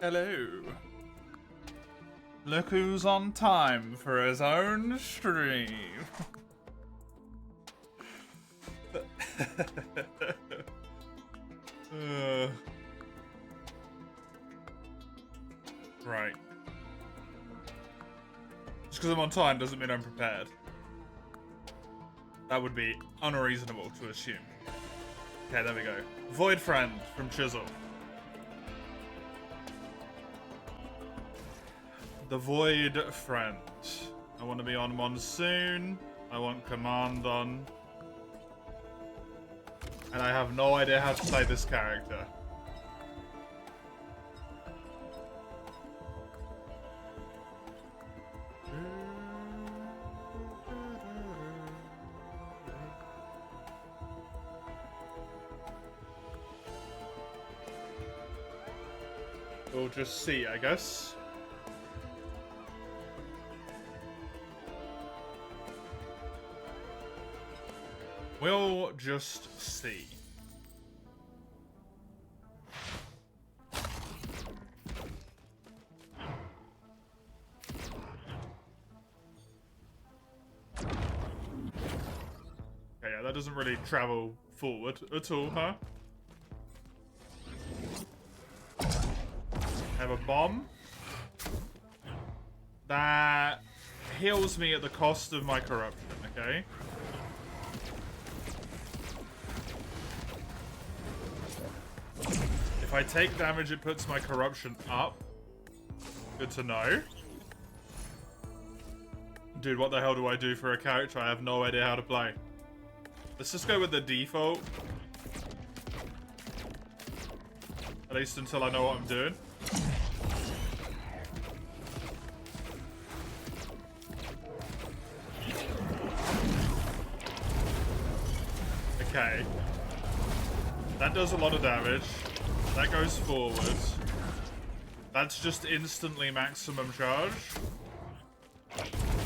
Hello. Look who's on time for his own stream. Right. Just because I'm on time doesn't mean I'm prepared. That would be unreasonable to assume. Okay, there we go. Void Friend from Chisel. The Void Friend. I want to be on Monsoon. I want Command on. And I have no idea how to play this character. We'll just see, I guess. We'll just see. Okay, yeah, that doesn't really travel forward at all, huh? Have a bomb. That heals me at the cost of my corruption, okay? If I take damage, it puts my corruption up. Good to know. Dude, what the hell do I do for a character I have no idea how to play? Let's just go with the default. At least until I know what I'm doing. Okay. That does a lot of damage. That goes forward. That's just instantly maximum charge.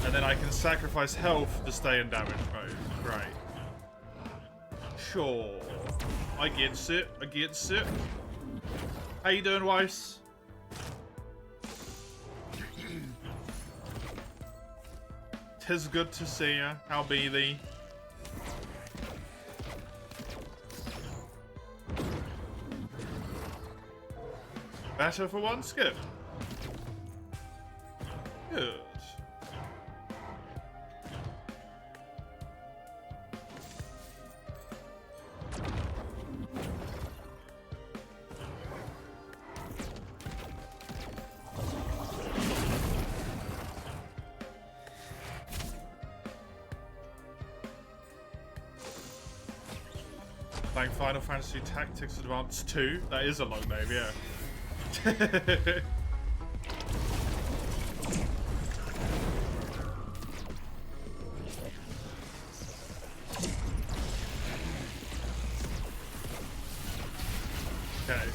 And then I can sacrifice health to stay in damage mode. Great. Sure. I gets it. I gets it. How you doing, Weiss? Tis good to see ya. How be thee? Better for one skip. Good. Playing Final Fantasy Tactics Advance 2? That is a long name, yeah. Okay,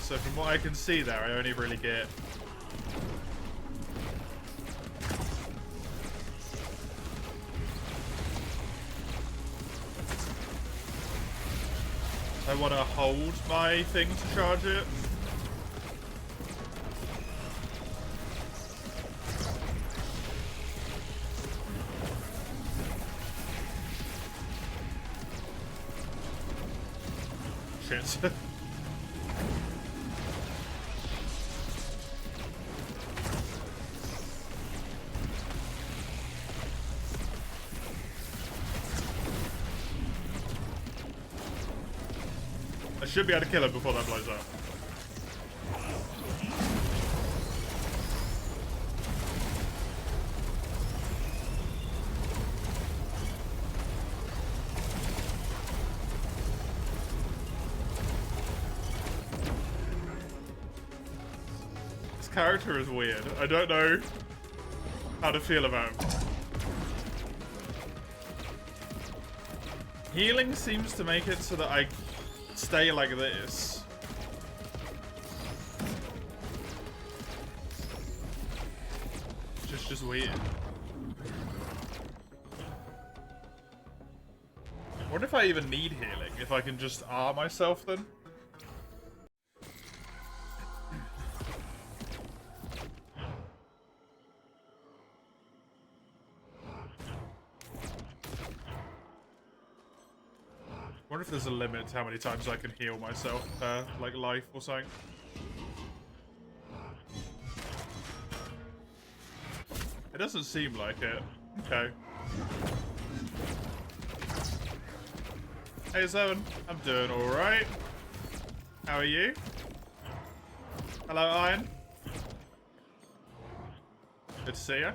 so from what I can see there, I only really get I want to hold my thing to charge it. Shit. I should be able to kill him before that blows up. This character is weird. I don't know how to feel about him. Healing seems to make it so that I stay like this. It's just weird. What if I even need healing? If I can just R myself then? wonder if there's a limit to how many times I can heal myself per, like, life or something. It doesn't seem like it. Okay. Hey, Seven. I'm doing alright. How are you? Hello, Iron. Good to see you.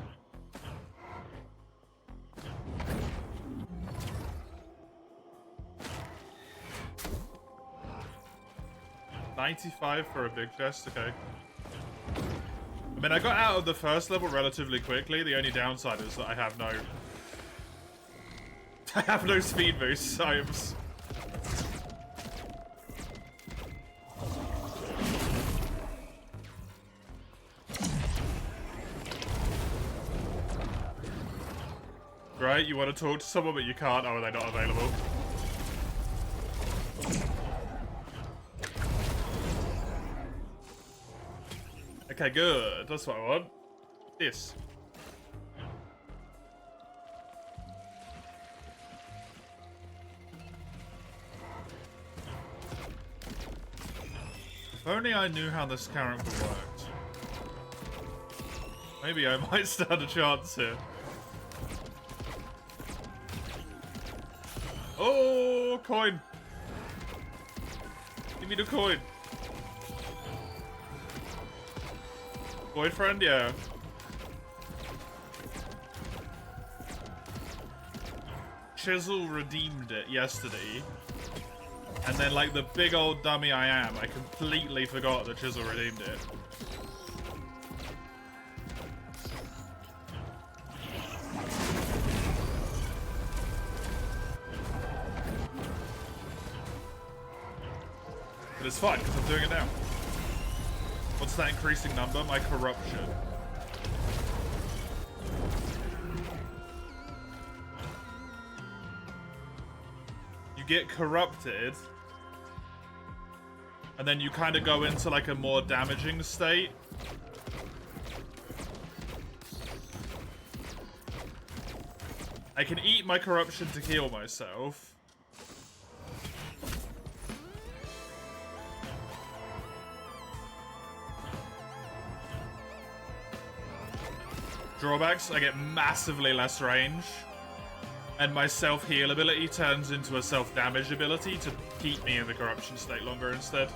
$95 for a big chest, okay. I mean, I got out of the first level relatively quickly. The only downside is that I have no... I have no speed boost items. Right, you want to talk to someone but you can't? Oh, are they not available? Okay, good. That's what I want. This. If only I knew how this character worked. Maybe I might stand a chance here. Oh, coin. Give me the coin. Boyfriend, yeah. Chisel redeemed it yesterday. And then, like the big old dummy I am, I completely forgot that Chisel redeemed it. But it's fine, because I'm doing it now. What's that increasing number? My corruption. You get corrupted, and then you kind of go into like a more damaging state. I can eat my corruption to heal myself. Drawbacks, I get massively less range. And my self-heal ability turns into a self-damage ability to keep me in the corruption state longer instead.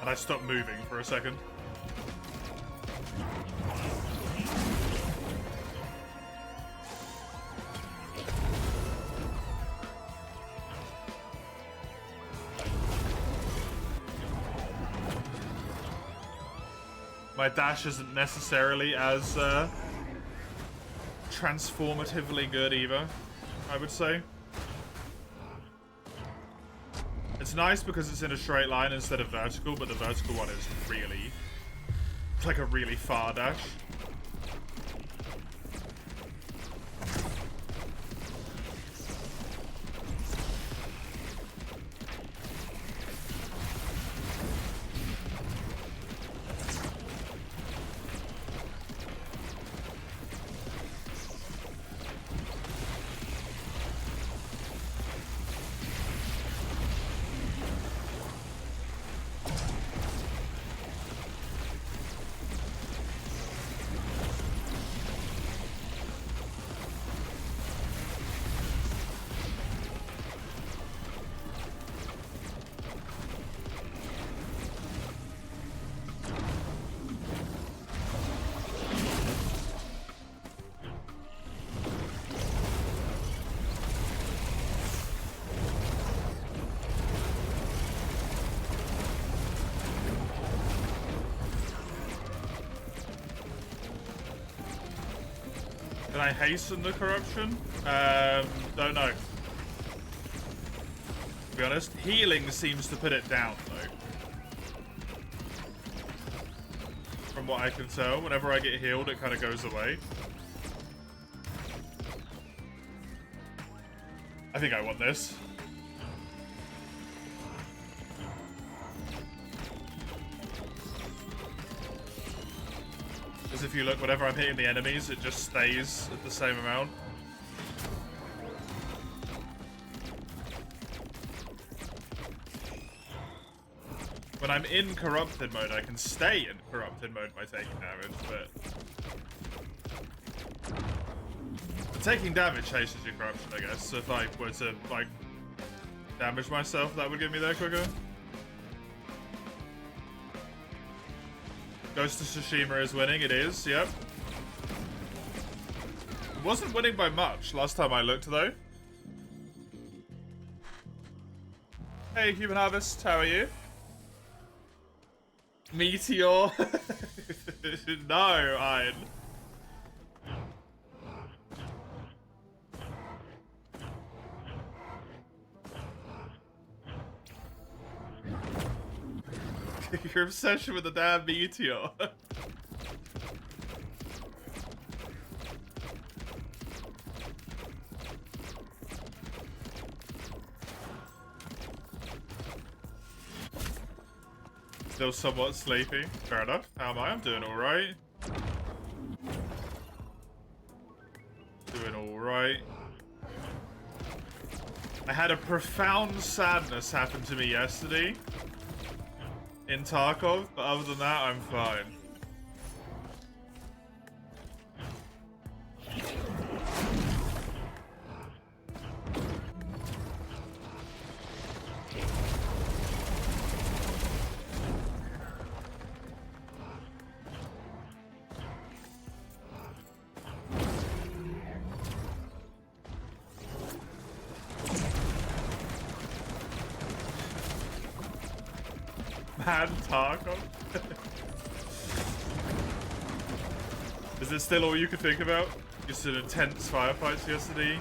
And I stopped moving for a second. My dash isn't necessarily as transformatively good either, I would say. It's nice because it's in a straight line instead of vertical, but the vertical one is really... It's like a really far dash. Can I hasten the corruption? Don't know. To be honest, healing seems to put it down, though. From what I can tell, whenever I get healed, it kind of goes away. I think I want this. Because if you look, whenever I'm hitting the enemies, it just stays at the same amount. When I'm in corrupted mode, I can stay in corrupted mode by taking damage, but taking damage chases your corruption, I guess. So if I were to, like, damage myself, that would get me there quicker. Ghost of Tsushima is winning, it is, yep. It wasn't winning by much last time I looked, though. Hey, Human Harvest, how are you? Meteor? No, Iron. Your obsession with the damn meteor. Still somewhat sleepy. Fair enough. How am I? I'm doing alright. Doing alright. I had a profound sadness happen to me yesterday in Tarkov, but other than that, I'm fine. Man, Tarkov? Is it still all you could think about? Just an intense firefights yesterday?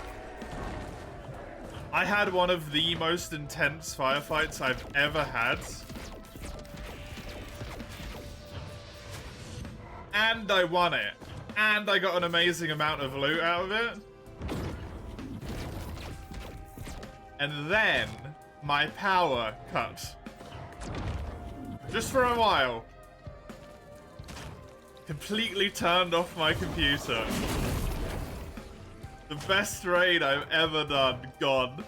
I had one of the most intense firefights I've ever had. And I won it. And I got an amazing amount of loot out of it. And then my power cut. Just for a while. Completely turned off my computer. The best raid I've ever done, gone.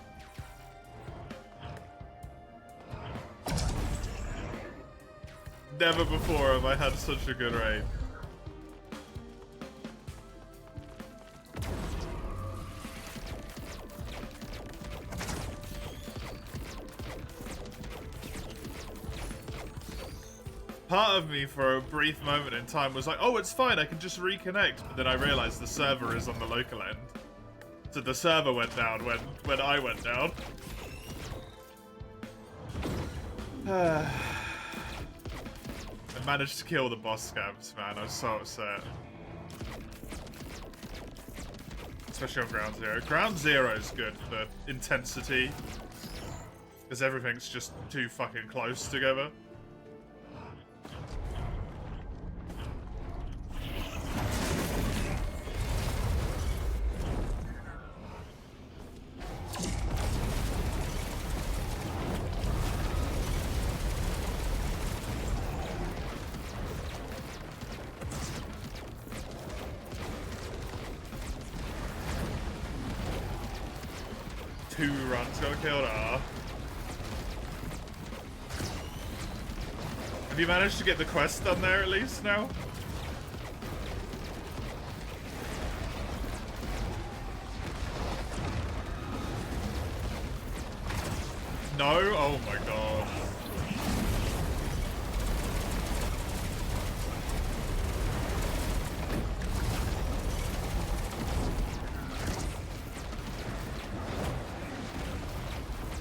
Never before have I had such a good raid. Part of me for a brief moment in time was like, oh, it's fine, I can just reconnect. But then I realized the server is on the local end. So the server went down when I went down. I managed to kill the boss scabs, man. I was so upset. Especially on Ground Zero. Ground Zero is good for intensity. Because everything's just too fucking close together. Two runs got killed. Have you managed to get the quest done there at least now? No? Oh my god.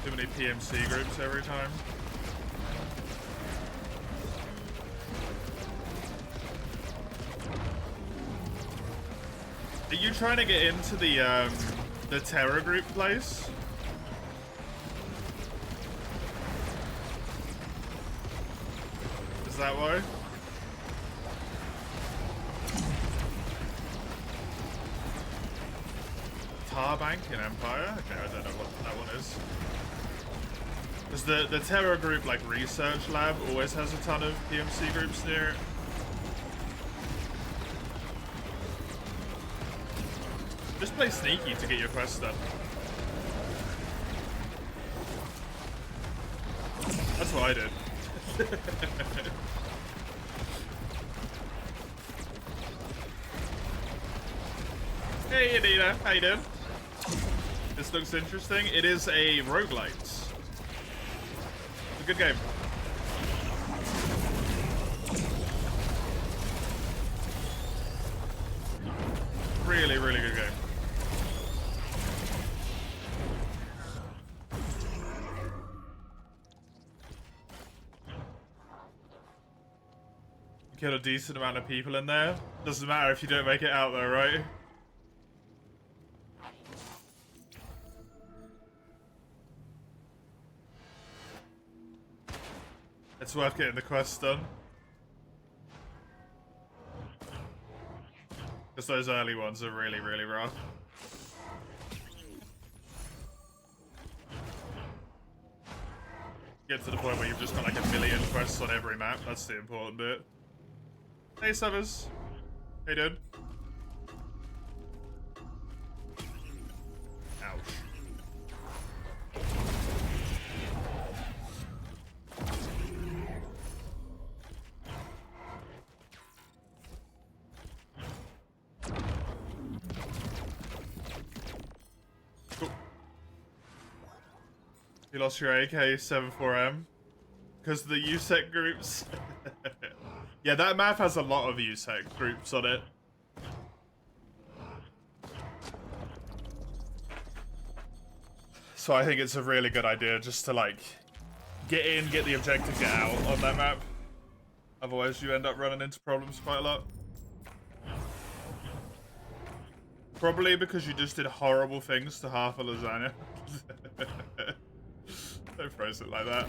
Too many PMC groups every time. Are you trying to get into the Terror group place? Is that why? Tar Bank in Empire? Okay, I don't know what that one is. Because the terror group, like, research lab always has a ton of PMC groups near it. Just play sneaky to get your quest done. That's what I did. Hey, Anita. How you doing? This looks interesting. It is a roguelite. It's a good game. Really, really good game. You kill a decent amount of people in there. Doesn't matter if you don't make it out though, right? It's worth getting the quest done. Because those early ones are really, really rough. Get to the point where you've just got like a million quests on every map. That's the important bit. Hey, Summers. How you doing? Ouch. Cool. You lost your AK-74M because of the USEC groups. Yeah, that map has a lot of USEC groups on it. So I think it's a really good idea just to, like, get in, get the objective, get out on that map. Otherwise you end up running into problems quite a lot. Probably because you just did horrible things to half a lasagna. Don't phrase it like that.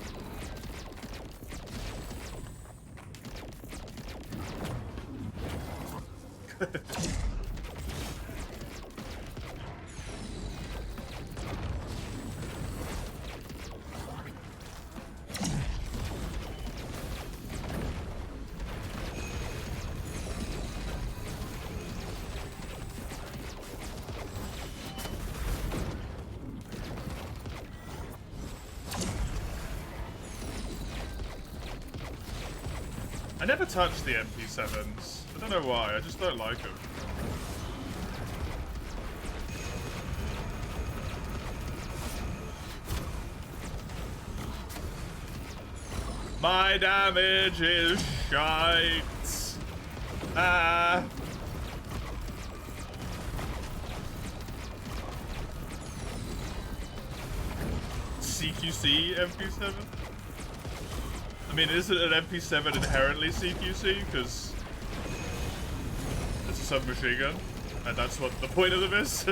I never touched the MP7s. I don't know why, I just don't like them. My damage is shite. Ah. CQC MP7? I mean, isn't an MP7 inherently CQC? Because it's a submachine gun, and that's what the point of them is.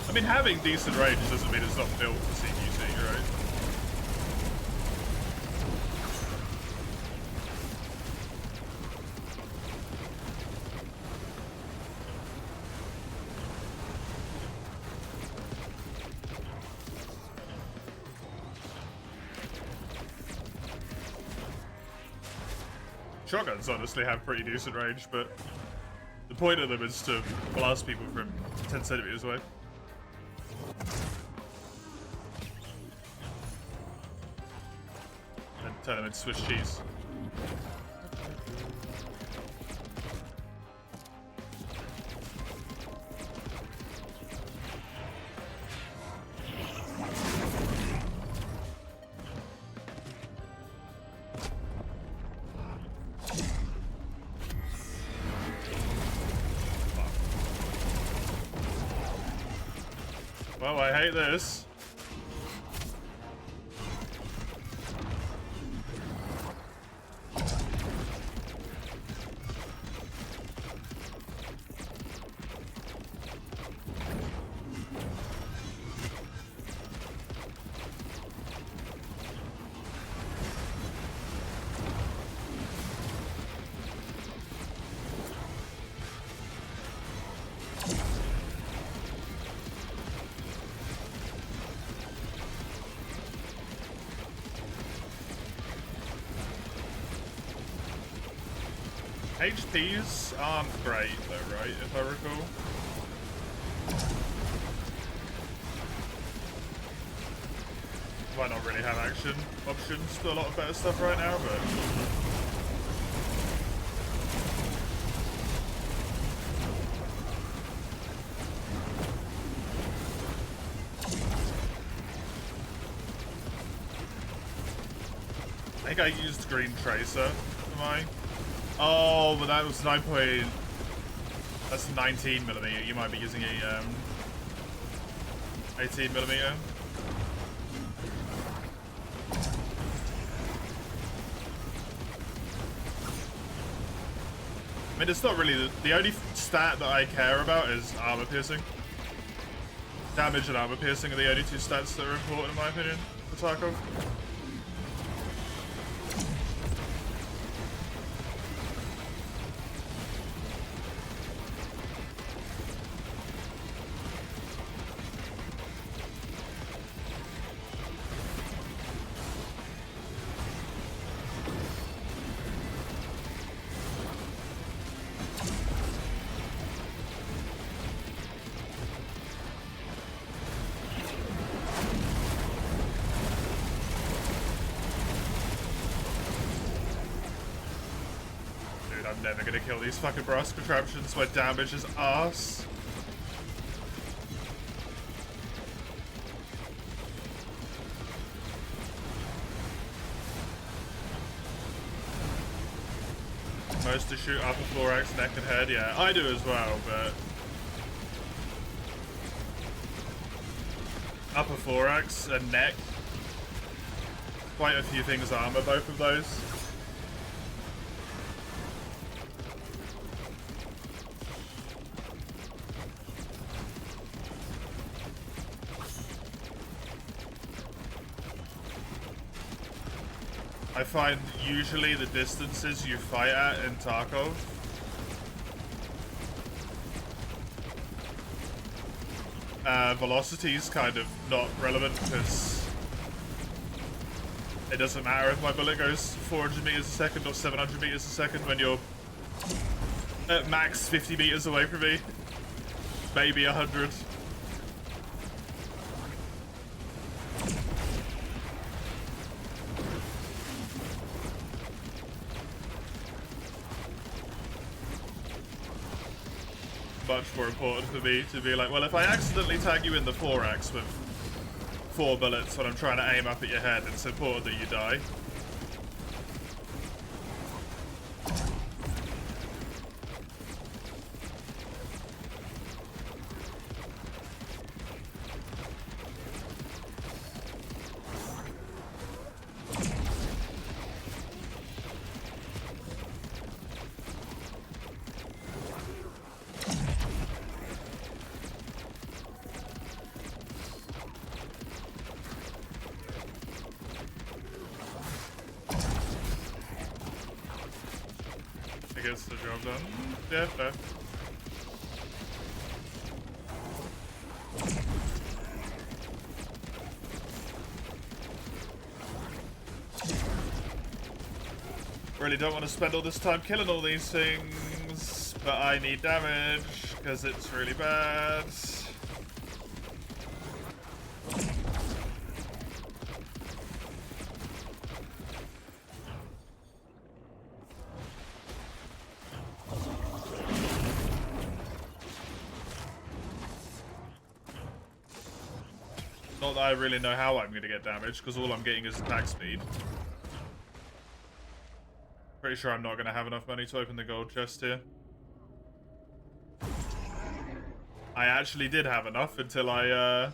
I mean, having decent range doesn't mean it's not built for CQC, right? Shotguns honestly have pretty decent range, but the point of them is to blast people from 10 centimeters away. And turn them into Swiss cheese. Well, I hate this. HPs aren't great though, right? If I recall. Might not really have action options for a lot of better stuff right now, but... I think I used Green Tracer, am I? Oh, but that was 9 point... That's 19mm. You might be using a 18mm. I mean, it's not really... The only stat that I care about is armor piercing. Damage and armor piercing are the only two stats that are important in my opinion for Tarkov. I'm never gonna kill these fucking brass contraptions. My damage is arse. Most to shoot upper thorax, neck and head. Yeah, I do as well, but... Upper thorax and neck. Quite a few things armor, both of those. I find usually the distances you fight at in Tarkov velocity is kind of not relevant because it doesn't matter if my bullet goes 400 meters a second or 700 meters a second when you're at max 50 meters away from me. Maybe 100. Much more important for me to be like, well, if I accidentally tag you in the thorax with 4 bullets when I'm trying to aim up at your head, it's important that you die. Gets the job done. Yeah, fair. Really don't want to spend all this time killing all these things, but I need damage because it's really bad. Not that I really know how I'm going to get damage, because all I'm getting is attack speed. Pretty sure I'm not going to have enough money to open the gold chest here. I actually did have enough until I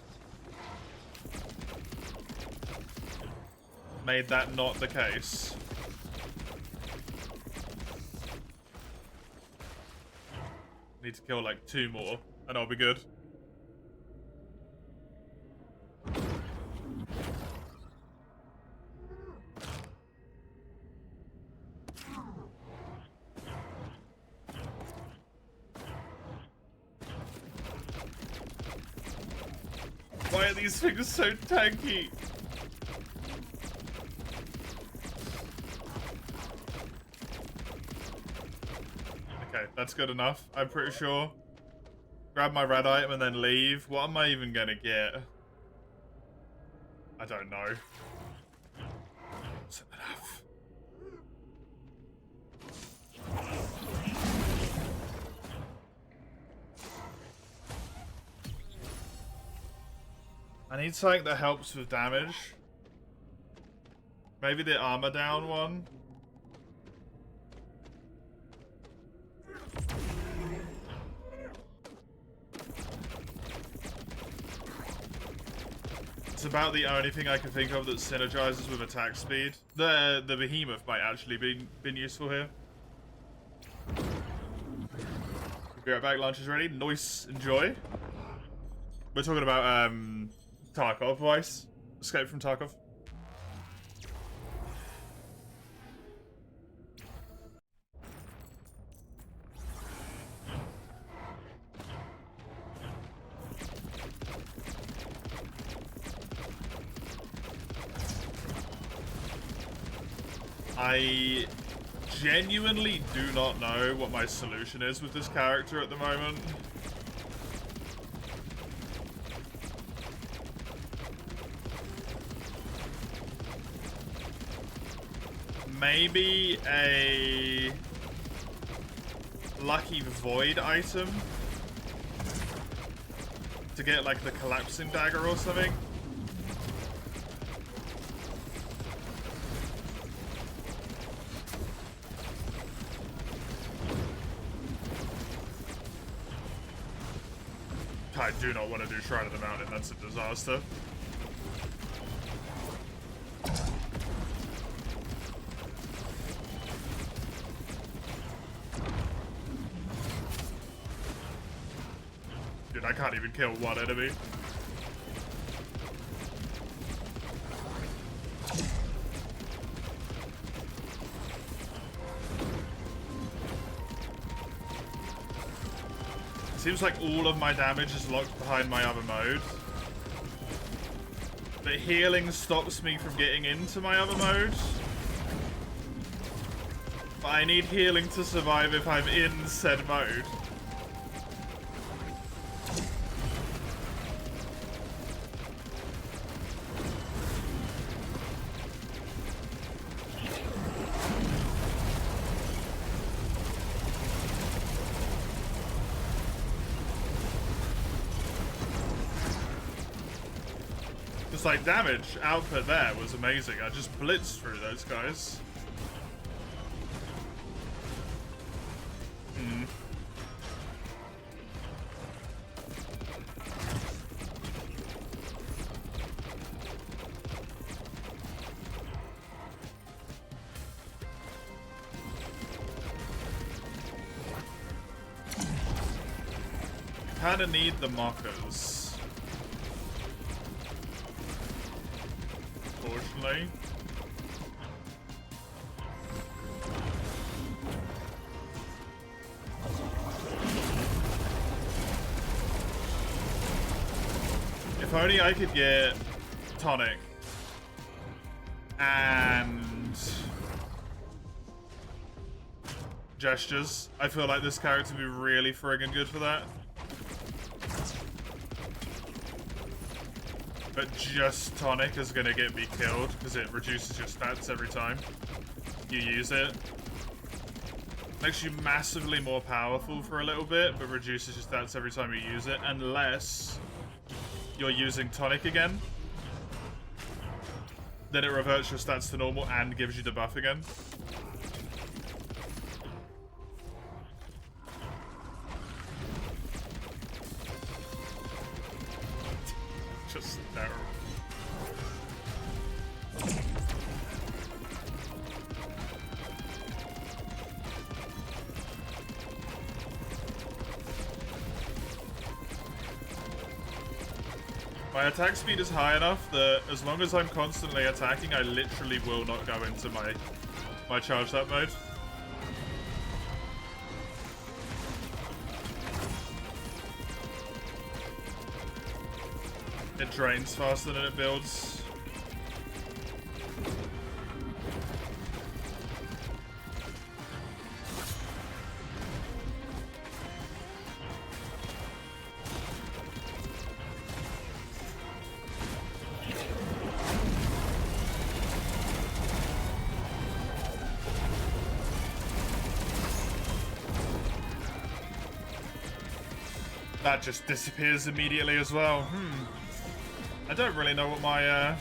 made that not the case. Need to kill like 2 more, and I'll be good. Why are these things so tanky? Okay, that's good enough. I'm pretty sure. Grab my red item and then leave. What am I even gonna get? I don't know. Is it enough? I need something that helps with damage. Maybe the armor down one. It's about the only thing I can think of that synergizes with attack speed. The behemoth might actually been useful here. Be right back, lunch is ready. Nice, enjoy. We're talking about Tarkov, Weiss. Escape from Tarkov. I genuinely do not know what my solution is with this character at the moment. Maybe a lucky void item to get like the collapsing dagger or something. I do not want to do Shrine of the Mountain, that's a disaster. Dude, I can't even kill one enemy. Seems like all of my damage is locked behind my other mode. But healing stops me from getting into my other mode. But I need healing to survive if I'm in said mode. Like damage output there was amazing. I just blitzed through those guys. Kinda need the mockers. Unfortunately. If only I could get tonic and gestures. I feel like this character would be really friggin' good for that. But just tonic is gonna get me killed because it reduces your stats every time you use it. Makes you massively more powerful for a little bit, but reduces your stats every time you use it, unless you're using tonic again. Then it reverts your stats to normal and gives you the buff again. Just terrible. My attack speed is high enough that as long as I'm constantly attacking, I literally will not go into my charged up mode. It drains faster than it builds. That just disappears immediately as well. I don't really know what my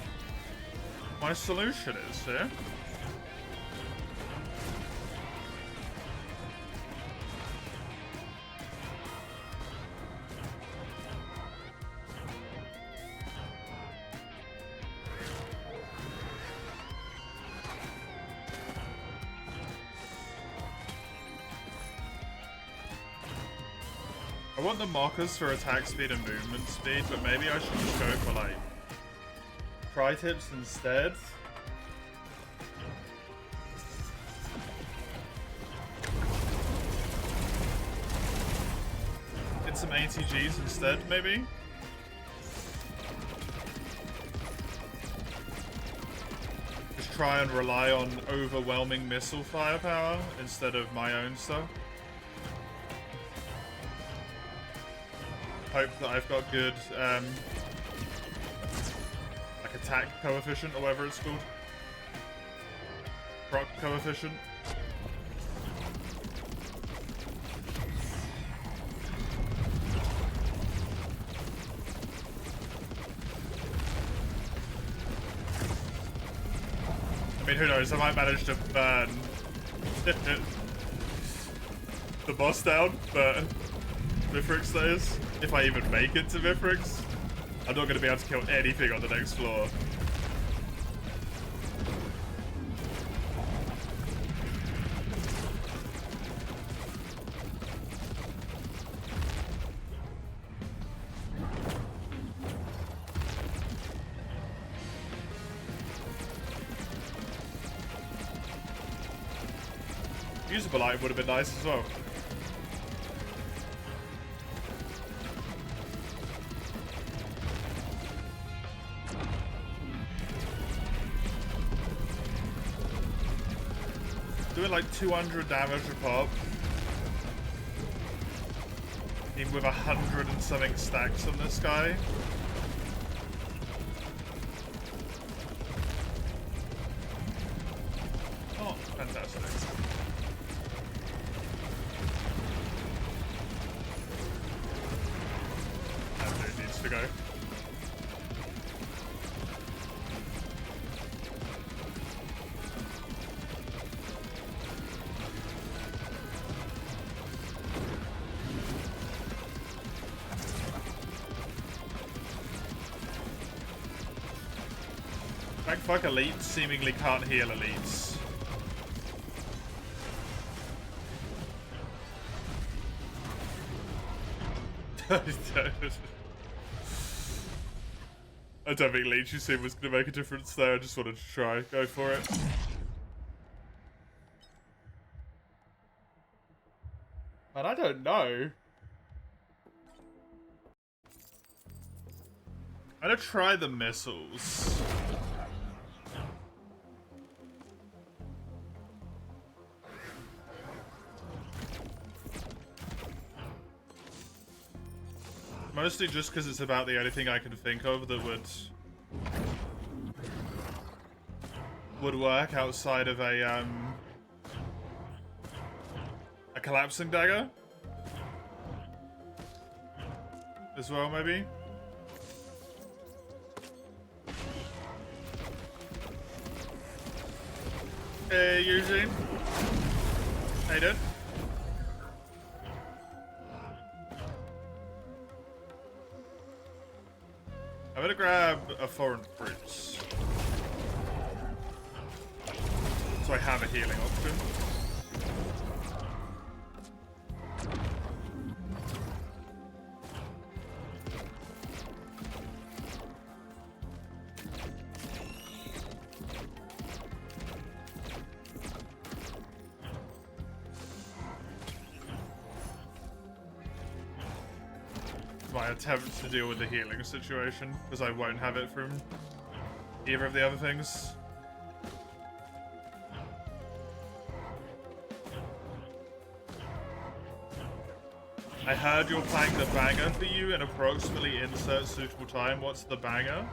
my solution is here. I want the mockers for attack speed and movement speed, but maybe I should just go for like tri-tips instead. Get some ATGs instead, maybe? Just try and rely on overwhelming missile firepower instead of my own stuff. Hope that I've got good, like attack coefficient or whatever it's called. Proc coefficient. I mean, who knows? I might manage to burn the boss down, but Mithrix, that is. If I even make it to Mithrix, I'm not going to be able to kill anything on the next floor. Usable item would have been nice as well. Doing like 200 damage a pop. Even with 100 and something stacks on this guy. Oh, fantastic. That dude needs to go. Fuck elites seemingly can't heal elites. I don't think Leech was going to make a difference there. I just wanted to try. Go for it. But I don't know. I'm gonna try the missiles. Mostly just because it's about the only thing I can think of that would work outside of a collapsing dagger as well, maybe. Hey, Eugene. How you doing? I'm gonna grab a foreign fruits, so I have a healing option. My attempt to deal with the healing situation, because I won't have it from either of the other things. I heard you're playing the banger for you and approximately insert suitable time. What's the banger?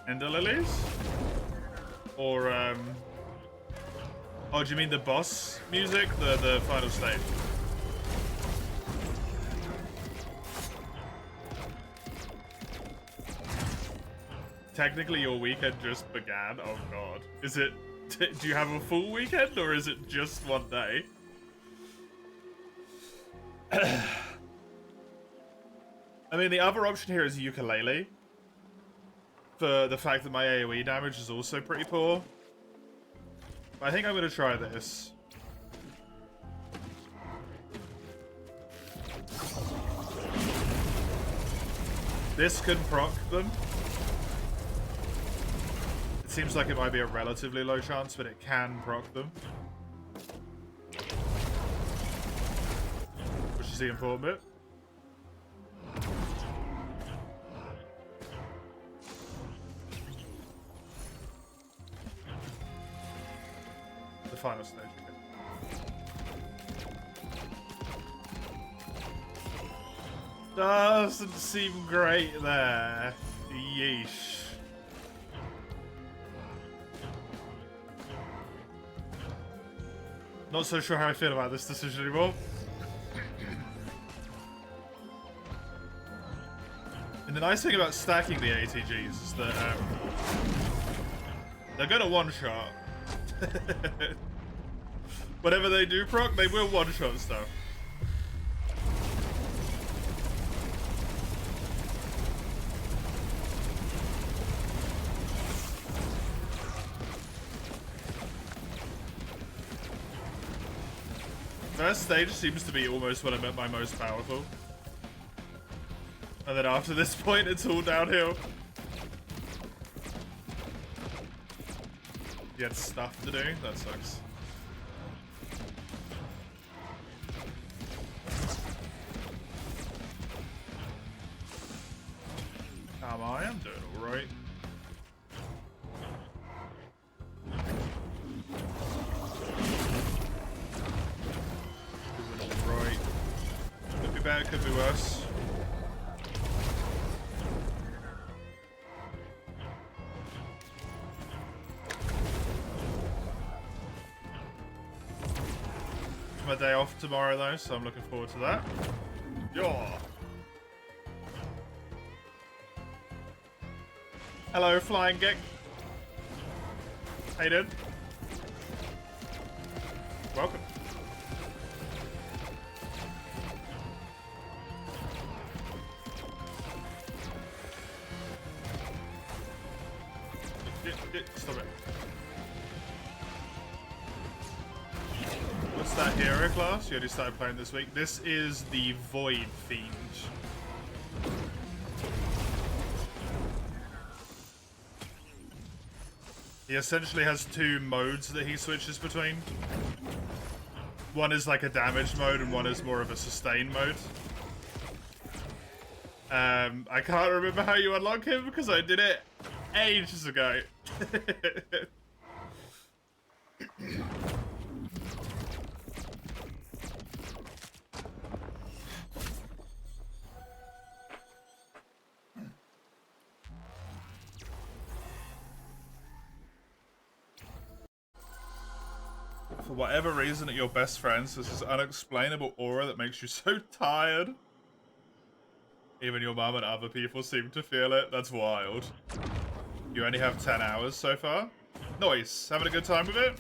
Ender Lilies? Or, oh, do you mean the boss music? The final stage? Technically, your weekend just began. Oh god. Is it... Do you have a full weekend, or is it just one day? I mean, the other option here is ukulele. For the fact that my AoE damage is also pretty poor. But I think I'm going to try this. This could proc them. It seems like it might be a relatively low chance, but it can proc them. Which is the important bit. The final stage. Doesn't seem great there. Yeesh. Not so sure how I feel about this decision anymore. And the nice thing about stacking the ATGs is that they're gonna one-shot. Whatever they do proc, they will one-shot stuff. First stage seems to be almost when I'm at my most powerful. And then after this point, it's all downhill. You had stuff to do? That sucks. Am I? I'm doing alright. Right. Could be better, could be worse. It's my day off tomorrow though, so I'm looking forward to that. Yeah. Hello, Flying Geek. How you doing? Welcome. Stop it. What's that hero class? You already started playing this week. This is the Void Fiend. He essentially has two modes that he switches between. One is like a damage mode and one is more of a sustain mode. I can't remember how you unlock him because I did it ages ago. For whatever reason, at your best friends, there's this unexplainable aura that makes you so tired. Even your mum and other people seem to feel it. That's wild. You only have 10 hours so far? Nice. Having a good time with it?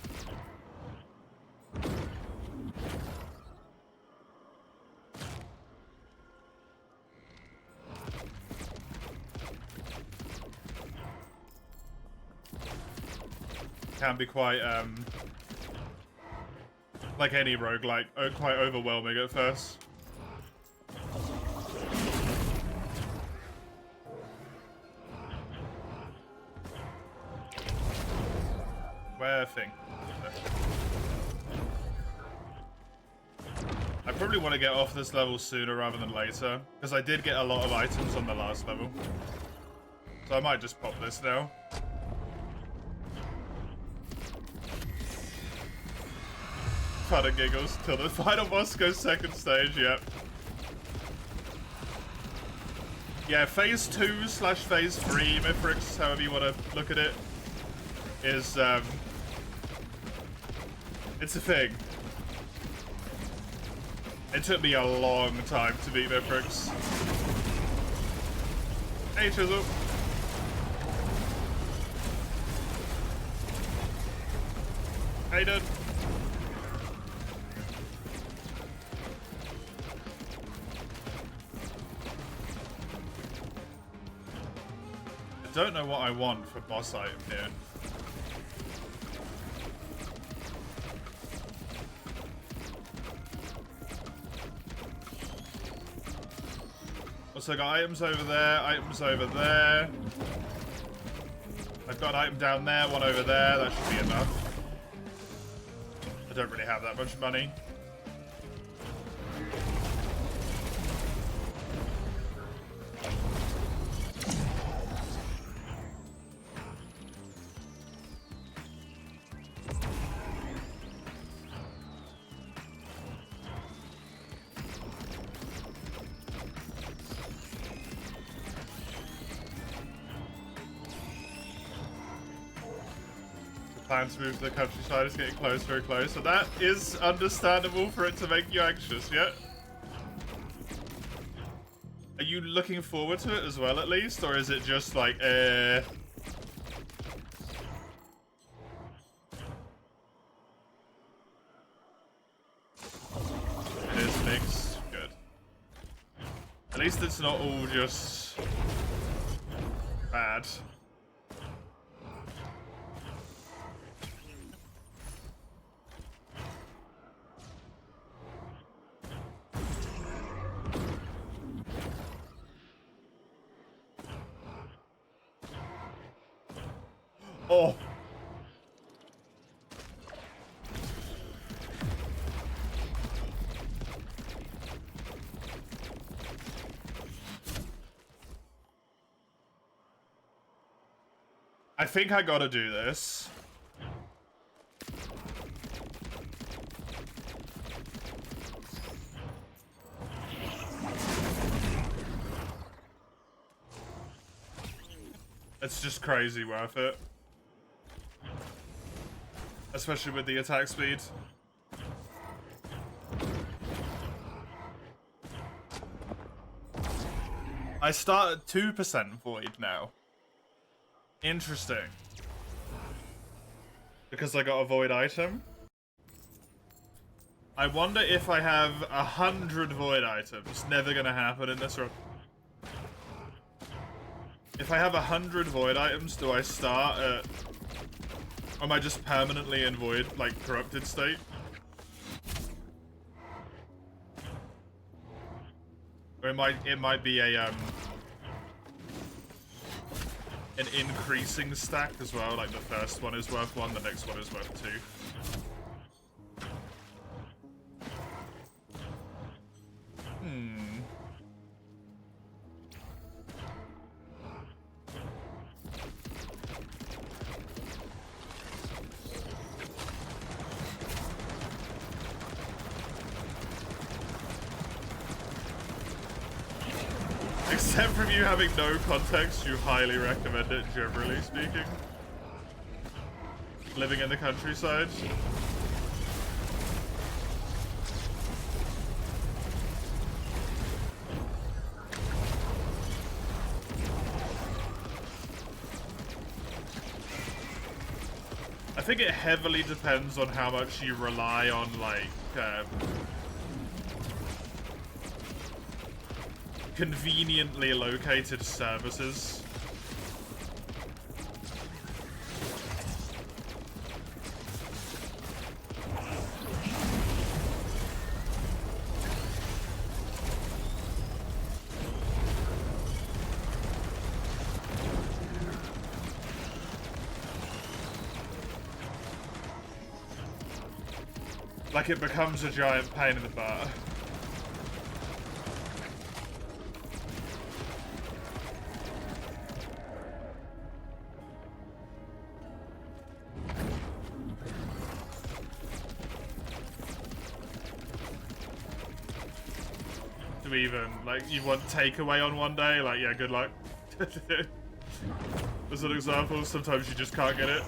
Can be quite, like any roguelike, quite overwhelming at first. Where thing? I probably want to get off this level sooner rather than later, because I did get a lot of items on the last level. So I might just pop this now. Fun and giggles till the final boss goes second stage, yep. Yeah, phase 2/phase 3, Mithrix, however you want to look at it, is, it's a thing. It took me a long time to beat Mithrix. Hey, Chisel. Aiden. I don't know what I want for boss item here. Also got items over there, items over there. I've got an item down there, one over there. That should be enough. I don't really have that much money. Plan to move to the countryside is getting closer and closer. That is understandable for it to make you anxious, yeah? Are you looking forward to it as well, at least? Or is it just like, It is mixed. Good. At least it's not all just bad. Oh. I think I gotta do this. It's just crazy worth it. Especially with the attack speed. I start at 2% void now. Interesting. Because I got a void item. I wonder if I have 100 void items. Never gonna happen in this run. If I have 100 void items, do I start at... Or am I just permanently in void, like, corrupted state? Or it might be a, an increasing stack as well, like the first one is worth 1, the next one is worth 2. Except from you having no context, you highly recommend it, generally speaking. Living in the countryside. I think it heavily depends on how much you rely on, like, conveniently located services. Like it becomes a giant pain in the butt. To even, like, you want takeaway on one day, like, yeah, good luck. As an example, sometimes you just can't get it.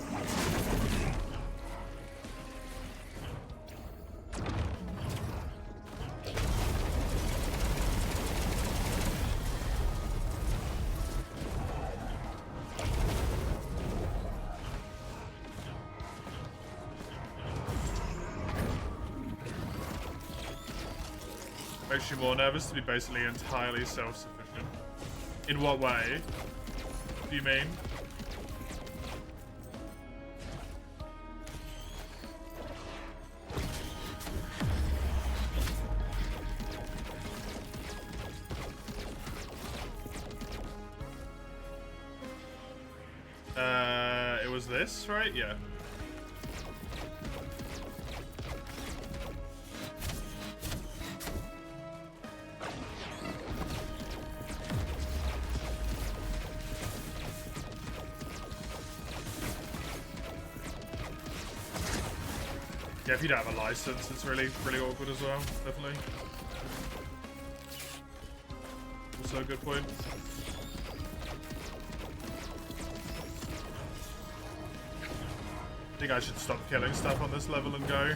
Makes you more nervous to be basically entirely self-sufficient. In what way do you mean? It was this, right? Yeah. Yeah, if you don't have a license, it's really awkward as well, definitely. Also a good point. I think I should stop killing stuff on this level and go.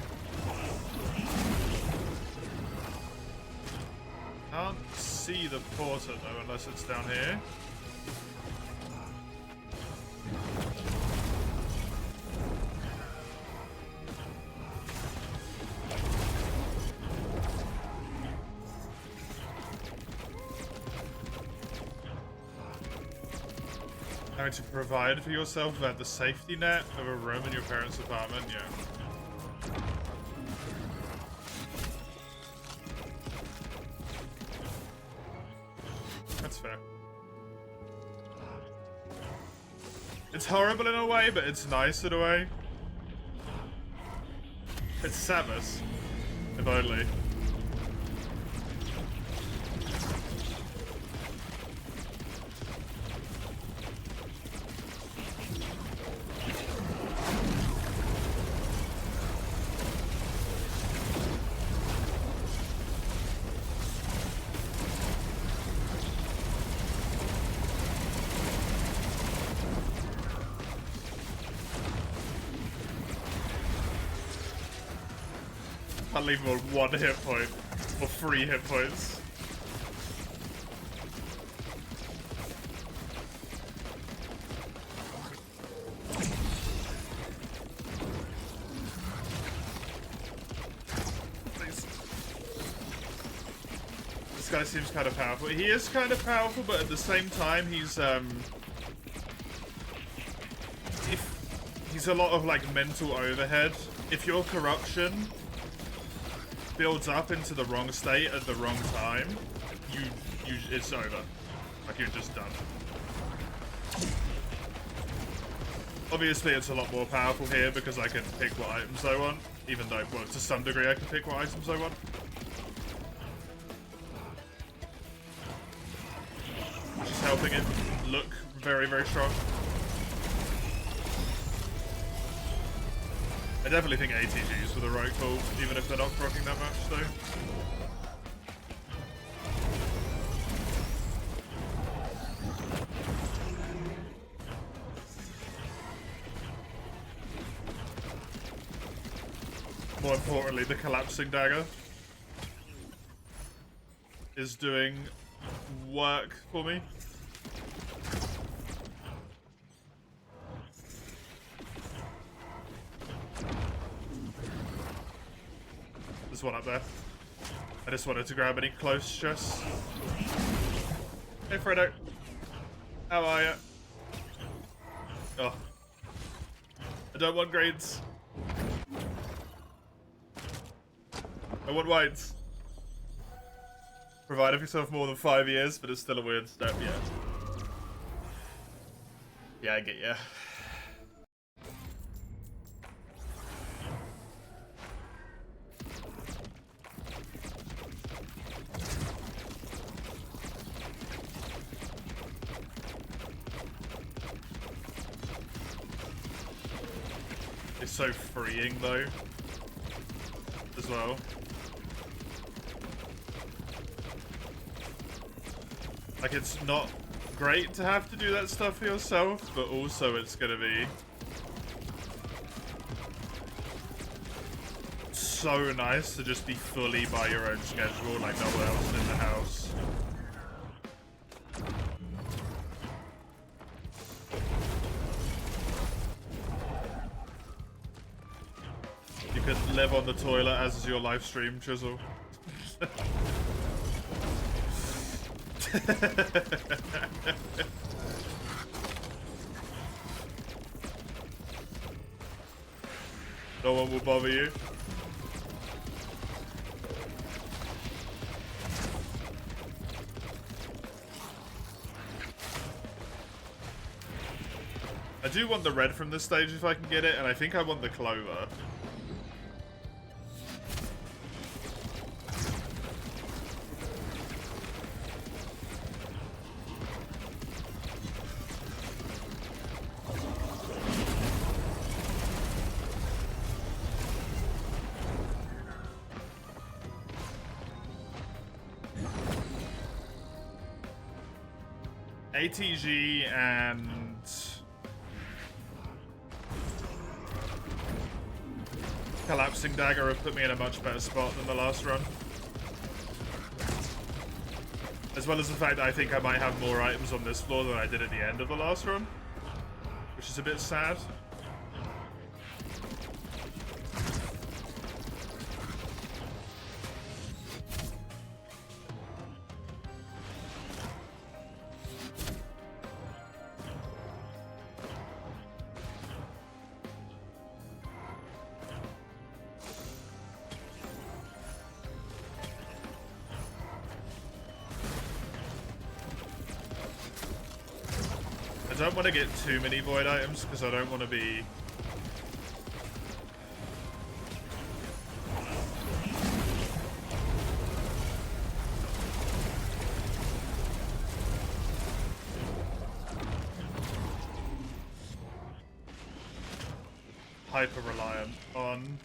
Can't see the porter though, unless it's down here. Having to provide for yourself without the safety net of a room in your parents' apartment, yeah. That's fair. It's horrible in a way, but it's nice in a way. It's Samus, if only. Can't leave him on 1 hit point, or 3 hit points. Please. This guy seems kind of powerful. He is kind of powerful, but at the same time, he's a lot of like mental overhead. If your corruption builds up into the wrong state at the wrong time, it's over. Like, you're just done. Obviously, it's a lot more powerful here because I can pick what items I want. Even though, well, to some degree, I can pick what items I want. Which is helping it look very, very strong. I definitely think ATGs were the right call, even if they're not rocking that much, though. More importantly, the collapsing dagger is doing work for me. There's one up there. I just wanted to grab any close shots. Hey Fredo. How are ya? Oh. I don't want grades. I want whites. Provide for yourself more than 5 years, but it's still a weird step, yeah. Yeah, I get ya. It's so freeing though, as well. Like, it's not great to have to do that stuff for yourself, but also it's gonna be so nice to just be fully by your own schedule, like no one else in the house. You could live on the toilet as is your live stream, Chisel. No one will bother you. I do want the red from this stage if I can get it, and I think I want the clover. ATG and Collapsing Dagger have put me in a much better spot than the last run. As well as the fact that I think I might have more items on this floor than I did at the end of the last run, which is a bit sad. I don't want to get too many void items because I don't want to be hyper reliant on.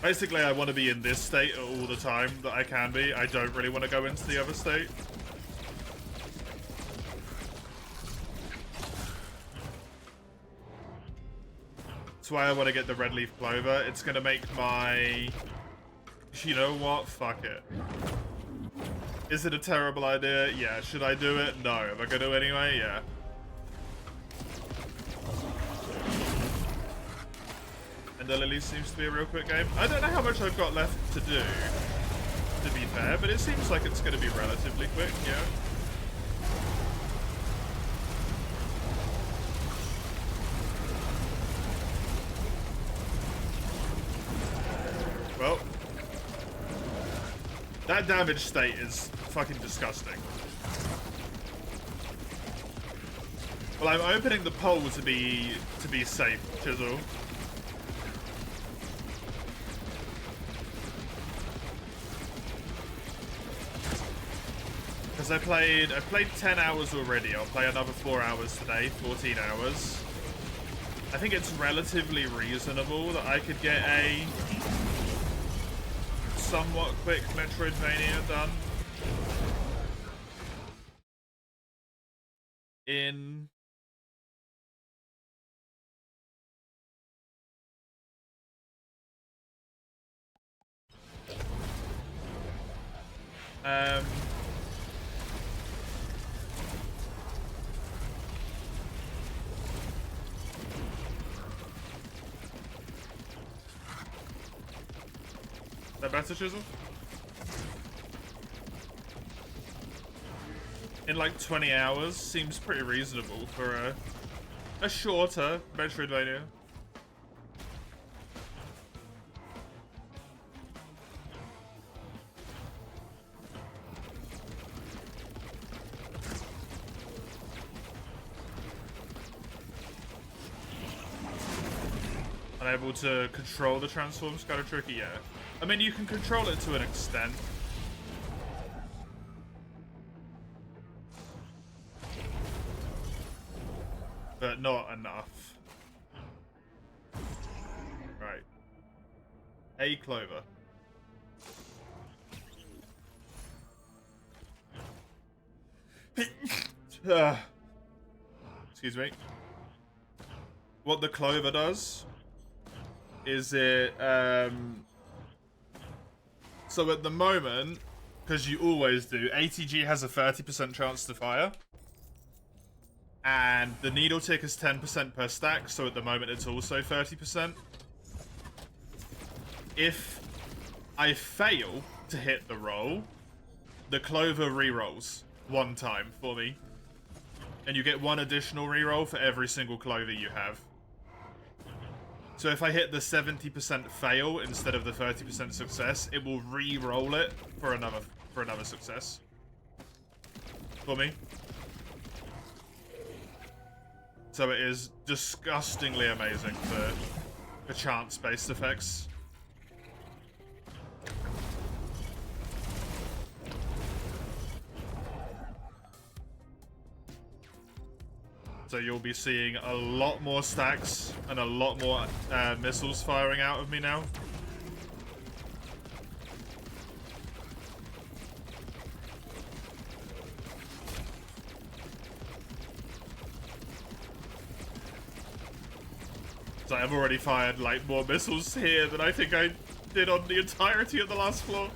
Basically, I want to be in this state all the time that I can be. I don't really want to go into the other state. That's why I want to get the red leaf clover. It's going to make my... You know what? Fuck it. Is it a terrible idea? Yeah. Should I do it? No. Am I going to anyway? Yeah. And the Lily seems to be a real quick game. I don't know how much I've got left to do, to be fair, but it seems like it's going to be relatively quick, yeah. Well, that damage state is fucking disgusting. Well, I'm opening the poll to be safe, Chisel. Because I played 10 hours already. I'll play another 4 hours today, 14 hours. I think it's relatively reasonable that I could get a somewhat quick Metroidvania done in that better, Chisel? In like 20 hours seems pretty reasonable for a shorter Metroidvania. Unable to control the transforms, kind of tricky, yeah. I mean, you can control it to an extent. But not enough. Right. A clover. Excuse me. What the clover does is it, so at the moment, because you always do, ATG has a 30% chance to fire. And the needle tick is 10% per stack, so at the moment it's also 30%. If I fail to hit the roll, the Clover rerolls 1 time for me. And you get 1 additional reroll for every single Clover you have. So if I hit the 70% fail instead of the 30% success, it will re-roll it for another success. For me. So it is disgustingly amazing for chance-based effects. So you'll be seeing a lot more stacks and a lot more missiles firing out of me now. So I've already fired like more missiles here than I think I did on the entirety of the last floor.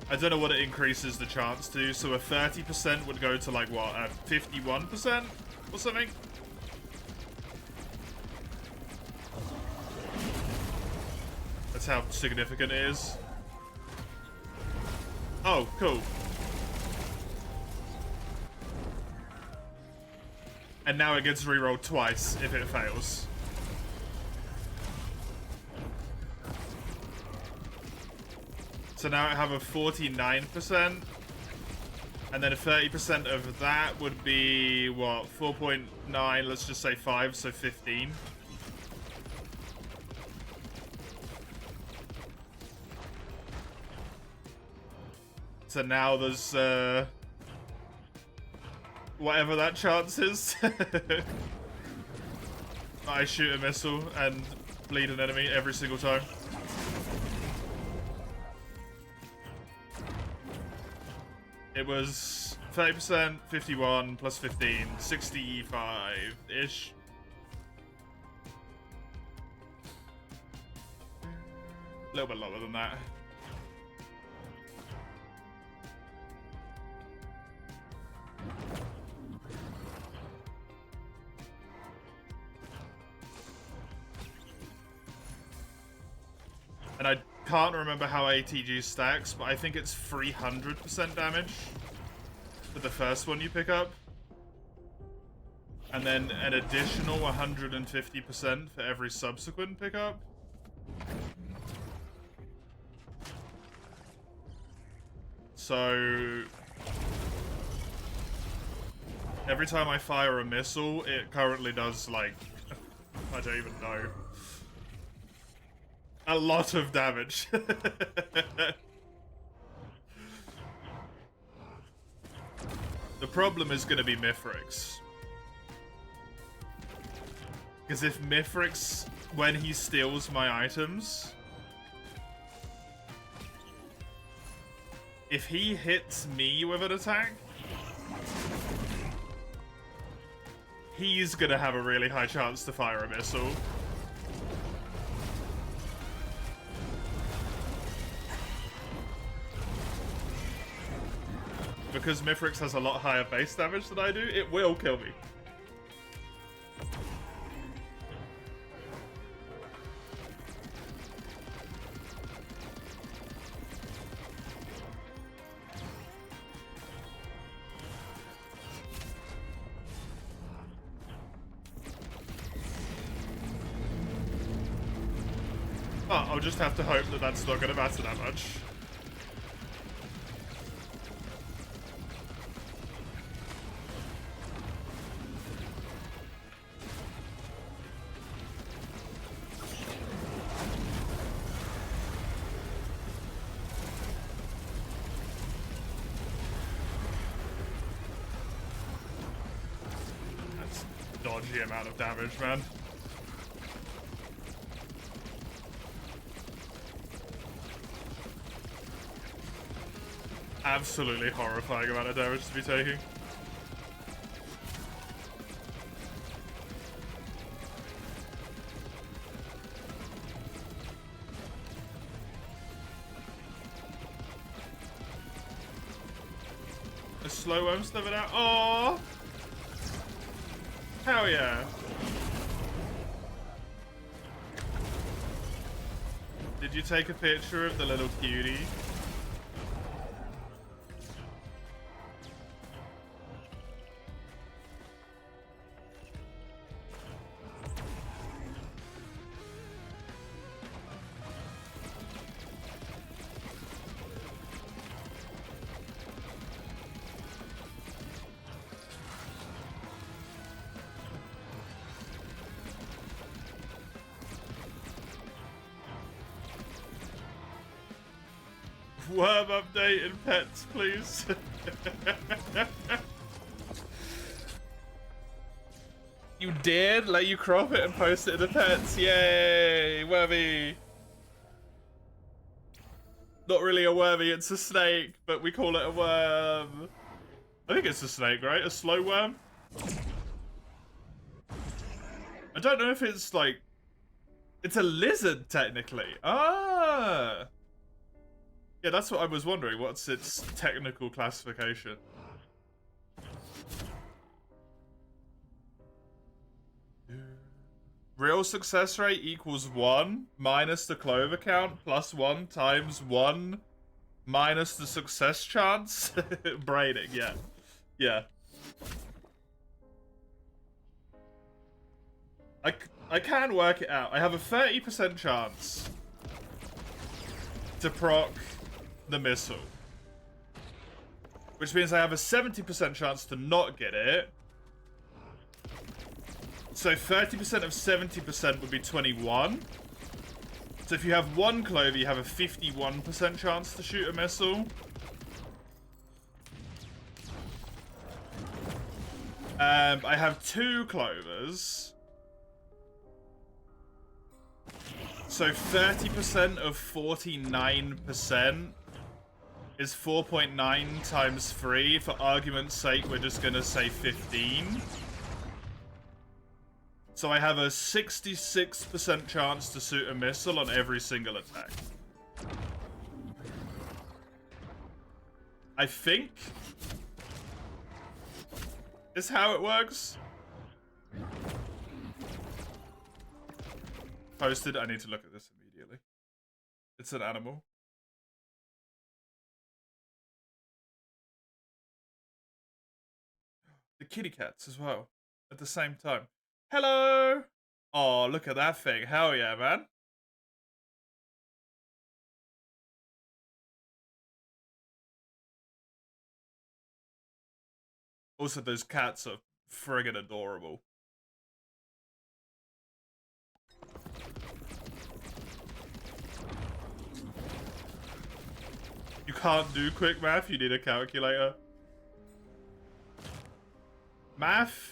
I don't know what it increases the chance to, so a 30% would go to like what, a 51% or something? That's how significant it is. Oh, cool. And now it gets rerolled twice if it fails. So now I have a 49%, and then a 30% of that would be, what, 4.9, let's just say 5, so 15. So now there's, whatever that chance is. I shoot a missile and bleed an enemy every single time. It was 30%, 51, plus 15, 65-ish. A little bit lower than that. And I can't remember how ATG stacks, but I think it's 300% damage for the first one you pick up. And then an additional 150% for every subsequent pickup. So every time I fire a missile, it currently does like, I don't even know. A lot of damage. The problem is going to be Mithrix. Because if Mithrix, when he steals my items, if he hits me with an attack, he's going to have a really high chance to fire a missile. Because Mithrix has a lot higher base damage than I do, it will kill me. Oh, I'll just have to hope that that's not going to matter that much. Dodgy amount of damage, man. Absolutely horrifying amount of damage to be taking. A slow worm slipping out. Oh! Hell yeah. Could you take a picture of the little cutie? Worm update and pets, please. You did? Let you crop it and post it in the pets. Yay! Wormy. Not really a wormy, it's a snake, but we call it a worm. I think it's a snake, right? A slow worm? I don't know if it's like... It's a lizard, technically. Ah! Yeah, that's what I was wondering. What's its technical classification? Real success rate equals 1 minus the clover count plus 1 times 1 minus the success chance. Braining, yeah. Yeah. I can work it out. I have a 30% chance to proc the missile, which means I have a 70% chance to not get it. So 30% of 70% would be 21. So if you have one clover, you have a 51% chance to shoot a missile. I have 2 clovers. So 30% of 49% is 4.9 times 3. For argument's sake, we're just going to say 15. So I have a 66% chance to shoot a missile on every single attack. I think is how it works. Posted. I need to look at this immediately. It's an animal. The kitty cats as well at the same time. Hello! Oh, look at that thing. Hell yeah, man. Also, those cats are friggin' adorable. You can't do quick math, you need a calculator. Math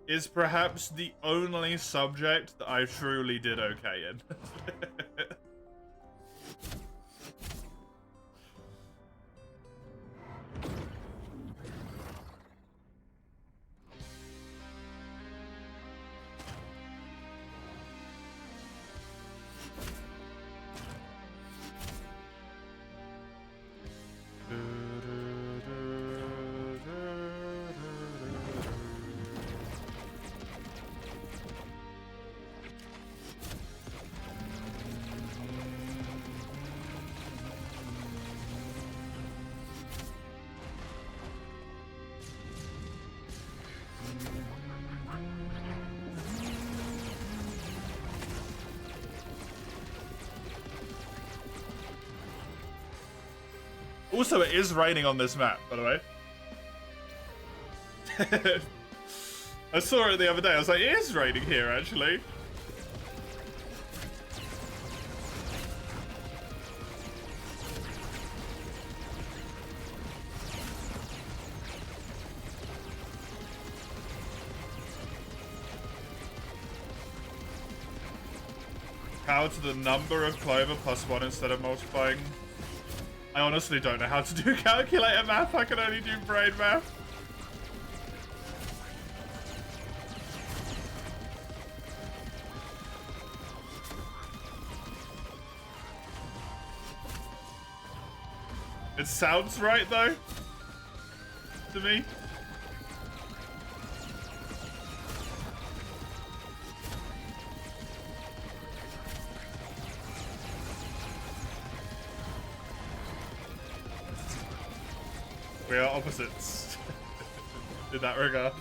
is perhaps the only subject that I truly did okay in. Also, it is raining on this map, by the way. I saw it the other day. I was like, it is raining here, actually. Power to the number of clover plus 1 instead of multiplying. I honestly don't know how to do calculator math. I can only do brain math. It sounds right, though, to me. We are opposites in that regard.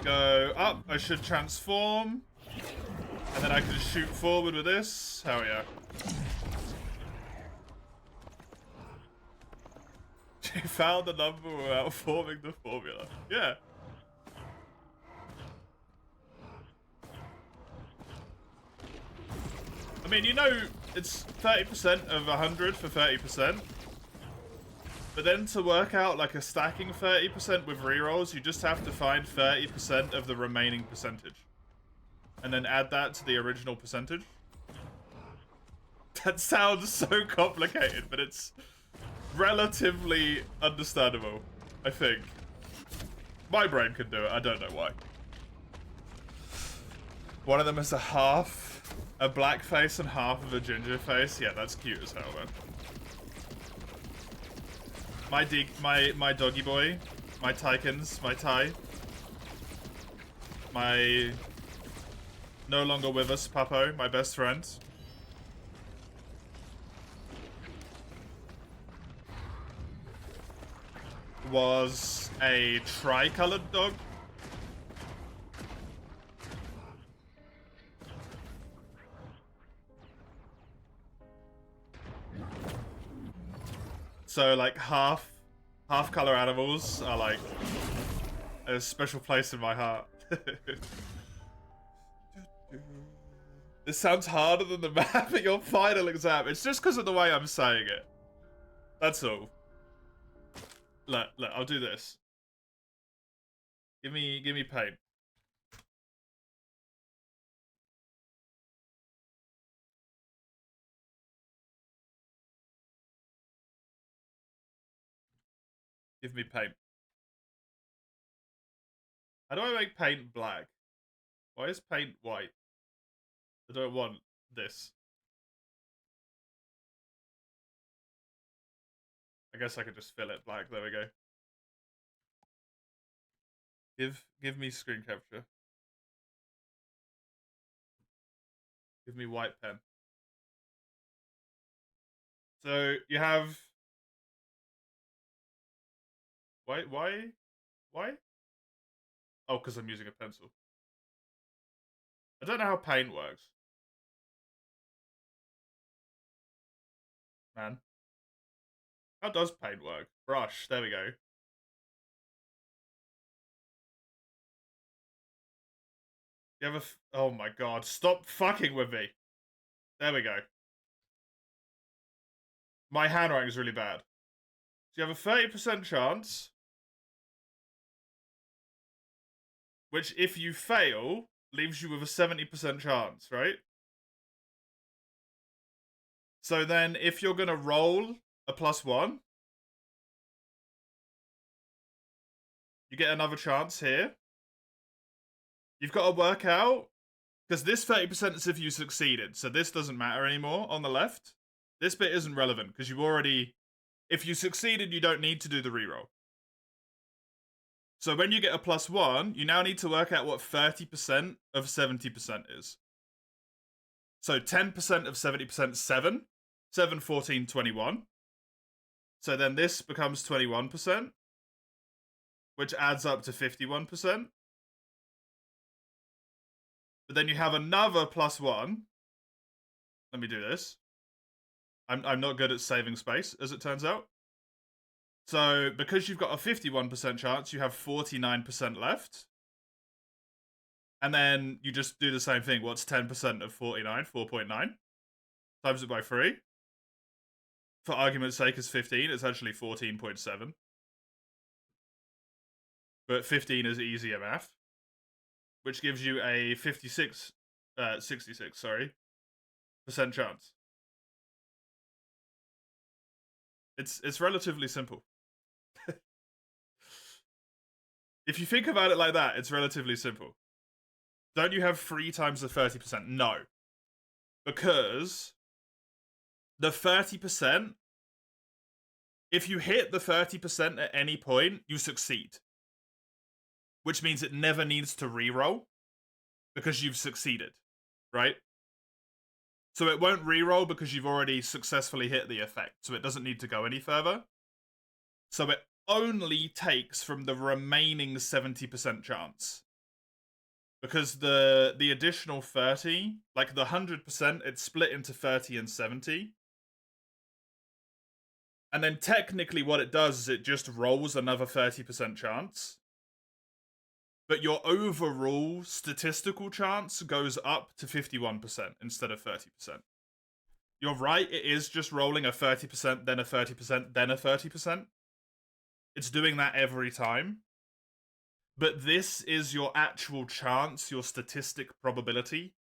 Go up. I should transform. And then I can shoot forward with this. Hell yeah. She found the number without forming the formula. Yeah. I mean, you know, it's 30% of 100 for 30%. But then to work out like a stacking 30% with rerolls, you just have to find 30% of the remaining percentage. And then add that to the original percentage. That sounds so complicated, but it's relatively understandable, I think. My brain could do it, I don't know why. One of them is a black face and half of a ginger face. Yeah, that's cute as hell, man. My doggy boy, my Tykins, my Ty, my no longer with us Papo, my best friend. Was a tri-colored dog. So like half color animals are like a special place in my heart. This sounds harder than the math at your final exam. It's just because of the way I'm saying it. That's all. Look, I'll do this. Give me paint. Give me paint. How do I make paint black? Why is paint white? I don't want this. I guess I could just fill it black. There we go. Give me screen capture. Give me white pen. So you have why? Oh, because I'm using a pencil. I don't know how paint works. Man. How does paint work? Brush. There we go. You have a... Oh my god. Stop fucking with me. There we go. My handwriting is really bad. So you have a 30% chance. Which, if you fail, leaves you with a 70% chance, right? So then, if you're going to roll a +1, you get another chance here. You've got to work out, because this 30% is if you succeeded, so this doesn't matter anymore on the left. This bit isn't relevant, because you already... If you succeeded, you don't need to do the reroll. So when you get a +1, you now need to work out what 30% of 70% is. So 10% of 70% is 7. 7, 14, 21. So then this becomes 21%, which adds up to 51%. But then you have another +1. Let me do this. I'm not good at saving space, as it turns out. So, because you've got a 51% chance, you have 49% left. And then you just do the same thing. What's 10% of 49? 4.9. Times it by 3. For argument's sake, it's 15. It's actually 14.7. But 15 is easier math. Which gives you a 66, percent chance. It's relatively simple. If you think about it like that, it's relatively simple. Don't you have 3 times the 30%? No. Because the 30%, if you hit the 30% at any point, you succeed. which means it never needs to reroll because you've succeeded, right? So it won't reroll because you've already successfully hit the effect, so it doesn't need to go any further. So it only takes from the remaining 70% chance. Because the additional 30, like the 100%, it's split into 30 and 70. And then technically what it does is it just rolls another 30% chance. But your overall statistical chance goes up to 51% instead of 30%. You're right, it is just rolling a 30%, then a 30%, then a 30%. It's doing that every time. But this is your actual chance, your statistic probability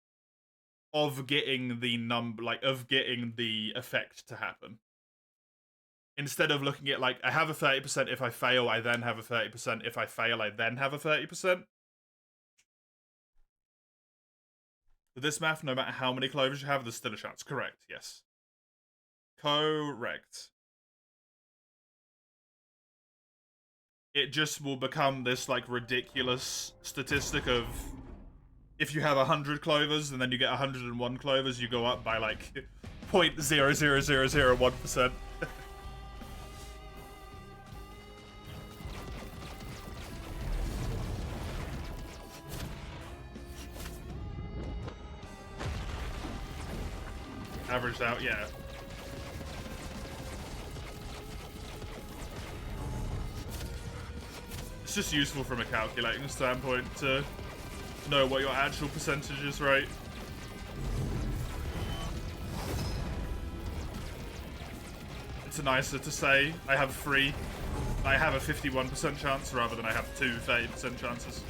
of getting the of getting the effect to happen. Instead of looking at like, I have a 30%, if I fail, I then have a 30%, if I fail, I then have a 30%. With this math, no matter how many clovers you have, there's still a chance. Correct, yes. Correct. It just will become this like ridiculous statistic of if you have 100 clovers and then you get 101 clovers, you go up by like 0.00001%. Averaged out, yeah. It's just useful from a calculating standpoint to know what your actual percentage is, right? It's nicer to say I have a 51% chance rather than I have two 30% chances.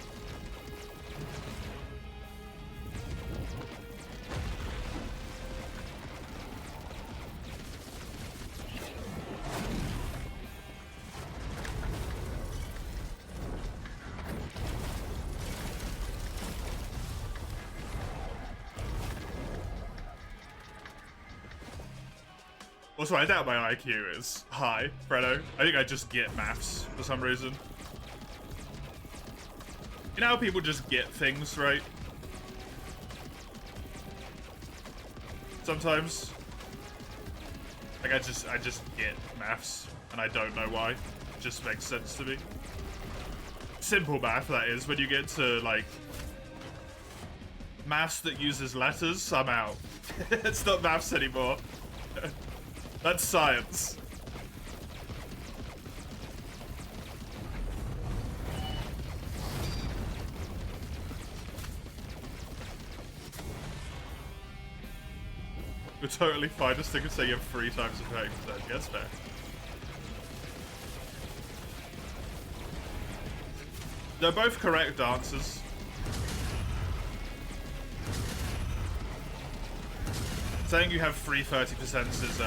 Also, I doubt my IQ is high, Fredo. I think I just get maths for some reason. You know how people just get things, right? Sometimes. Like, I just get maths, and I don't know why. It just makes sense to me. Simple math, that is. When you get to, like, maths that uses letters, I'm out. It's not maths anymore. That's science. You're totally fine to stick and say you have 3 times the 30%. Yes, fair. They're both correct answers. Saying you have 3 30% is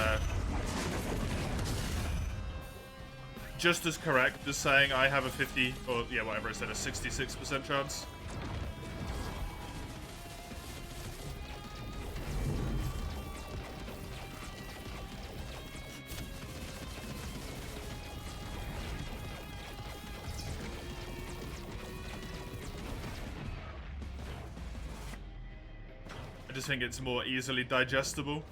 just as correct as saying I have a 50, or yeah, whatever I said, a 66% chance. I just think it's more easily digestible.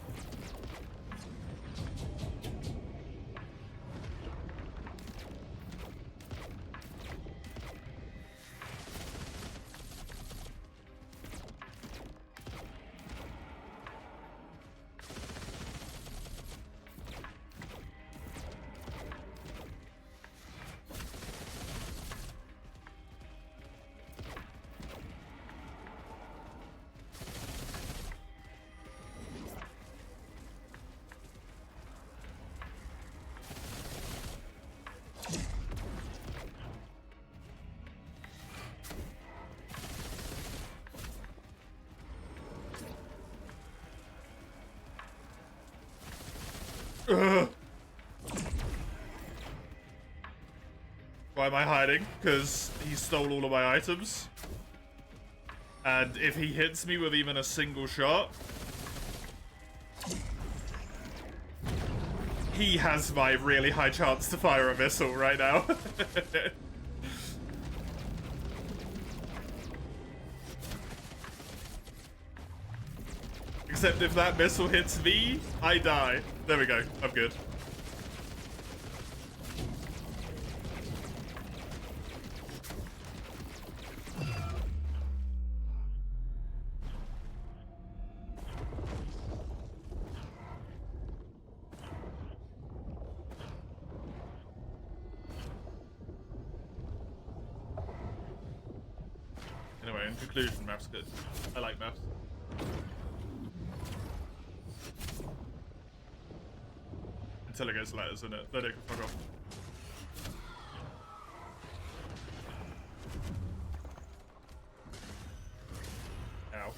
Ugh. Why am I hiding? Because he stole all of my items. And if he hits me with even a single shot, he has my really high chance to fire a missile right now. Except if that missile hits me, I die. There we go. I'm good. Anyway, in conclusion, map's good. I like maps. Until it gets letters in it. Then it can fuck off. Ow.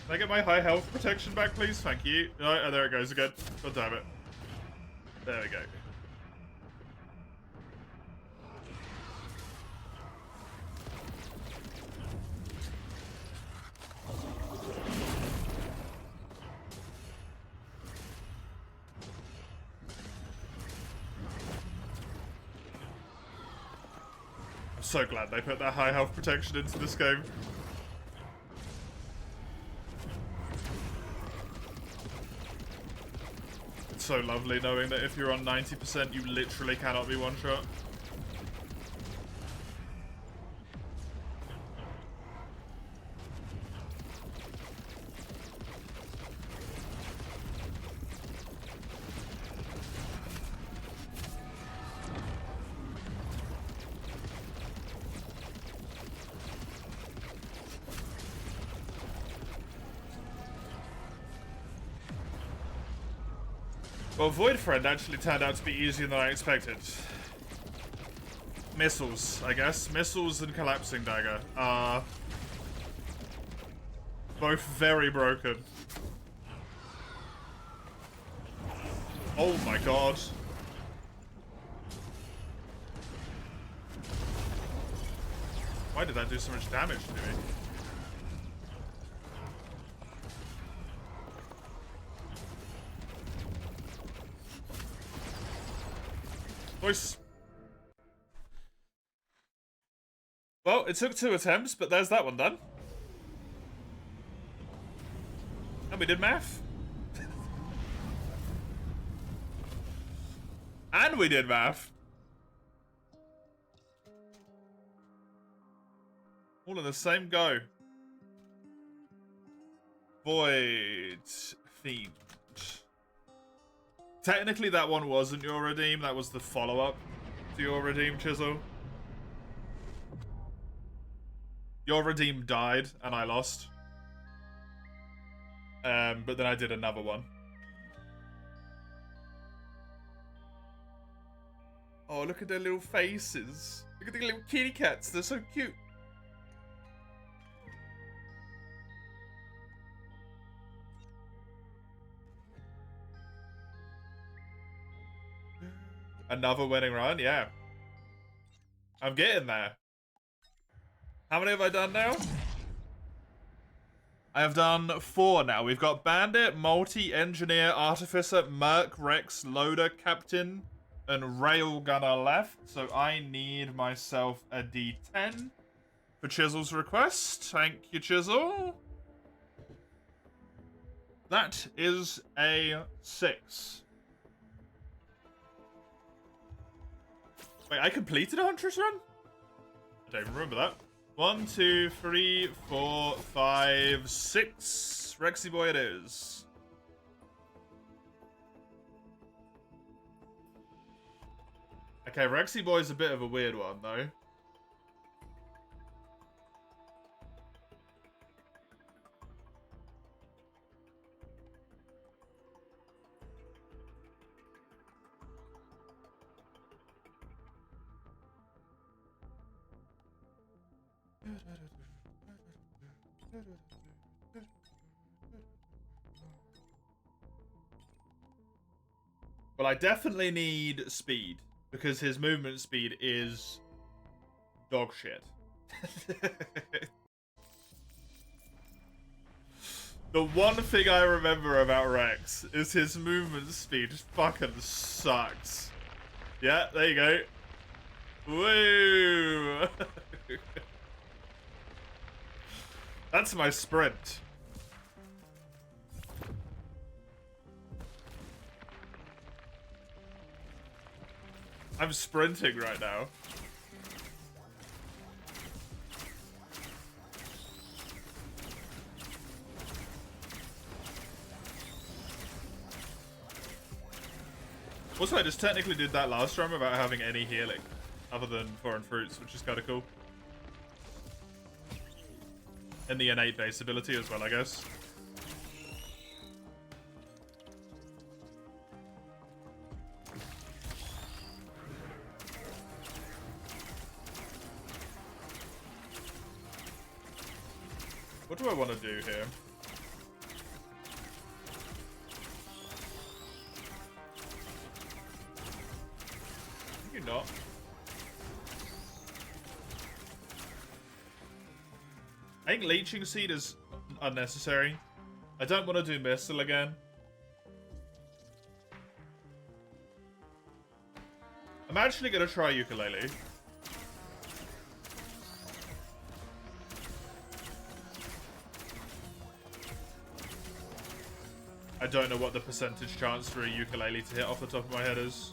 Can I get my high health protection back, please? Thank you. Oh, there it goes again. God damn it. There we go. I'm so glad they put that high health protection into this game. It's so lovely knowing that if you're on 90%, you literally cannot be one-shot. Well, Void Friend actually turned out to be easier than I expected. Missiles, I guess. Missiles and Collapsing Dagger are both very broken. Oh my god. Why did that do so much damage to me? Voice. Well, it took 2 attempts, but there's that one done. And we did math. And we did math. All in the same go. Void Fiend. Technically, that one wasn't your redeem. That was the follow-up to your redeem, Chisel. Your redeem died, and I lost. But then I did another one. Oh, look at their little faces. Look at the little kitty cats. They're so cute. Another winning run? Yeah. I'm getting there. How many have I done now? I have done 4 now. We've got Bandit, Multi, Engineer, Artificer, Merc, Rex, Loader, Captain, and Railgunner left. So I need myself a D10 for Chisel's request. Thank you, Chisel. That is a 6. Wait, I completed a Huntress run? I don't even remember that. 1, 2, 3, 4, 5, 6. Rexy boy it is. Okay, Rexy boy's a bit of a weird one, though. Well, I definitely need speed, because his movement speed is dog shit. The one thing I remember about Rex is his movement speed just fucking sucks. Yeah, there you go. Woo! That's my sprint. I'm sprinting right now. Also, I just technically did that last time without having any healing other than foreign fruits, which is kind of cool. And the innate base ability as well, I guess. What do I want to do here? Maybe not. I think Leeching Seed is unnecessary. I don't want to do Missile again. I'm actually going to try Ukulele. I don't know what the percentage chance for a Ukulele to hit off the top of my head is.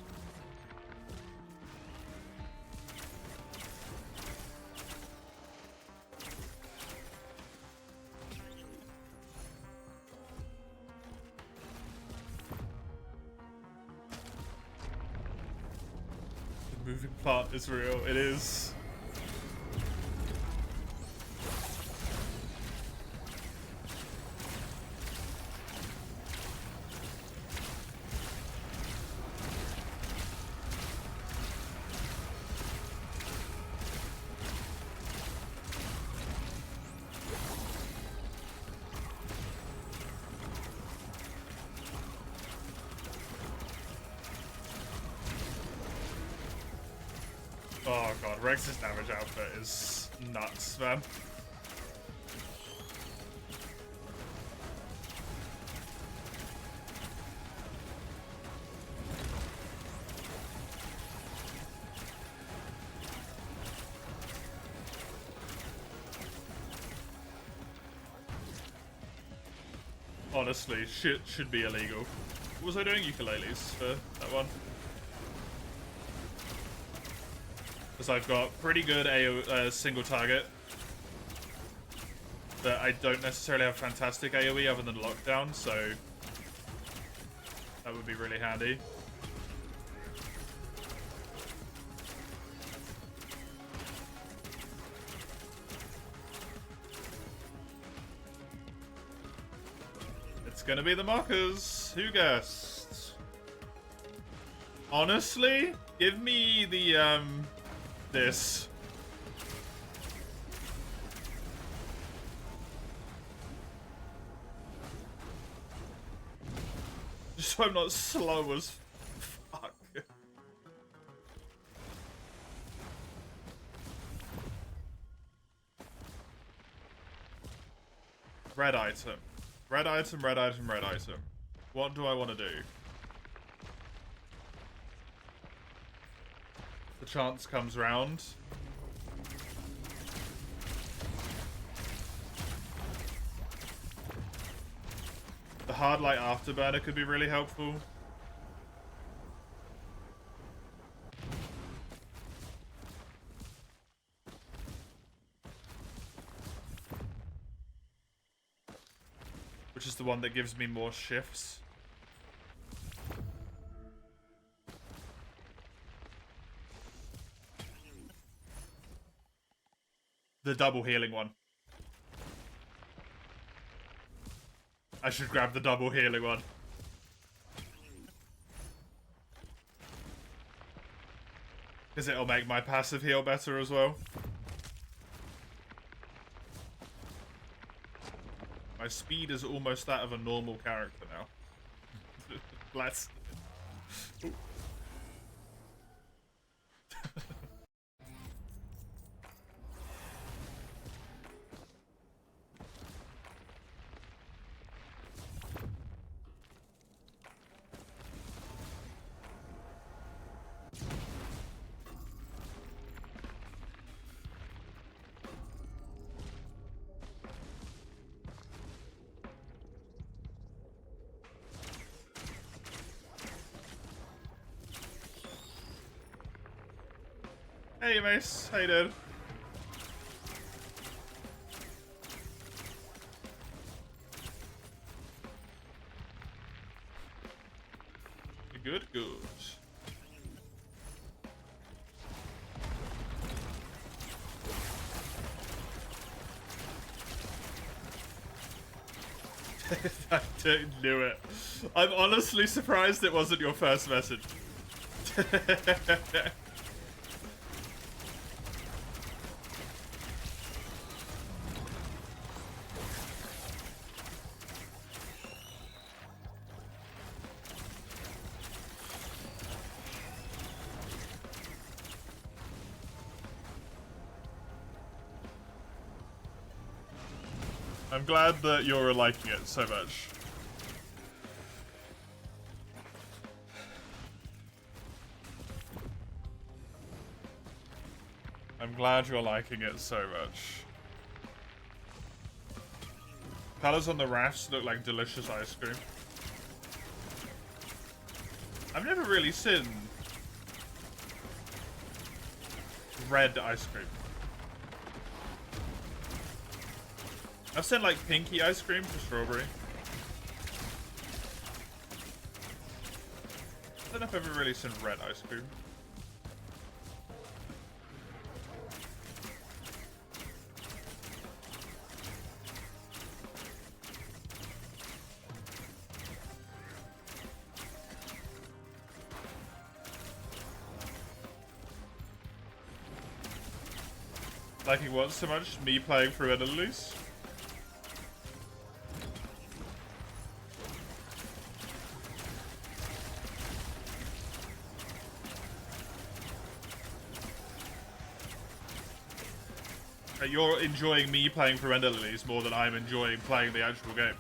The moving part is real. It is. Oh god, Rex's damage output is nuts, man. Honestly, shit should be illegal. What was I doing? Ukuleles for that one. Because I've got pretty good single target. But I don't necessarily have fantastic AoE other than lockdown, so that would be really handy. It's gonna be the mockers. Who guessed? Honestly, give me the this. Just so I'm not slow as fuck. Red item. Red item, red item, red item. What do I want to do? The chance comes round. The hard light afterburner could be really helpful. Which is the one that gives me more shifts. The double healing one. I should grab the double healing one. Because it'll make my passive heal better as well. My speed is almost that of a normal character now. Let's... Hey, Mace. How you doing? Good, good. I didn't do it. I'm honestly surprised it wasn't your first message. I'm glad that you're liking it so much. I'm glad you're liking it so much. Colors on the rafts look like delicious ice cream. I've never really seen red ice cream. I've seen like pinky ice cream for strawberry. I don't know if I've ever really seen red ice cream. Liking what so much? Me playing through it at least? You're enjoying me playing for Ender Lilies more than I'm enjoying playing the actual game.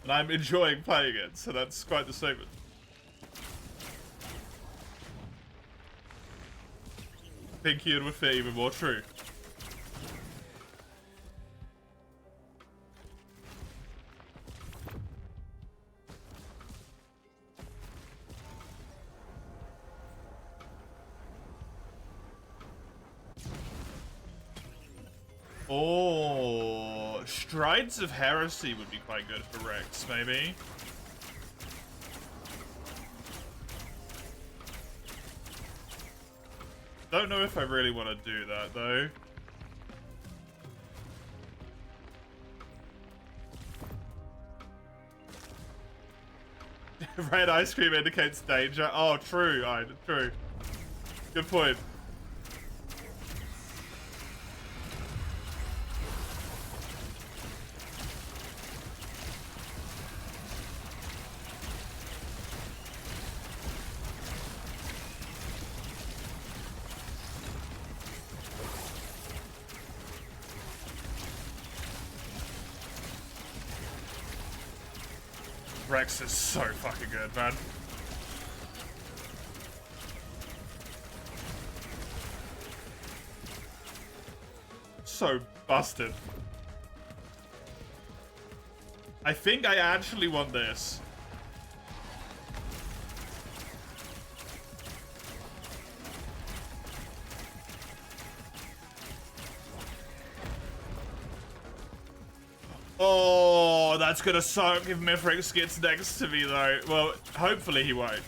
And I'm enjoying playing it, so that's quite the statement. Pinky and with it even more true. Oh, Strides of Heresy would be quite good for Rex, maybe. Don't know if I really want to do that, though. Red ice cream indicates danger. Oh, true, true. Good point. Rex is so fucking good, man. So busted. I think I actually want this. Oh, that's gonna suck if Mithrix gets next to me, though. Well, hopefully he won't.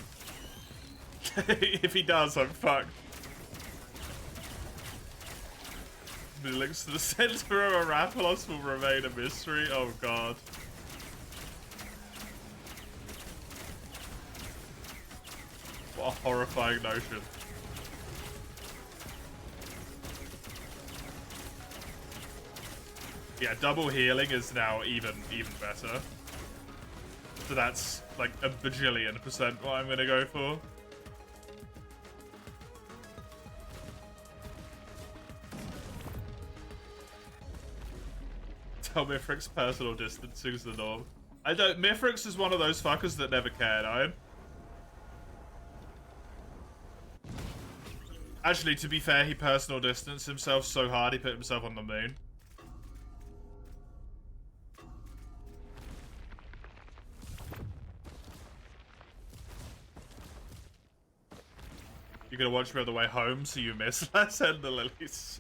If he does, I'm fucked. The links to the center of Arapalos will remain a mystery. Oh, God. What a horrifying notion. Yeah, double healing is now even better. So that's like a bajillion% what I'm gonna go for. Tell Mithrix personal distancing is the norm. I don't. Mithrix is one of those fuckers that never cared, Iron. Actually, to be fair, he personal distanced himself so hard he put himself on the moon. You're gonna watch me on the way home, so you miss Let's End the Lilies.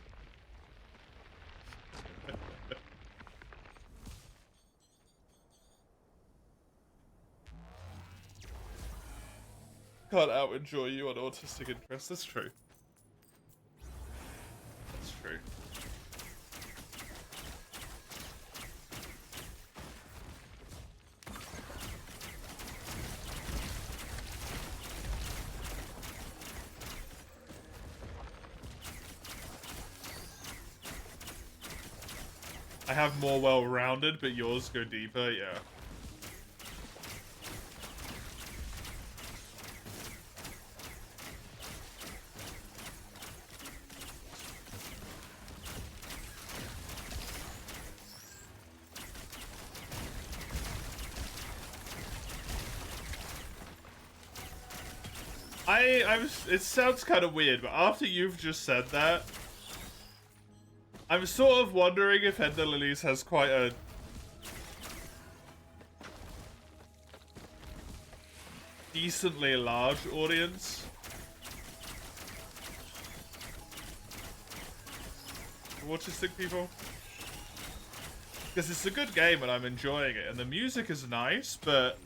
Can't out-enjoy you on autistic interest. That's true. That's true. I have more well-rounded, but yours go deeper, yeah. It sounds kind of weird, but after you've just said that, I'm sort of wondering if End the Lilies has quite a decently large audience. For autistic people. Because it's a good game and I'm enjoying it, and the music is nice, but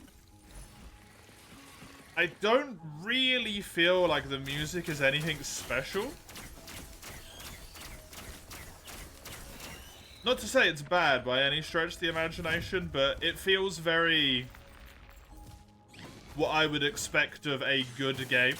I don't really feel like the music is anything special. Not to say it's bad by any stretch of the imagination, but it feels very what I would expect of a good game.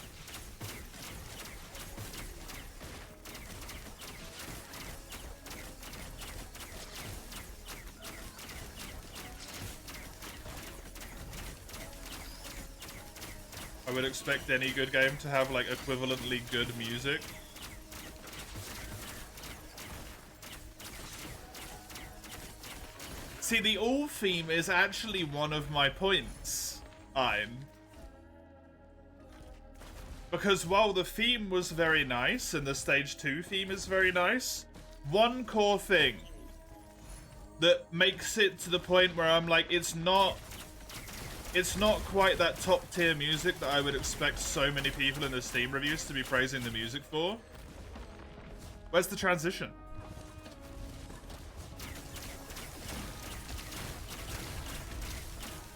I would expect any good game to have like equivalently good music. See, the all theme is actually one of my points, because while the theme was very nice and the stage 2 theme is very nice, one core thing that makes it to the point where I'm like, it's not quite that top tier music that I would expect so many people in the Steam reviews to be praising the music for. Where's the transition?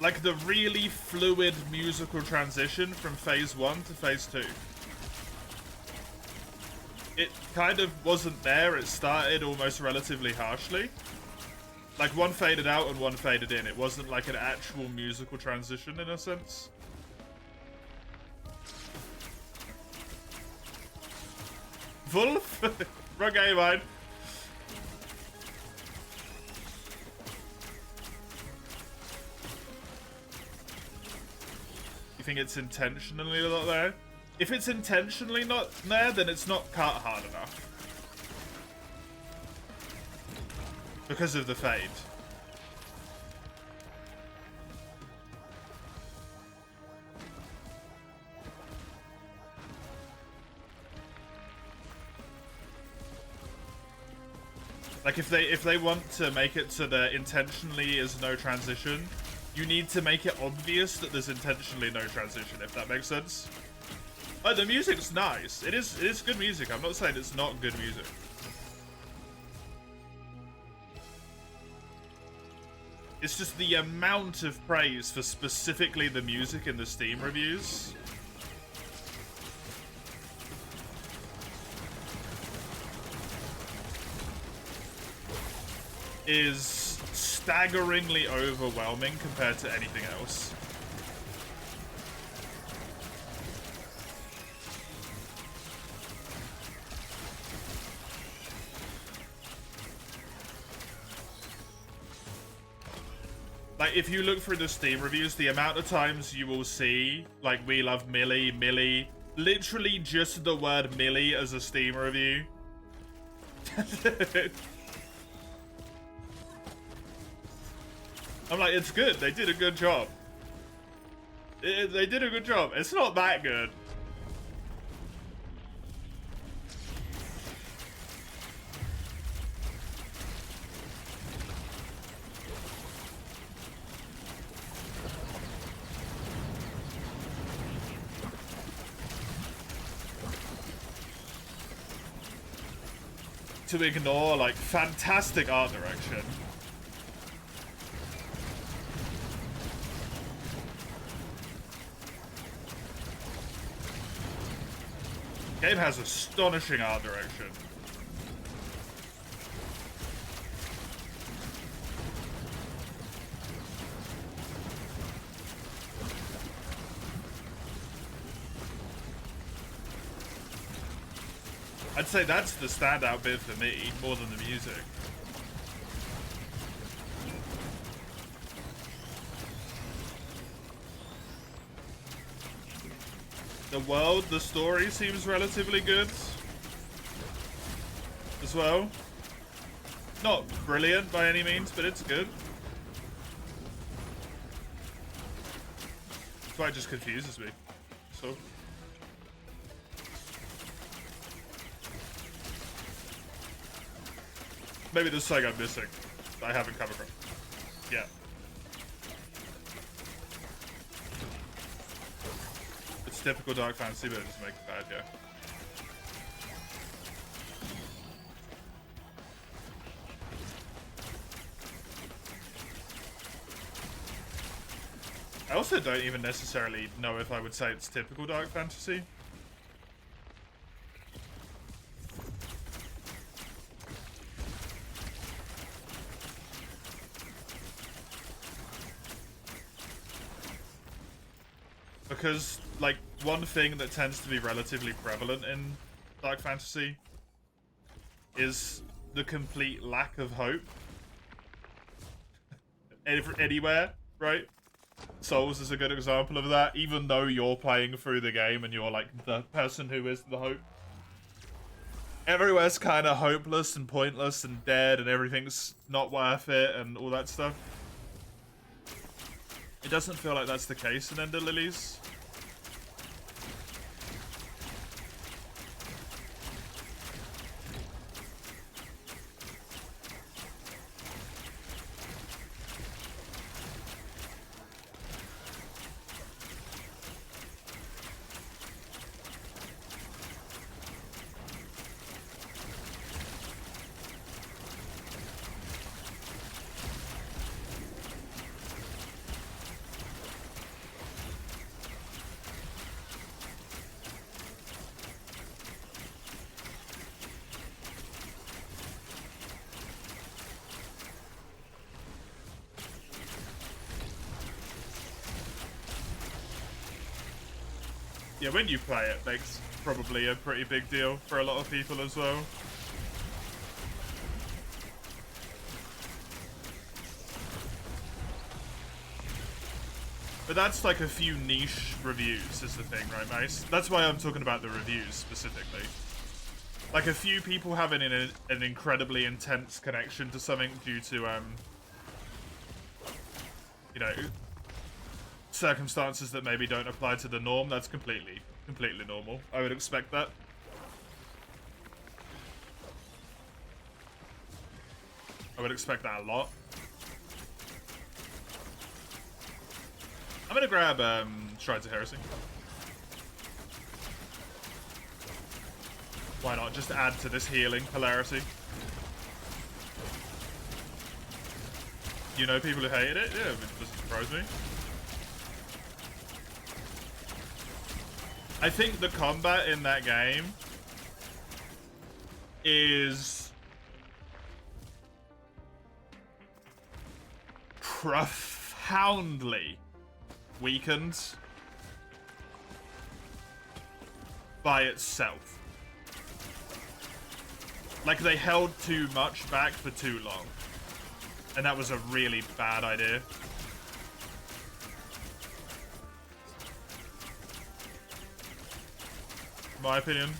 Like the really fluid musical transition from phase 1 to phase 2. It kind of wasn't there. It started almost relatively harshly. Like one faded out and one faded in. It wasn't like an actual musical transition in a sense. Wolf? Wrong game, mine. You think it's intentionally not there? If it's intentionally not there, then it's not cut hard enough. Because of the fade. Like if they want to make it so that intentionally is no transition, you need to make it obvious that there's intentionally no transition, if that makes sense. Oh, the music's nice. It is good music. I'm not saying it's not good music. It's just the amount of praise for specifically the music in the Steam reviews. Is staggeringly overwhelming compared to anything else. Like, if you look through the Steam reviews, the amount of times you will see, like, we love Millie, Millie, literally just the word Millie as a Steam review. I'm like, it's good. They did a good job. They did a good job. It's not that good. to ignore, like, fantastic art direction. Game has astonishing art direction. I'd say that's the standout bit for me, more than the music. The world, the story seems relatively good as well. Not brilliant by any means, but it's good. That's why it just confuses me. So. Maybe there's something I'm missing that I haven't come across. Yeah. It's typical Dark Fantasy, but it doesn't make it bad, yeah. I also don't even necessarily know if I would say it's typical Dark Fantasy. Because, like, one thing that tends to be relatively prevalent in Dark Fantasy is the complete lack of hope. Anywhere, right? Souls is a good example of that, even though you're playing through the game and you're, like, the person who is the hope. Everywhere's kind of hopeless and pointless and dead and everything's not worth it and all that stuff. It doesn't feel like that's the case in Ender Lilies. Yeah, when you play it, makes probably a pretty big deal for a lot of people as well. But that's like a few niche reviews is the thing, right, Mace? That's why I'm talking about the reviews specifically. Like a few people having an incredibly intense connection to something due to, you know, circumstances that maybe don't apply to the norm, that's completely normal. I would expect that. I would expect that a lot. I'm gonna grab Shrines of Heresy. Why not? Just add to this healing hilarity. You know people who hated it? Yeah, it doesn't surprise me. I think the combat in that game is profoundly weakened by itself. Like, they held too much back for too long. And that was a really bad idea. My opinion.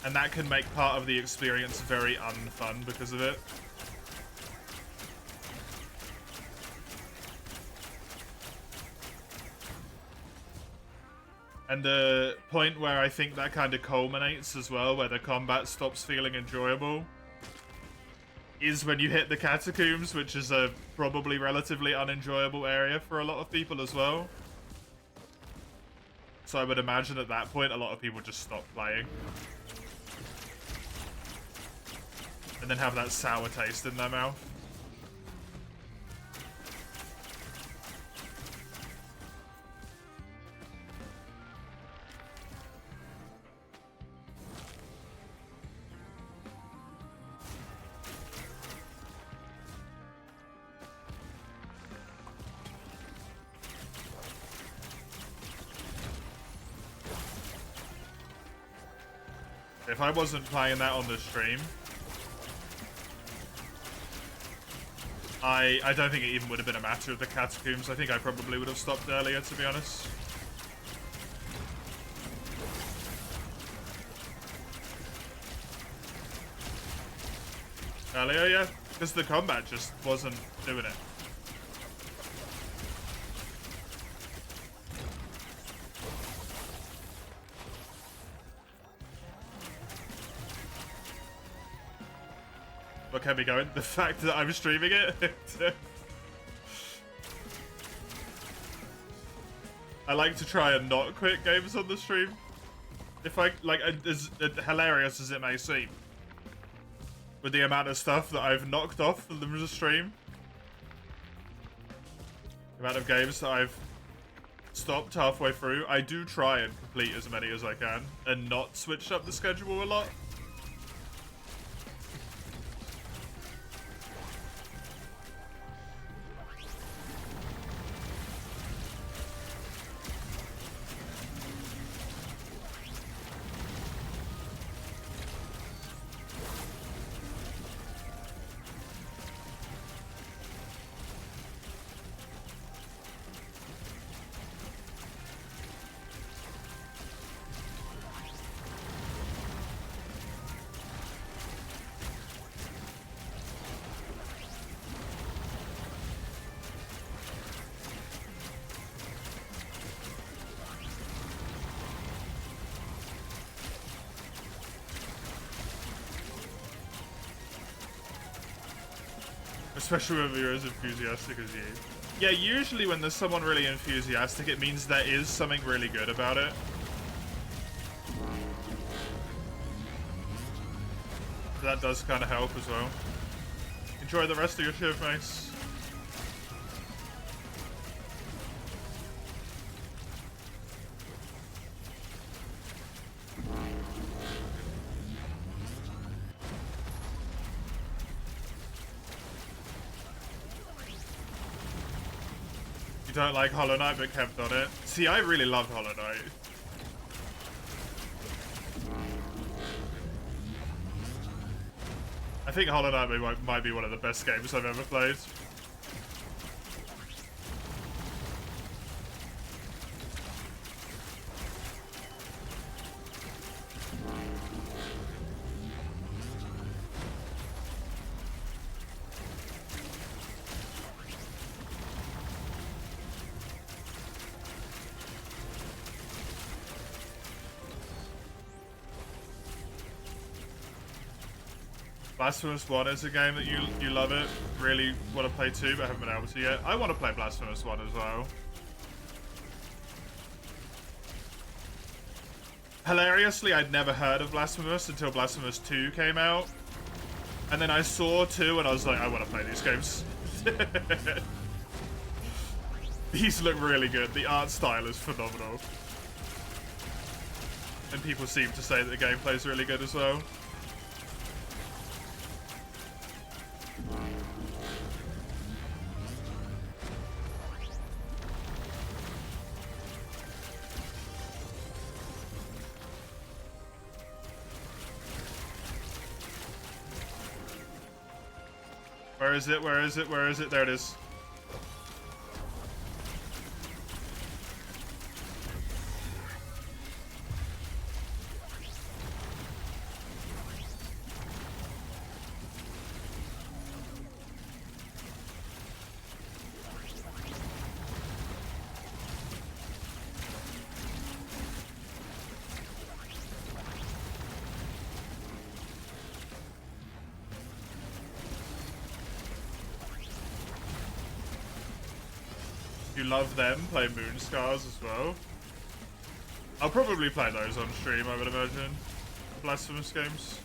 And that can make part of the experience very unfun because of it. And the point where I think that kind of culminates as well, where the combat stops feeling enjoyable, is when you hit the catacombs, which is a probably relatively unenjoyable area for a lot of people as well. So I would imagine at that point, a lot of people just stop playing. and then have that sour taste in their mouth. If I wasn't playing that on the stream, I don't think it even would have been a matter of the catacombs. I think I probably would have stopped earlier, to be honest. Earlier, yeah, because the combat just wasn't doing it. What kept me going? The fact that I'm streaming it. I like to try and not quit games on the stream. If I, like, as hilarious as it may seem, with the amount of stuff that I've knocked off from the stream, the amount of games that I've stopped halfway through, I do try and complete as many as I can and not switch up the schedule a lot. Especially when you're as enthusiastic as you. Yeah, usually when there's someone really enthusiastic, it means there is something really good about it. So that does kind of help as well. Enjoy the rest of your shift, mates. You don't like Hollow Knight but kept on it. See, I really loved Hollow Knight. I think Hollow Knight might be one of the best games I've ever played. Blasphemous 1 is a game that you love it, really want to play too, but haven't been able to yet. I want to play Blasphemous 1 as well. Hilariously, I'd never heard of Blasphemous until Blasphemous 2 came out. And then I saw 2 and I was like, I want to play these games. These look really good. The art style is phenomenal. And people seem to say that the gameplay is really good as well. Where is it? Where is it? Where is it? There it is. You love them, play Moonscars as well. I'll probably play those on stream, I would imagine. Blasphemous games.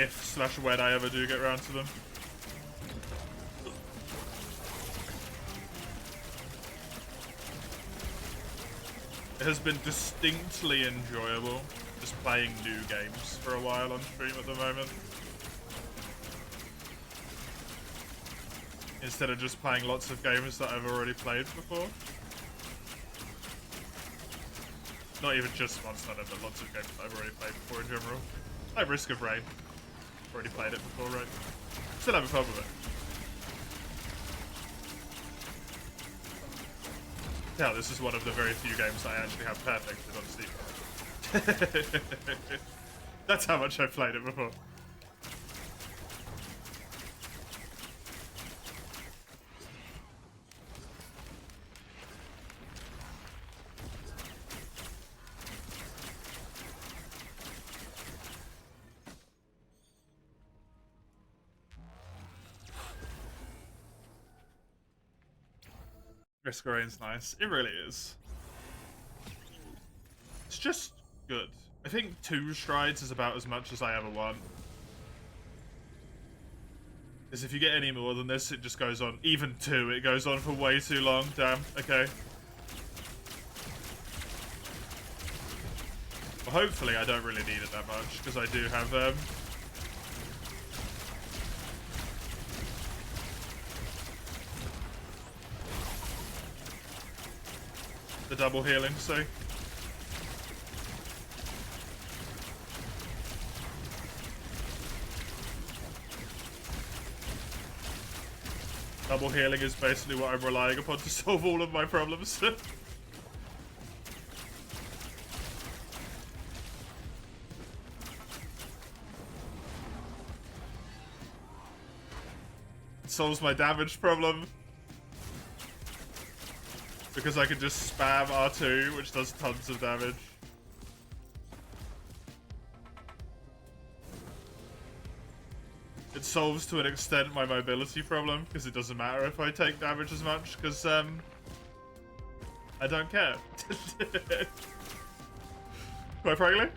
If/when I ever do get around to them. It has been distinctly enjoyable just playing new games for a while on stream at the moment. Instead of just playing lots of games that I've already played before. Not even just Monster Hunter, but lots of games that I've already played before in general. Like Risk of Rain. Already played it before, right? Still having fun with it. Yeah, this is one of the very few games I actually have perfected on Steam. That's how much I've played it before. Risk of Rain's nice. It really is. It's just good. I think 2 strides is about as much as I ever want. Because if you get any more than this, it just goes on. Even 2, it goes on for way too long. Damn. Okay. Well, hopefully I don't really need it that much, because I do have, the double healing, so. Double healing is basically what I'm relying upon to solve all of my problems. It solves my damage problem. Because I can just spam R2, which does tons of damage. It solves to an extent my mobility problem, because it doesn't matter if I take damage as much, because I don't care. Quite frankly.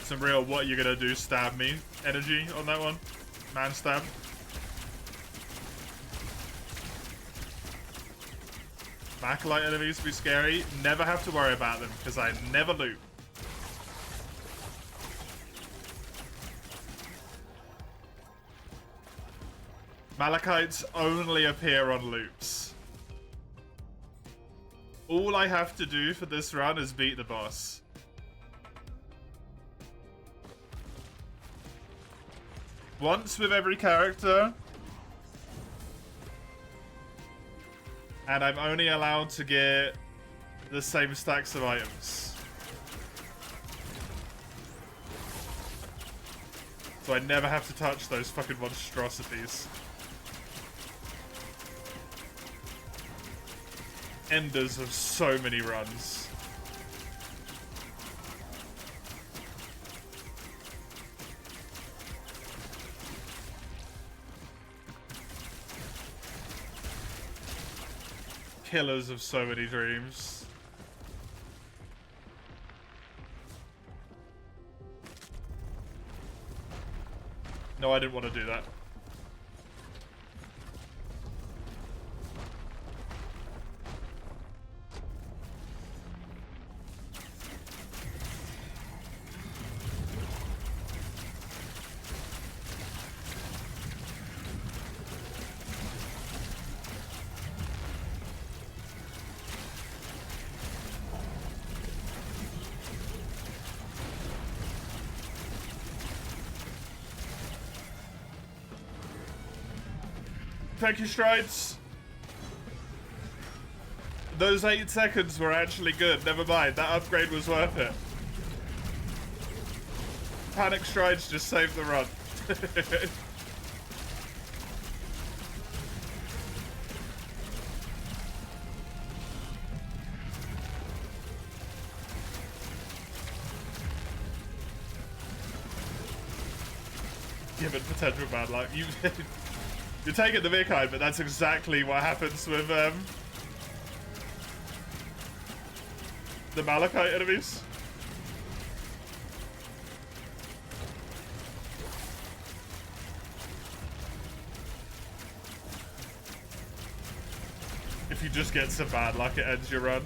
Some real what you gonna do stab me energy on that one. Man stab. Backlight enemies be scary. Never have to worry about them because I never loot. Malachites only appear on loops. All I have to do for this run is beat the boss. Once with every character. And I'm only allowed to get the same stacks of items. So I never have to touch those fucking monstrosities. Enders of so many runs. Killers of so many dreams. No, I didn't want to do that. Thank you, Strides. Those 8 seconds were actually good. Never mind, that upgrade was worth it. Panic Strides just saved the run. him at potential bad luck. You're taking the mic, but that's exactly what happens with the Malachite enemies. If you just get some bad luck, it ends your run.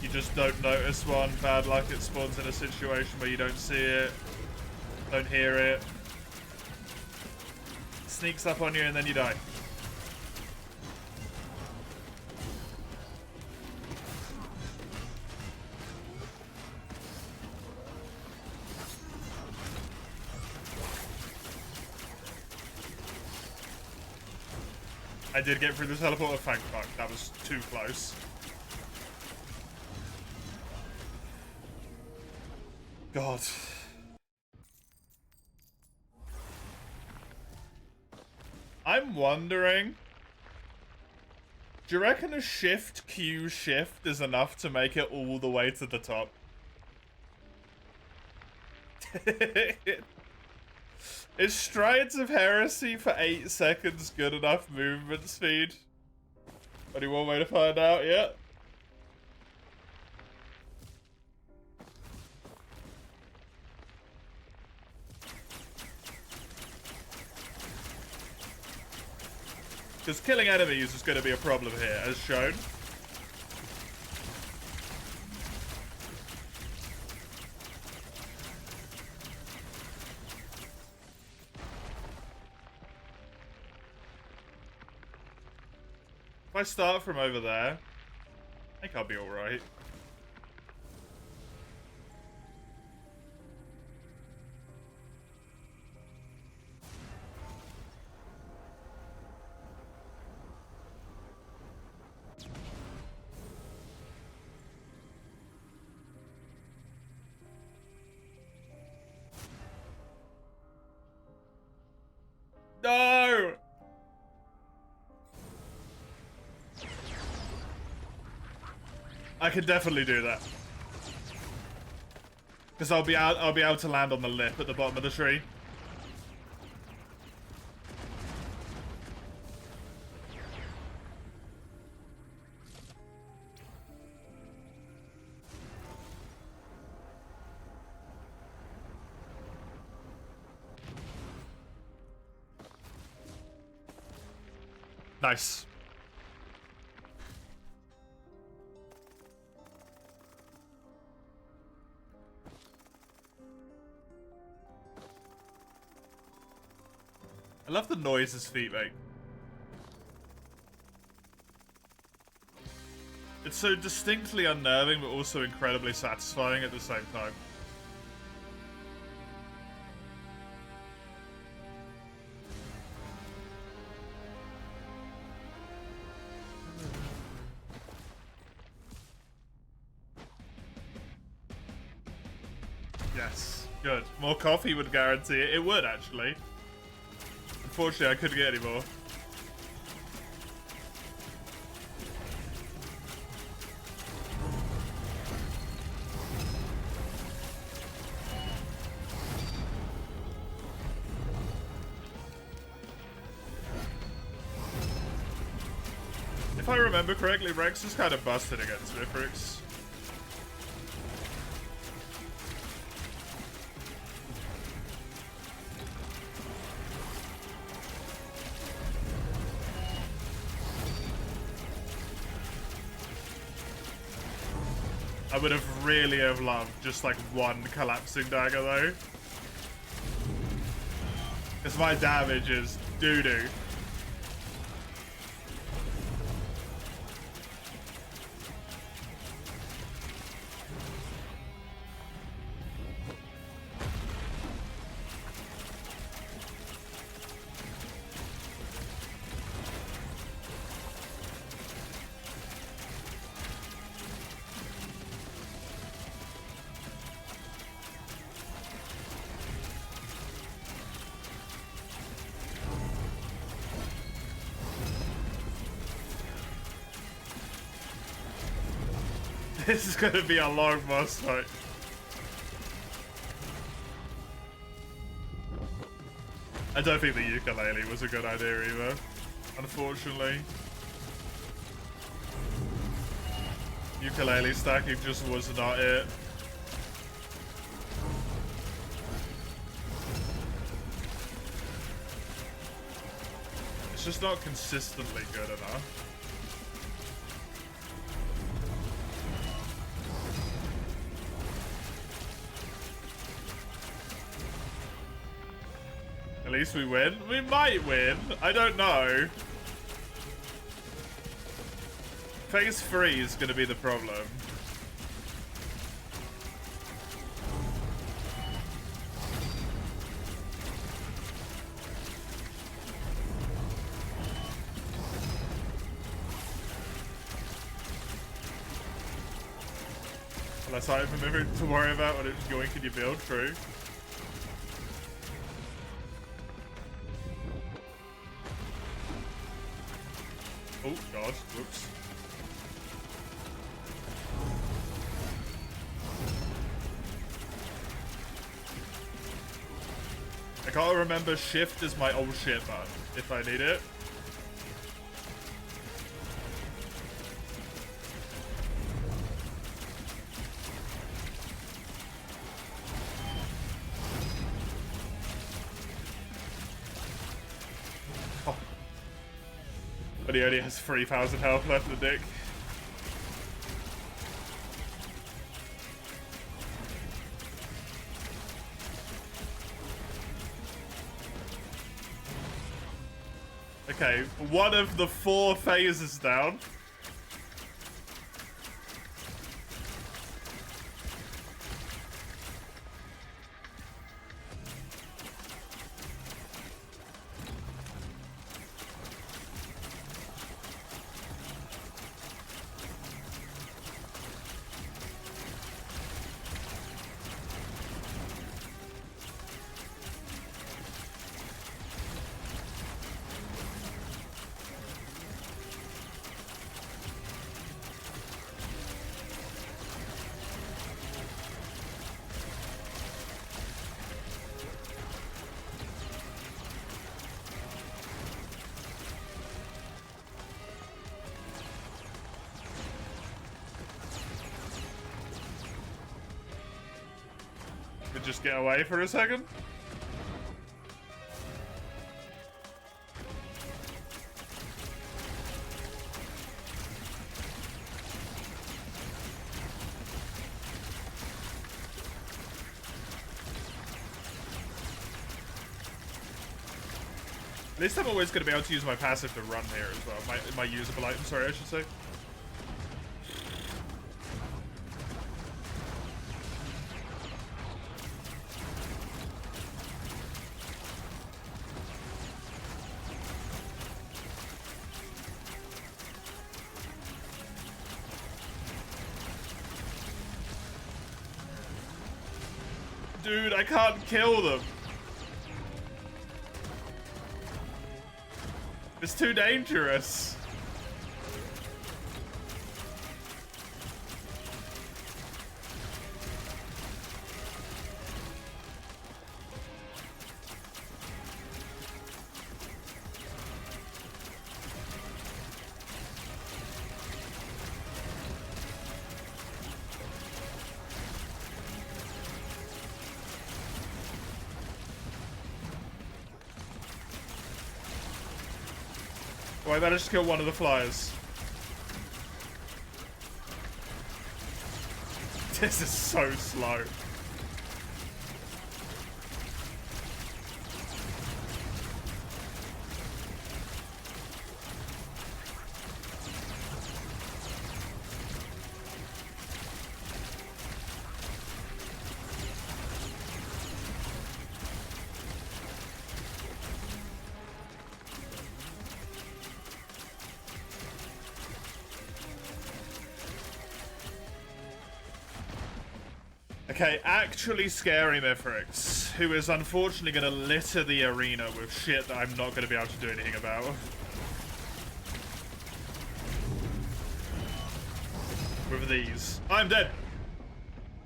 You just don't notice one. Bad luck, it spawns in a situation where you don't see it, don't hear it. Sneaks up on you and then you die. I did get through the teleporter, thank fuck. That was too close. God. I'm wondering, do you reckon a shift Q shift is enough to make it all the way to the top? Is Strides of Heresy for 8 seconds good enough movement speed? Only one way to find out yet. Because killing enemies is going to be a problem here, as shown. If I start from over there, I think I'll be alright. No! I can definitely do that. Because I'll be able to land on the lip at the bottom of the tree. Nice. I love the noise his feet make. It's so distinctly unnerving, but also incredibly satisfying at the same time. Yes, good. More coffee would guarantee it. It would, actually. Unfortunately, I couldn't get any more. If I remember correctly, Rex is kind of busted against Mithrix. I would have really loved just like one collapsing dagger though. Because my damage is doo-doo. This is gonna be a long boss fight. I don't think the ukulele was a good idea either, unfortunately. Ukulele stacking just was not it. It's just not consistently good enough. At least we win. We might win. I don't know. Phase 3 is going to be the problem. Less item to worry about when it's going, can you build? True. Oh god, whoops. I can't remember shift is my old shit button if I need it. Oh. But he only has 3,000 health left, the dick. Okay, one of the 4 phases down. Just get away for a second. At least I'm always going to be able to use my passive to run here as well. My usable item, sorry, I should say. Dude, I can't kill them. It's too dangerous. Oh, I managed to kill one of the flyers. This is so slow. Okay, actually scary Mithrix, who is unfortunately going to litter the arena with shit that I'm not going to be able to do anything about. with these. I'm dead.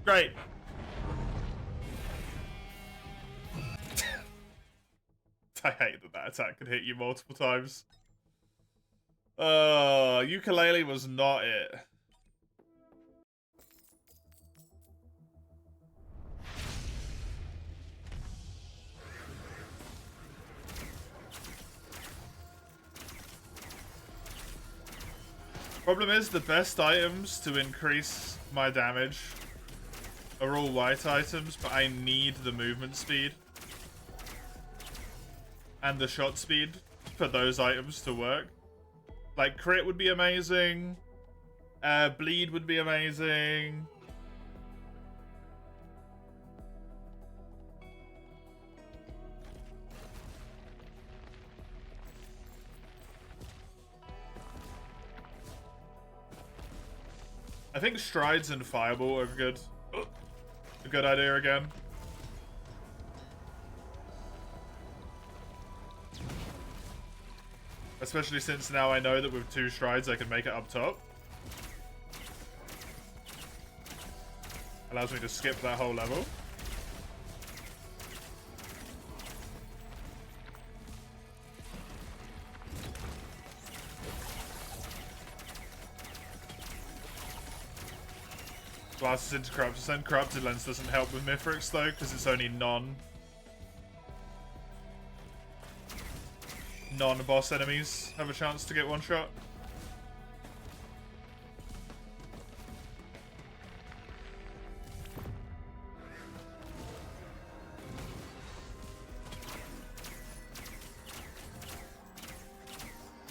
Great. I hate that that attack could hit you multiple times. Ukulele was not it. Problem is, the best items to increase my damage are all white items, but I need the movement speed and the shot speed for those items to work. Like, crit would be amazing. Bleed would be amazing. I think strides and fireball are good. A good idea again. Especially since now I know that with 2 strides I can make it up top. Allows me to skip that whole level. Blasts into Corrupted. Corrupted Lens doesn't help with Mithrix though, because it's only non-boss enemies have a chance to get one shot.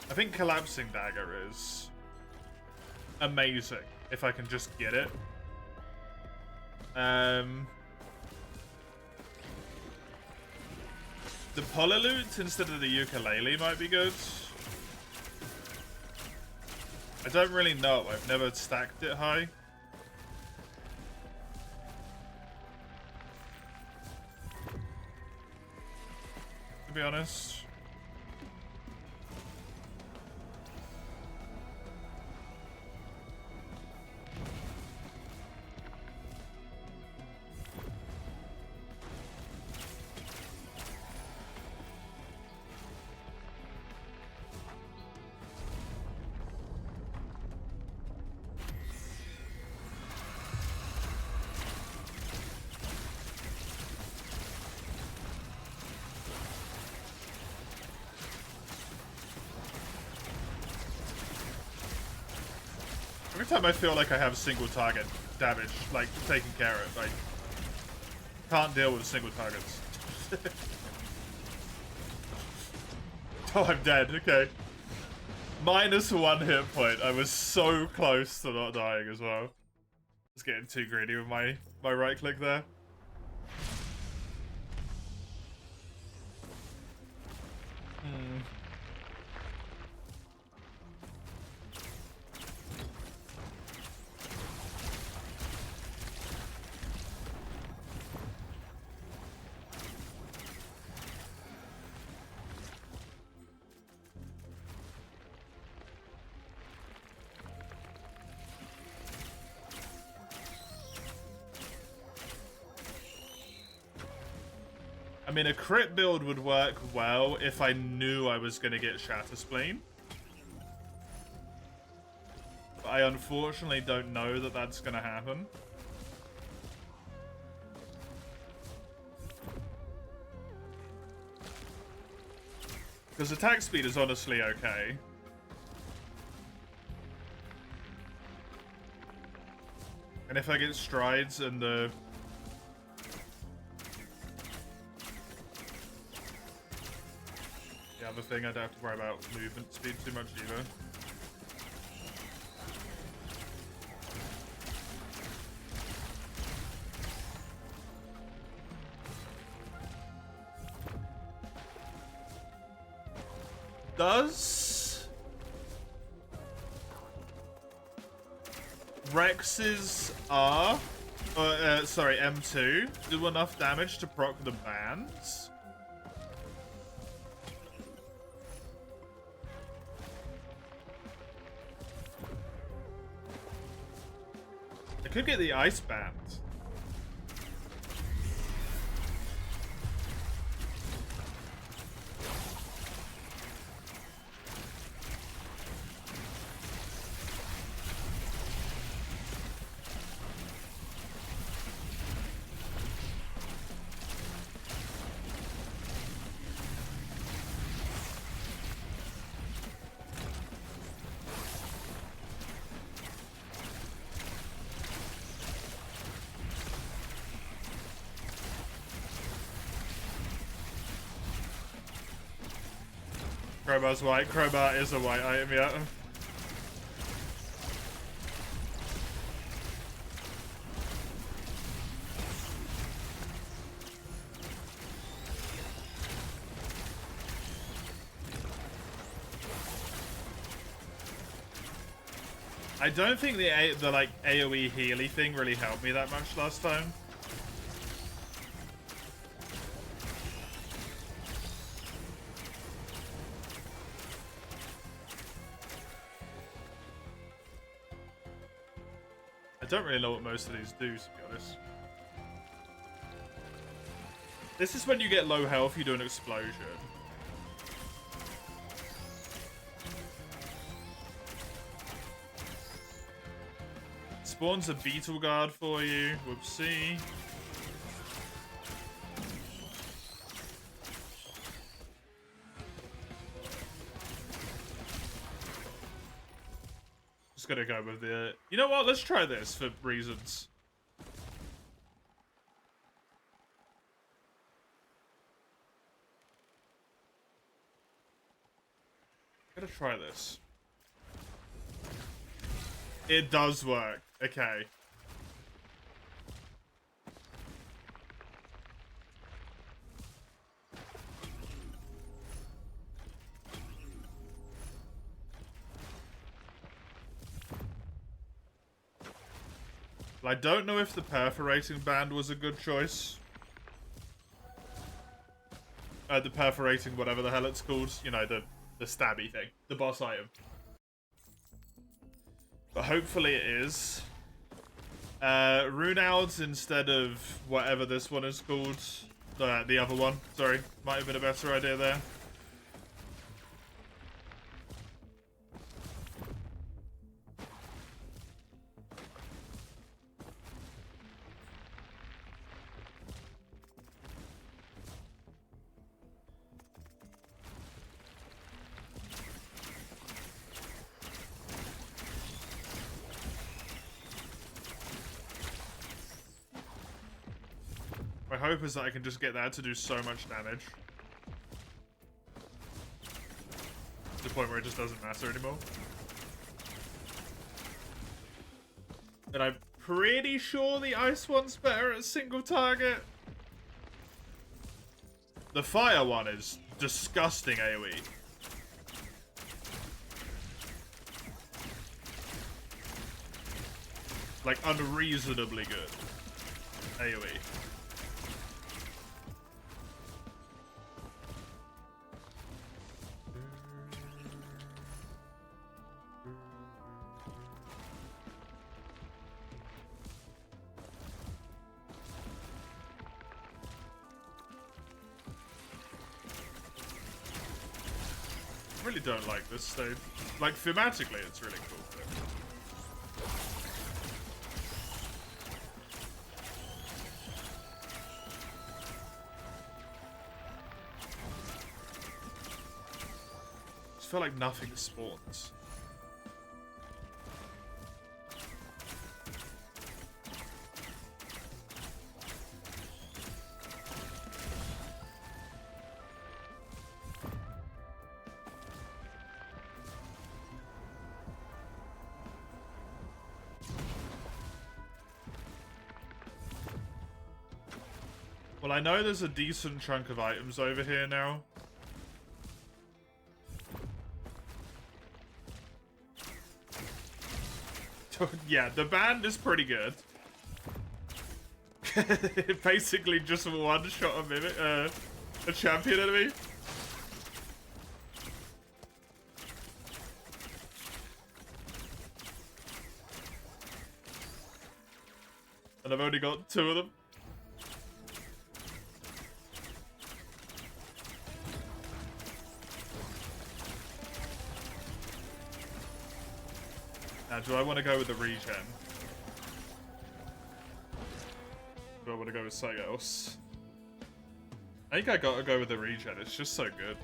I think Collapsing Dagger is amazing if I can just get it. The Polylute instead of the Ukulele might be good. I don't really know. I've never stacked it high. To be honest. Every time I feel like I have single target damage, like, taken care of, I can't deal with single targets. Oh, I'm dead, okay. -1 hit point. I was so close to not dying as well. Just getting too greedy with my right click there. I mean, a crit build would work well if I knew I was going to get Shatter Spleen. But I unfortunately don't know that that's going to happen. Because attack speed is honestly okay. And if I get strides and the other thing, I don't have to worry about movement speed too much either. Does Rex's M2 do enough damage to proc the bands? I could get the ice band. Crowbar's white. Crowbar is a white item, yeah. I don't think the like AoE Healy thing really helped me that much last time. I don't really know what most of these do, to be honest. This is when you get low health, you do an explosion. Spawns a beetle guard for you. Whoopsie. Just gonna go with the... You know what? Let's try this for reasons. Gonna try this. It does work. Okay. I don't know if the perforating band was a good choice. The perforating whatever the hell it's called. You know, the stabby thing. The boss item. But hopefully it is. Runauds instead of whatever this one is called. The other one. Sorry. Might have been a better idea there. My hope is that I can just get that to do so much damage. To the point where it just doesn't matter anymore. And I'm pretty sure the ice one's better at single target. The fire one is disgusting AoE. Like unreasonably good AoE. I really don't like this stage. Like, thematically, it's really cool. I just feel like nothing spawns. Well, I know there's a decent chunk of items over here now. Yeah, the band is pretty good. Basically just one shot a minute, a champion enemy. And I've only got 2 of them. Now, do I want to go with the regen? Do I want to go with something else? I think I gotta go with the regen. It's just so good.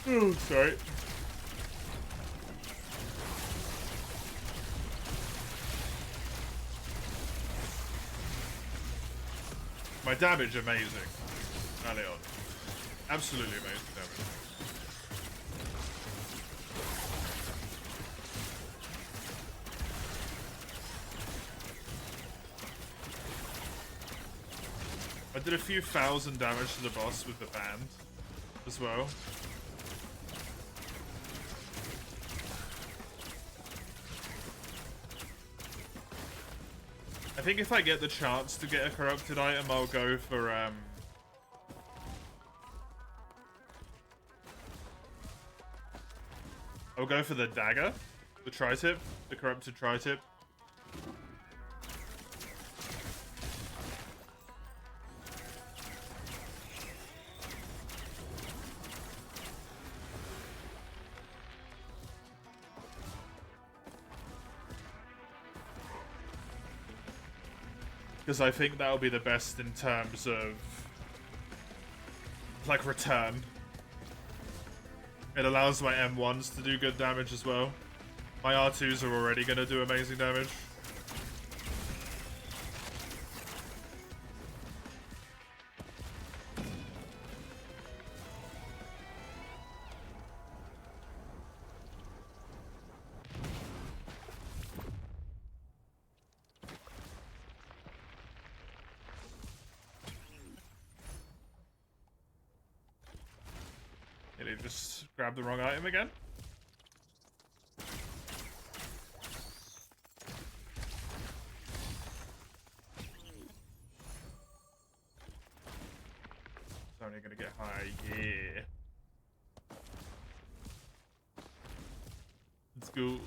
Oh, sorry. My damage, amazing. Early on. Absolutely amazing damage. I did a few thousand damage to the boss with the band as well. I think if I get the chance to get a corrupted item, I'll go for, I'll go for the dagger, the tri-tip, the corrupted tri-tip. Because I think that'll be the best in terms of, like, return. It allows my M1s to do good damage as well. My R2s are already going to do amazing damage. Did he just grab the wrong item again? It's only gonna get high, yeah. It's good.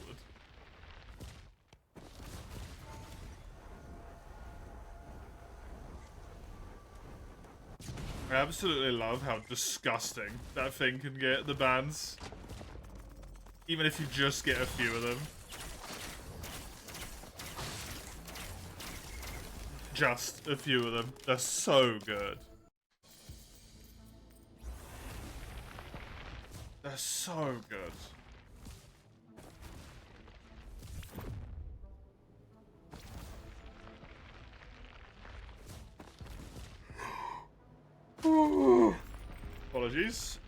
I absolutely love how disgusting that thing can get, the bands. Even if you just get a few of them. Just a few of them. They're so good. They're so good. Apologies.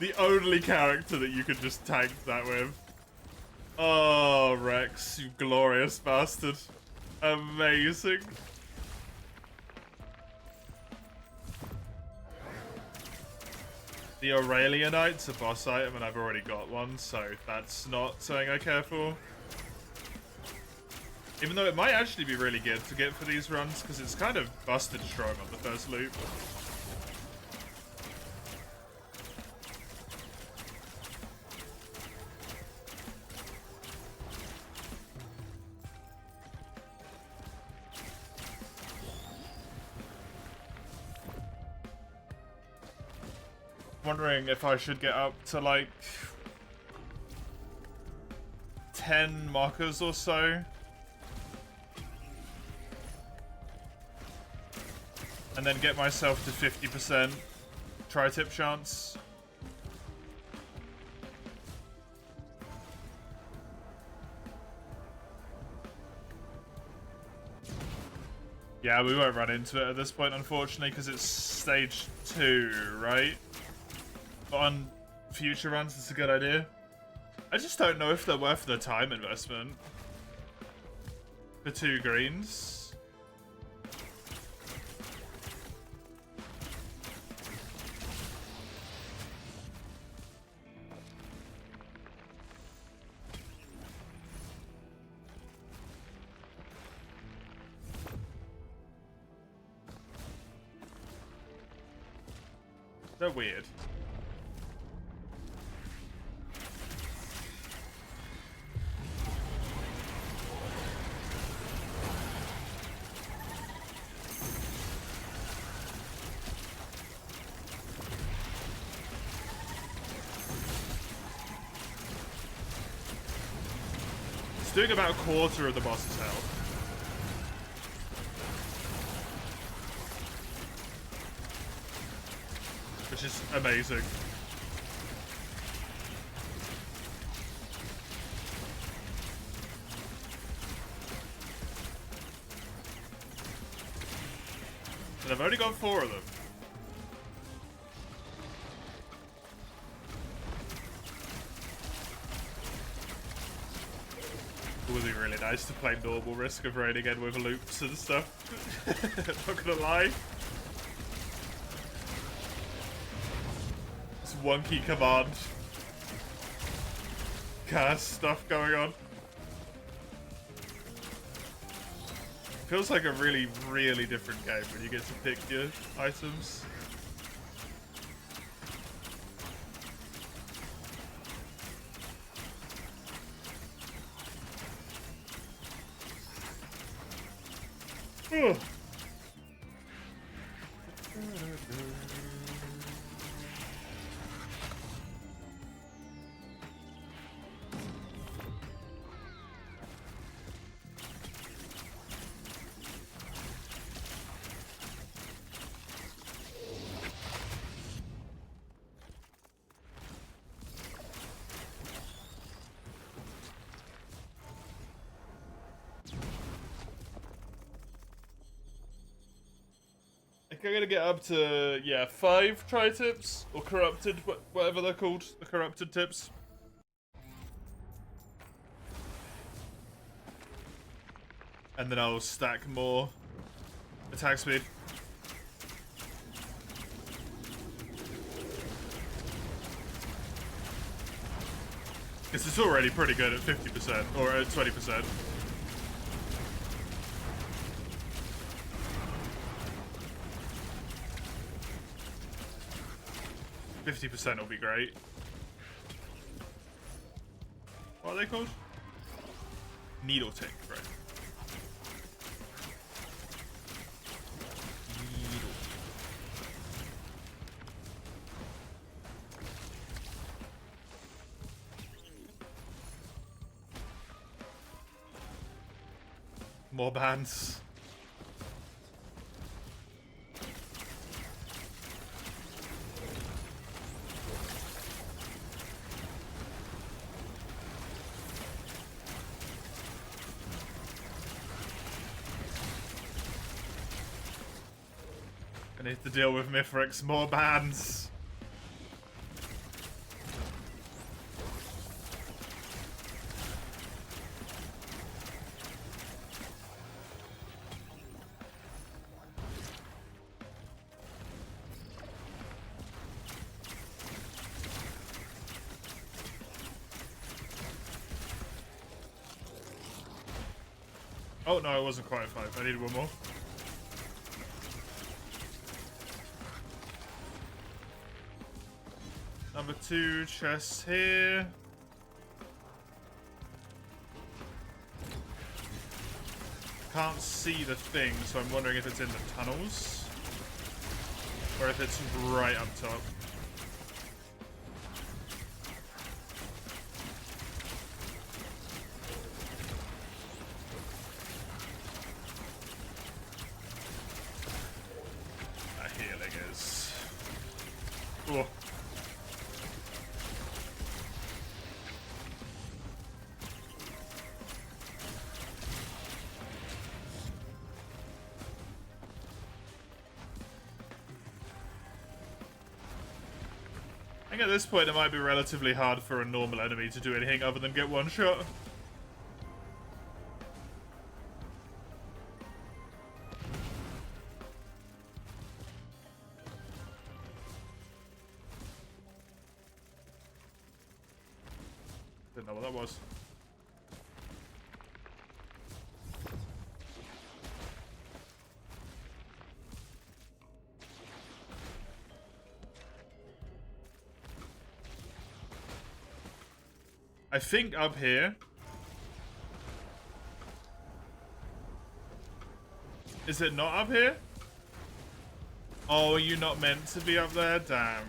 The only character that you could just tank that with. Oh, Rex, you glorious bastard. Amazing. The Aurelianite's a boss item and I've already got one, so that's not something I care for. Even though it might actually be really good to get for these runs, because it's kind of busted strong on the first loop. Wondering if I should get up to like 10 mockers or so And then get myself to 50% tri-tip chance. Yeah, we won't run into it at this point, unfortunately, because it's stage 2, right? But on future runs, it's a good idea. I just don't know if they're worth the time investment. For 2 greens. They're weird. It's doing about a quarter of the boss's health. Which is amazing. And I've only got 4 of them. It would be really nice to play normal Risk of Rain again with loops and stuff. Not gonna lie. This wonky command cast stuff going on. Feels like a really, really different game when you get to pick your items. Ugh. I'm gonna get up to, yeah, 5 tri-tips, or corrupted, whatever they're called, the corrupted tips. And then I'll stack more attack speed. Because it's already pretty good at 50%, or at 20%. 50% will be great. What are they called? Needle tick, right? Needle. More bands. I need to deal with Mithrix, more bans. Oh no, it wasn't quite 5. I needed one more. Number 2 chests here. Can't see the thing, so I'm wondering if it's in the tunnels or if it's right up top. I think at this point it might be relatively hard for a normal enemy to do anything other than get one shot. Didn't know what that was. I think up here. Is it not up here? Oh, are you not meant to be up there? Damn.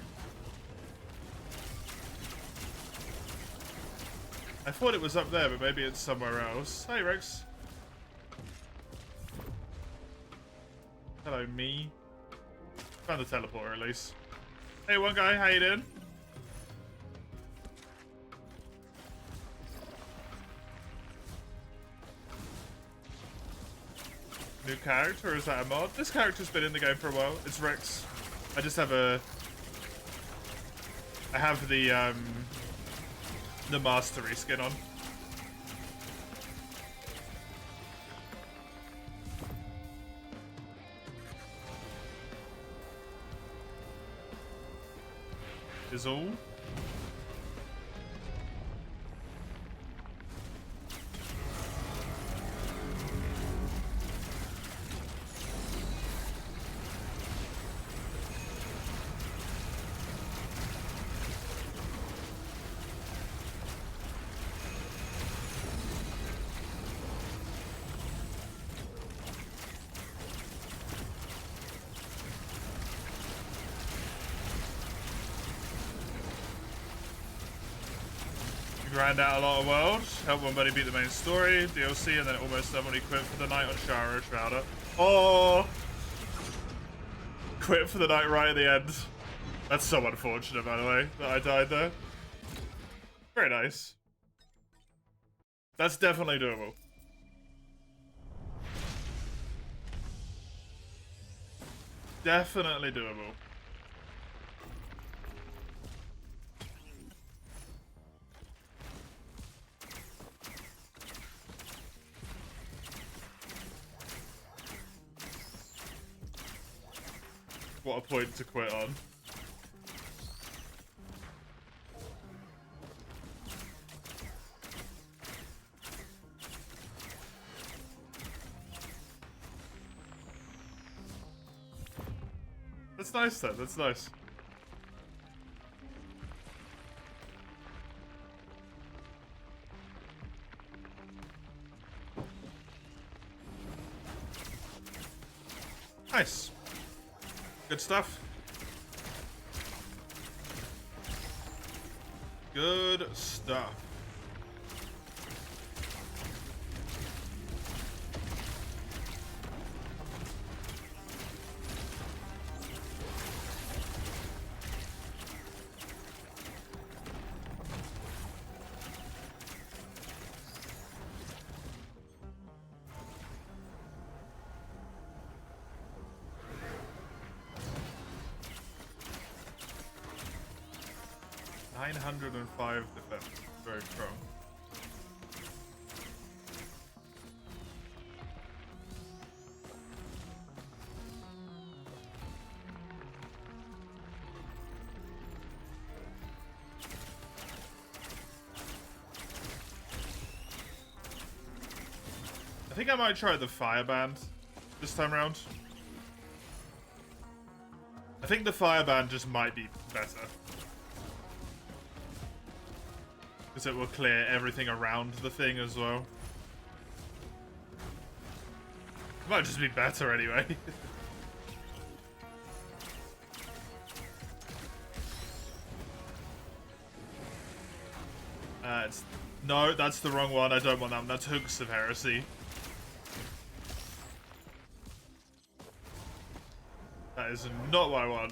I thought it was up there, but maybe it's somewhere else. Hey, Rex. Hello, me. Found the teleporter, at least. Hey, one guy. How you doing? New character, or is that a mod? This character's been in the game for a while. It's Rex. I just have I have the mastery skin on. Is all. Grind out a lot of worlds, help one buddy beat the main story, DLC, and then almost done when he quit for the night on Shara Shrouder. Oh! Quit for the night right at the end. That's so unfortunate, by the way, that I died there. Very nice. That's definitely doable. Definitely doable. What a point to quit on. That's nice though, that's nice. Nice. Good stuff. Good stuff. .905 defense. Very strong. I think I might try the Fireband this time around. I think the Fireband just might be better. Because it will clear everything around the thing as well. It might just be better anyway. No, that's the wrong one. I don't want that one. That's Hooks of Heresy. That is not what I want.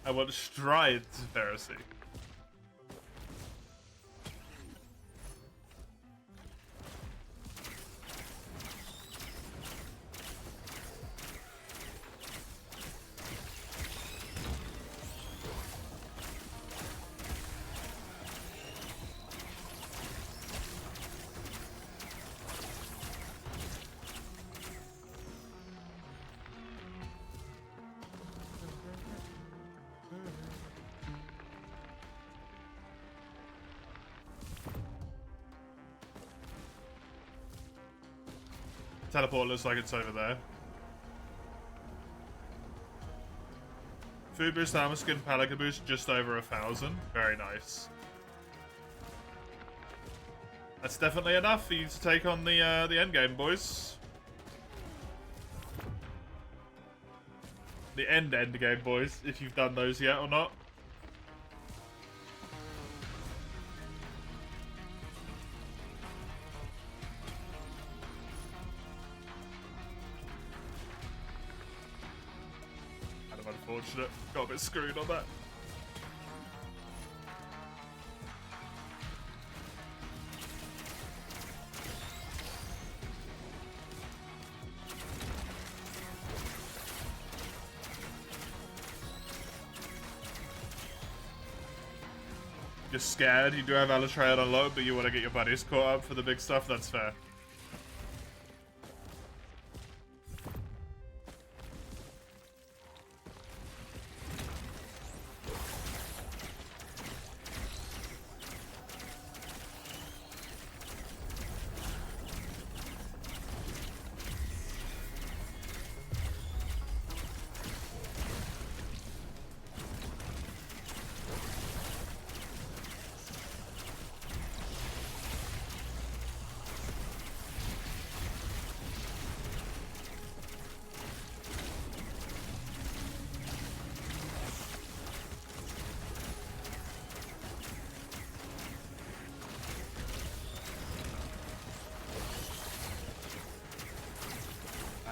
I want Strides of Heresy. Teleport looks like it's over there. Food boost, armor skin, Pelican boost, just over 1,000. Very nice. That's definitely enough for you to take on the end game, boys. The end game, boys, if you've done those yet or not. Kind of unfortunate. Got a bit screwed on that. You're scared, you do have Elytra unlocked, but you want to get your buddies caught up for the big stuff, that's fair.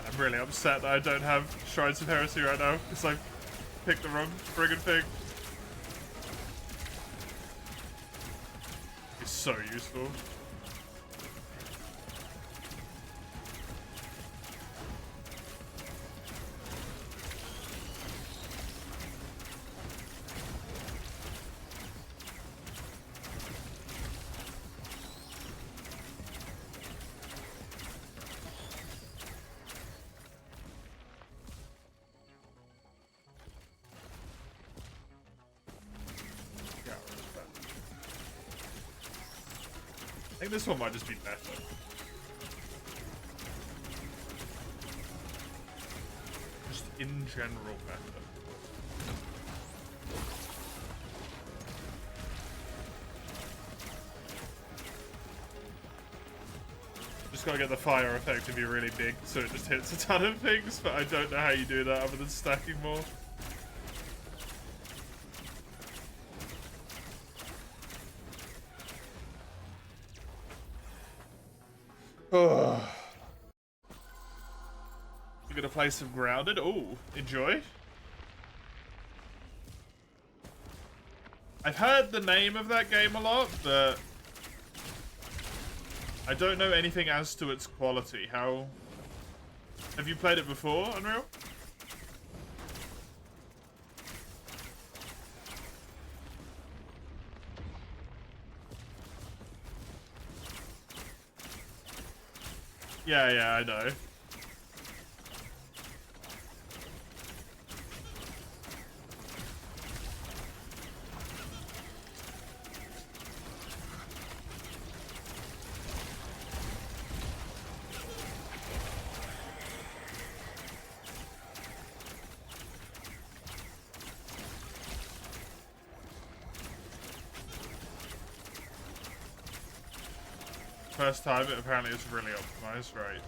I'm really upset that I don't have Shrines of Heresy right now, because I picked the wrong friggin' thing. It's so useful. I think this one might just be better. Just in general better. Just gotta get the fire effect to be really big so it just hits a ton of things, but I don't know how you do that other than stacking more. Oh. You're gonna play some Grounded? Oh, enjoy. I've heard the name of that game a lot, but I don't know anything as to its quality. How... Have you played it before, Unreal? Yeah, I know. First time, it apparently is really optimized, right?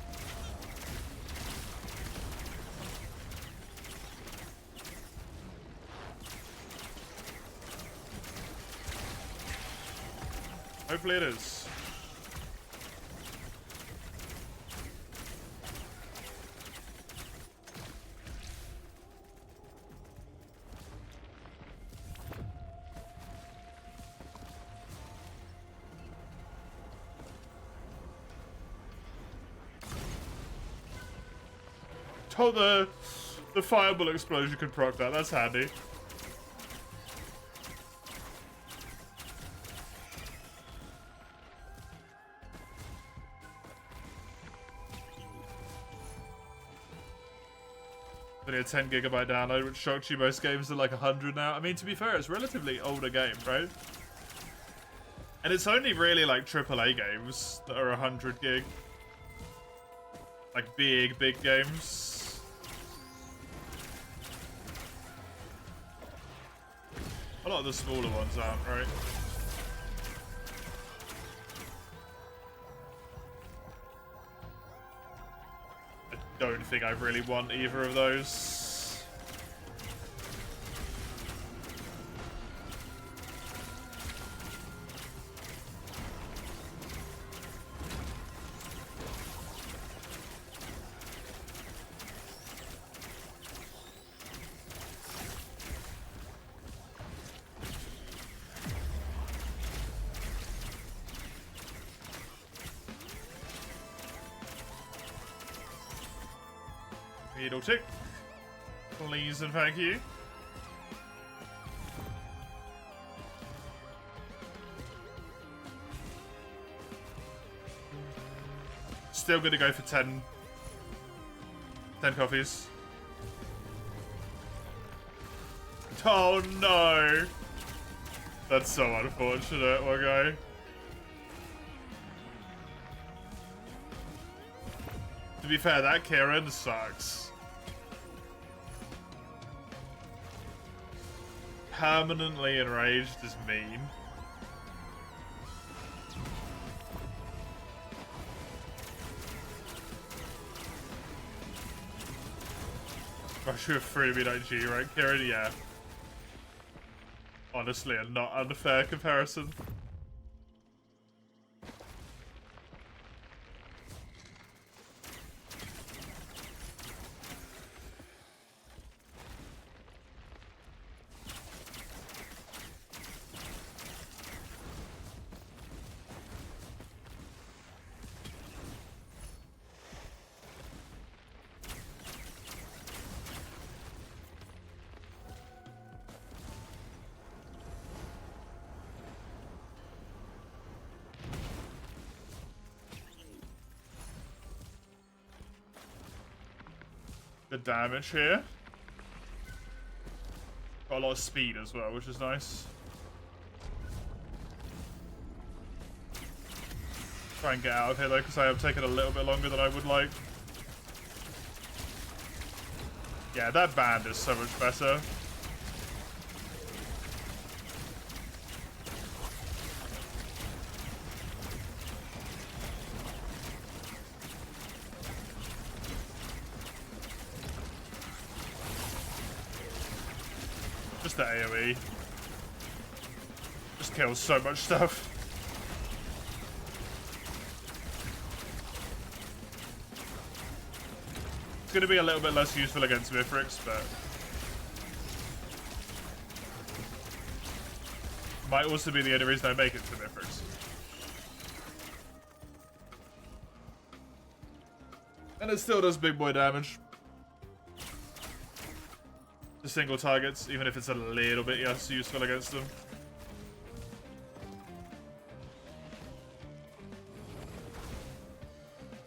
Hopefully it is. Oh, the fireball explosion could proc that. That's handy. Only a 10 gigabyte download, which shocks you. Most games are like 100 now. I mean, to be fair, it's a relatively older game, right? And it's only really like AAA games that are 100 gig. Like big games. A lot of the smaller ones aren't, right? I don't think I really want either of those. Needle tick. Please and thank you. Still gonna go for 10 coffees. Oh no! That's so unfortunate, one guy. To be fair, that Kieran sucks. Permanently enraged is mean. I should have freebied IG, right, Kieran? Yeah. Honestly, a not unfair comparison. The damage here. Got a lot of speed as well, which is nice. Try and get out of here though, because I have taken a little bit longer than I would like. Yeah, that band is so much better. Just the AoE. Just kills so much stuff. It's gonna be a little bit less useful against Mithrix, but might also be the only reason I make it to Mithrix. And it still does big boy damage. The single targets, even if it's a little bit less useful against them.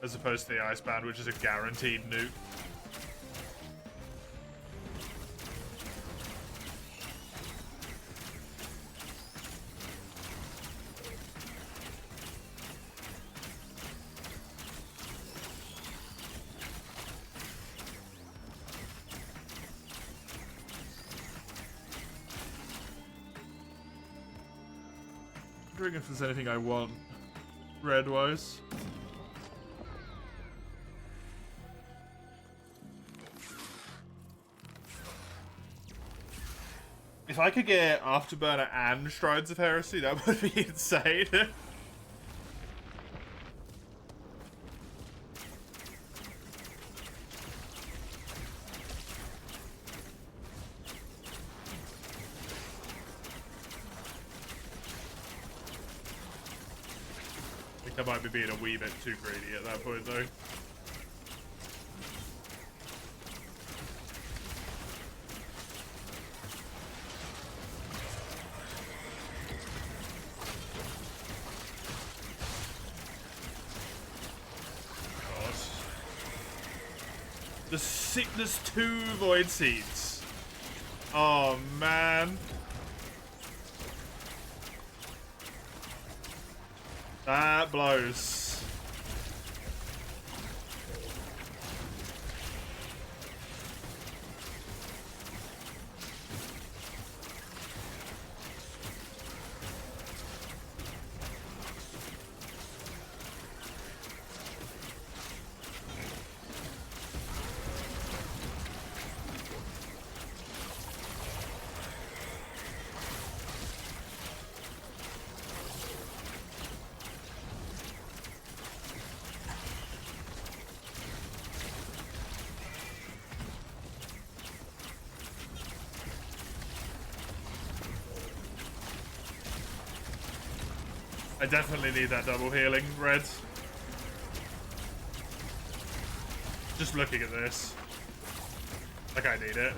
As opposed to the Ice Band, which is a guaranteed nuke. I'm wondering if there's anything I want red-wise. If I could get Afterburner and Strides of Heresy, that would be insane. I think I might be being a wee bit too greedy at that point, though. There's 2 Void Seeds. Oh, man. That blows. I definitely need that double healing, Red. Just looking at this. Like, I need it.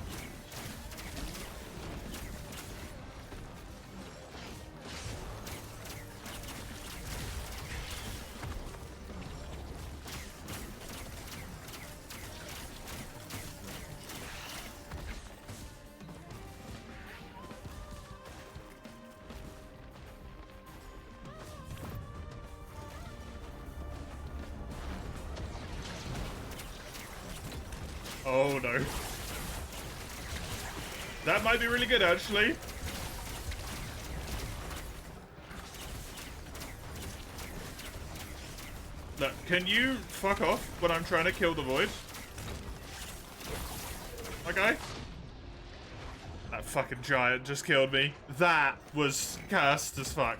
Oh no. That might be really good, actually. Look, can you fuck off when I'm trying to kill the void? Okay. That fucking giant just killed me. That was cursed as fuck.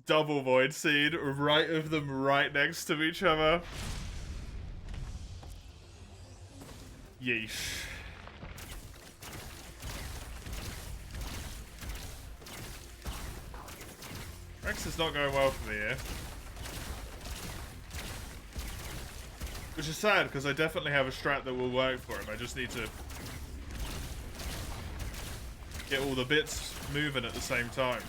Double void seed, right of them right next to each other. Yeesh. Rex is not going well for me here. Which is sad, because I definitely have a strat that will work for him. I just need to get all the bits moving at the same time.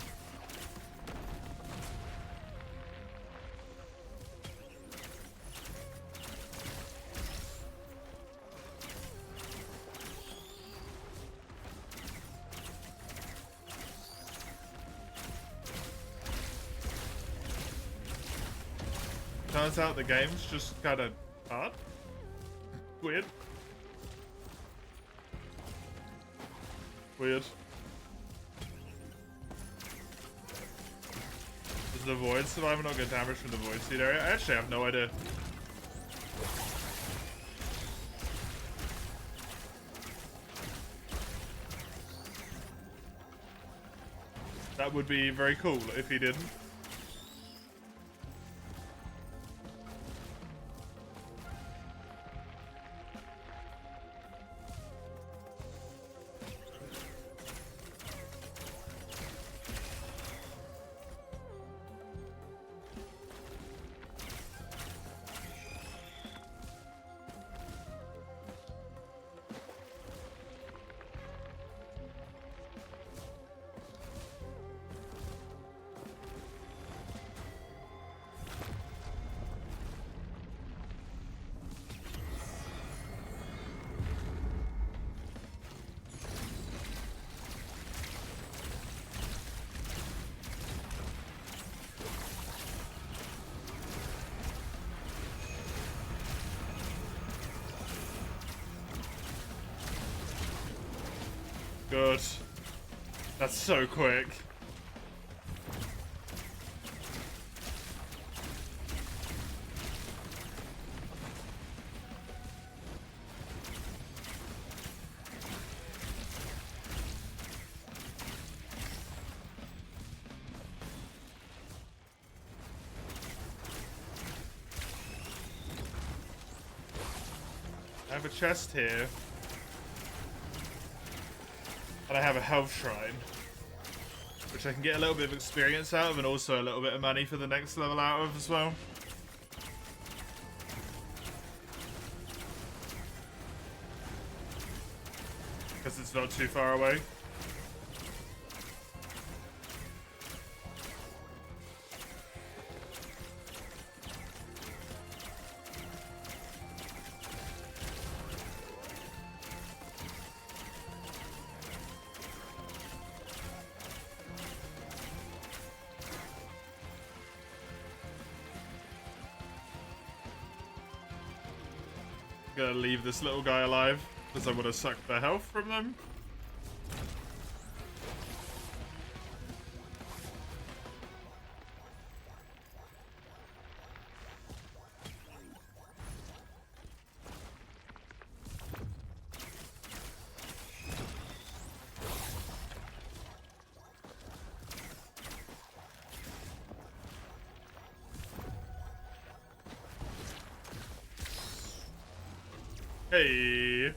Turns out the game's just kind of hard. Weird. Weird. Does the void survivor not get damage from the void seed area? I actually have no idea. That would be very cool if he didn't. Good. That's so quick. I have a chest here. And I have a health shrine, which I can get a little bit of experience out of and also a little bit of money for the next level out of as well. Because it's not too far away. Gonna leave this little guy alive because I want to suck the health from them. Hey,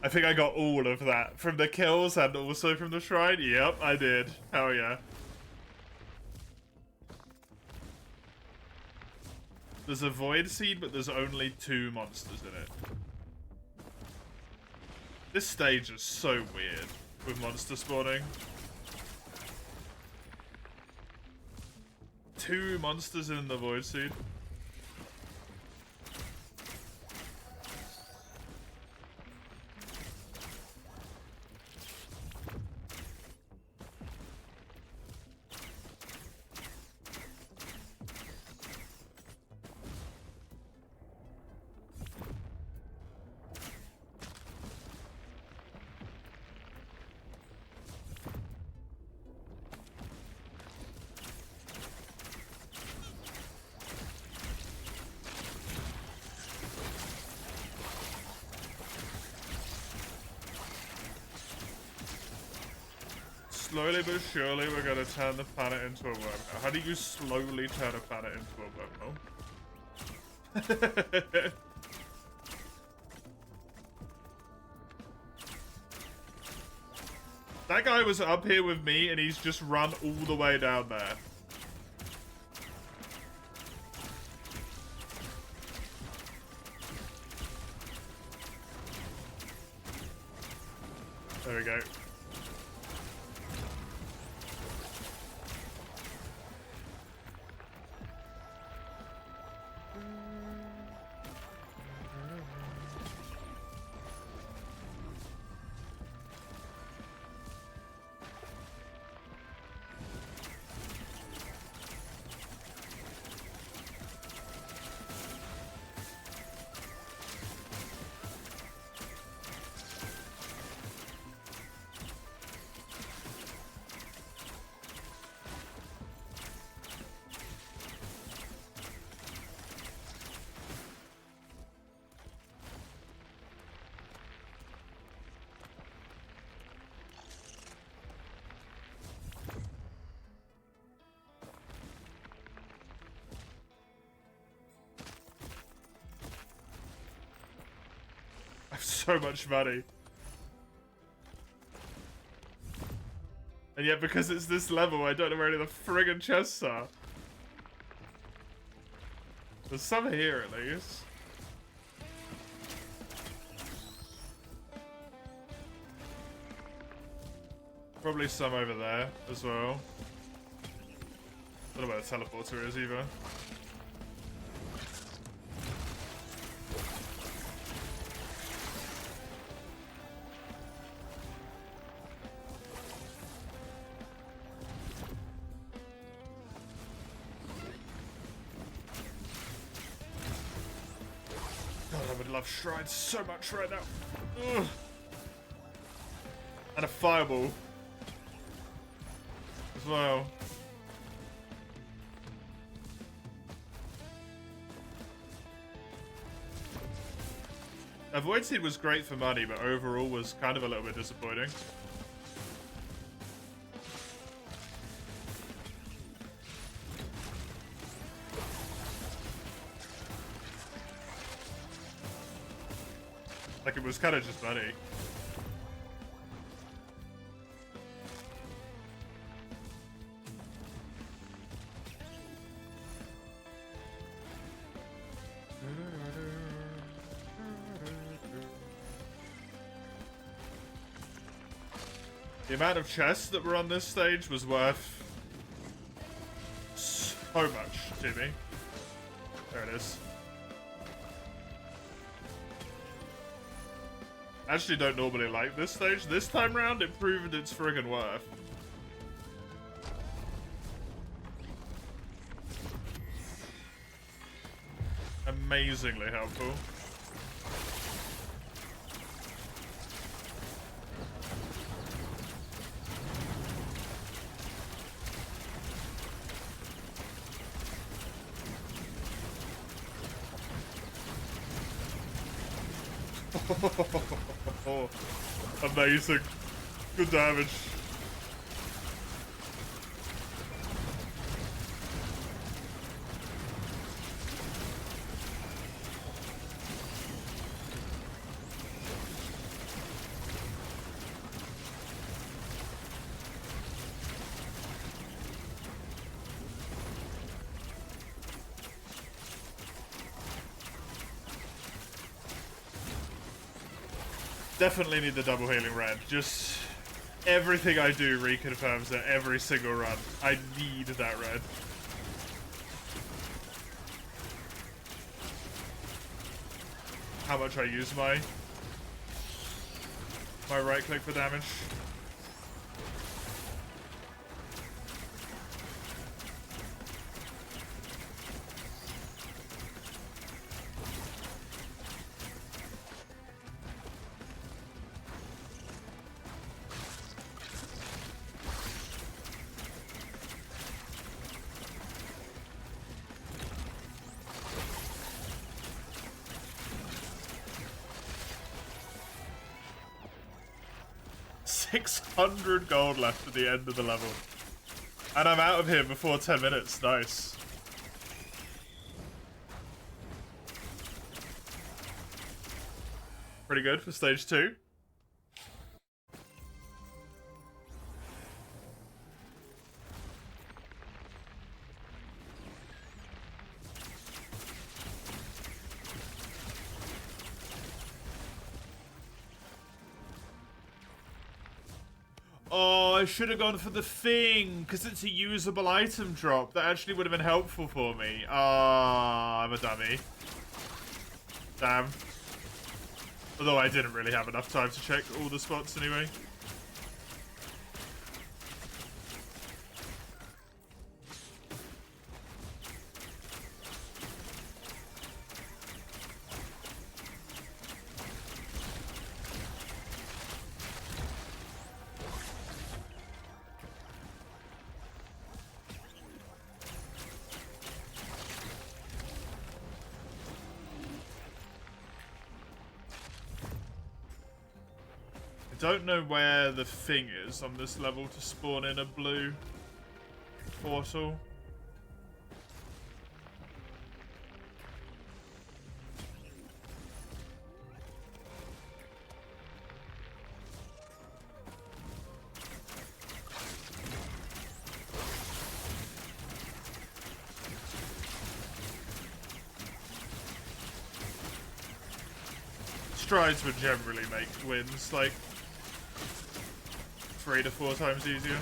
I think I got all of that from the kills and also from the shrine. Yep, I did. Hell yeah. There's a Void Seed, but there's only 2 monsters in it. This stage is so weird with monster spawning. 2 monsters in the Void Seed. Slowly but surely, we're gonna turn the planet into a wormhole. How do you slowly turn a planet into a wormhole? That guy was up here with me, and he's just run all the way down there. There we go. So much money. And yet, because it's this level, I don't know where any of the friggin' chests are. There's some here, at least. Probably some over there, as well. I don't know where the teleporter is, either. Shrines so much right now. Ugh. And a fireball as well. A Void Seed was great for money, but overall was kind of a little bit disappointing. Like, it was kind of just money. The amount of chests that were on this stage was worth so much to me. There it is. I actually don't normally like this stage. This time round, it proved its friggin' worth. Amazingly helpful. Amazing. Good damage. Definitely need the double healing red. Just everything I do reconfirms it every single run. I need that red. How much I use my right click for damage. $600 gold left at the end of the level. And I'm out of here before 10 minutes. Nice. Pretty good for stage 2. Oh, I should have gone for the thing, because it's a usable item drop. That actually would have been helpful for me. Ah, I'm a dummy. Damn. Although I didn't really have enough time to check all the spots anyway. Don't know where the thing is on this level to spawn in a blue portal. Strides would generally make wins like 3 to 4 times easier.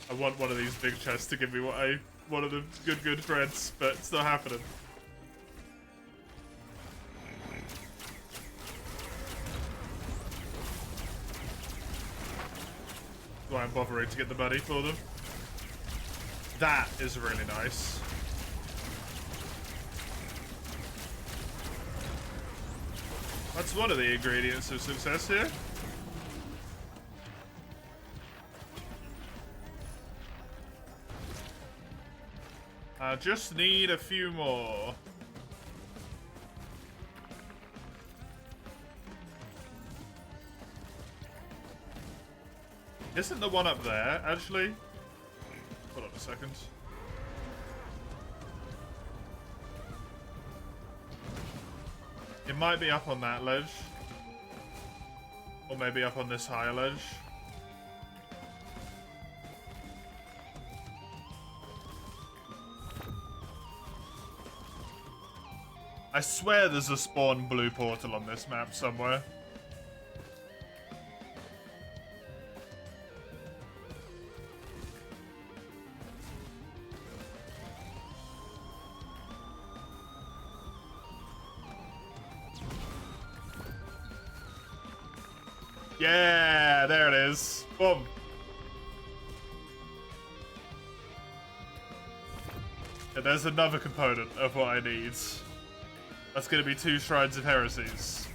I want one of these big chests to give me one of the good threads, but it's not happening. Why I'm bothering to get the money for them. That is really nice. That's one of the ingredients of success here. I just need a few more. Isn't the one up there, actually? Hold on a second. It might be up on that ledge. Or maybe up on this higher ledge. I swear there's a spawn blue portal on this map somewhere. Yeah, there it is. Boom. Yeah, there's another component of what I need. That's going to be 2 Shrines of Heresies.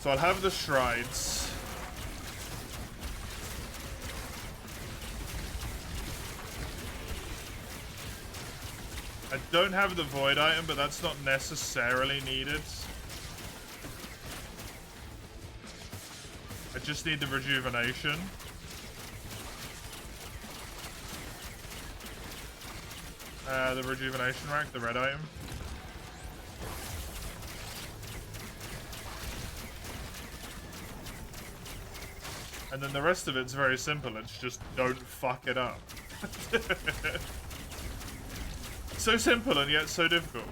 So I'll have the shrines. I don't have the void item, but that's not necessarily needed. I just need the rejuvenation. The rejuvenation rack, the red item. And then the rest of it's very simple. It's just don't fuck it up. So simple and yet so difficult.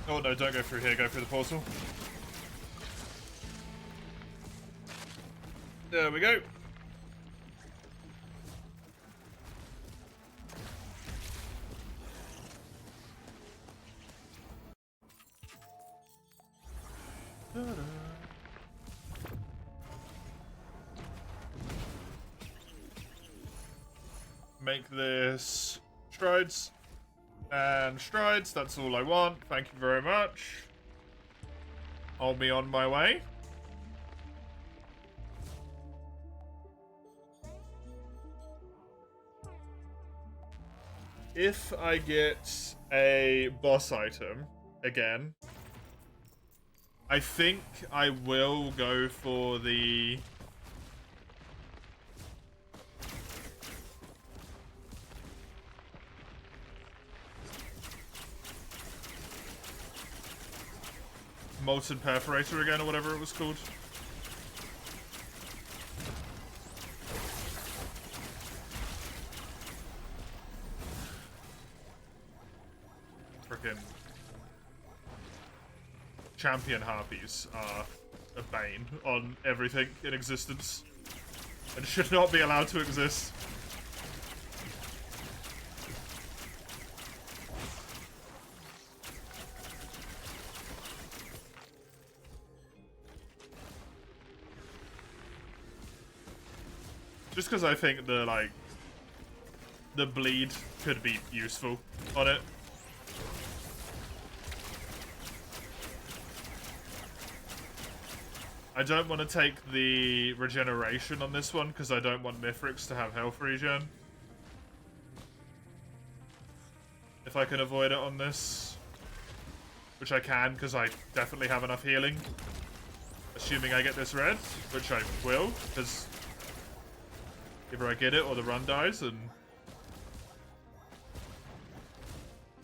Oh no, don't go through here, go through the portal. There we go. Ta-da. Make this strides. And strides, that's all I want. Thank you very much. I'll be on my way. If I get a boss item again, I think I will go for the Molten Perforator again, or whatever it was called. Frickin' champion harpies are a bane on everything in existence and should not be allowed to exist. Just because I think the bleed could be useful on it. I don't want to take the regeneration on this one because I don't want Mithrix to have health regen. If I can avoid it on this. Which I can because I definitely have enough healing. Assuming I get this red, which I will, because either I get it or the run dies, and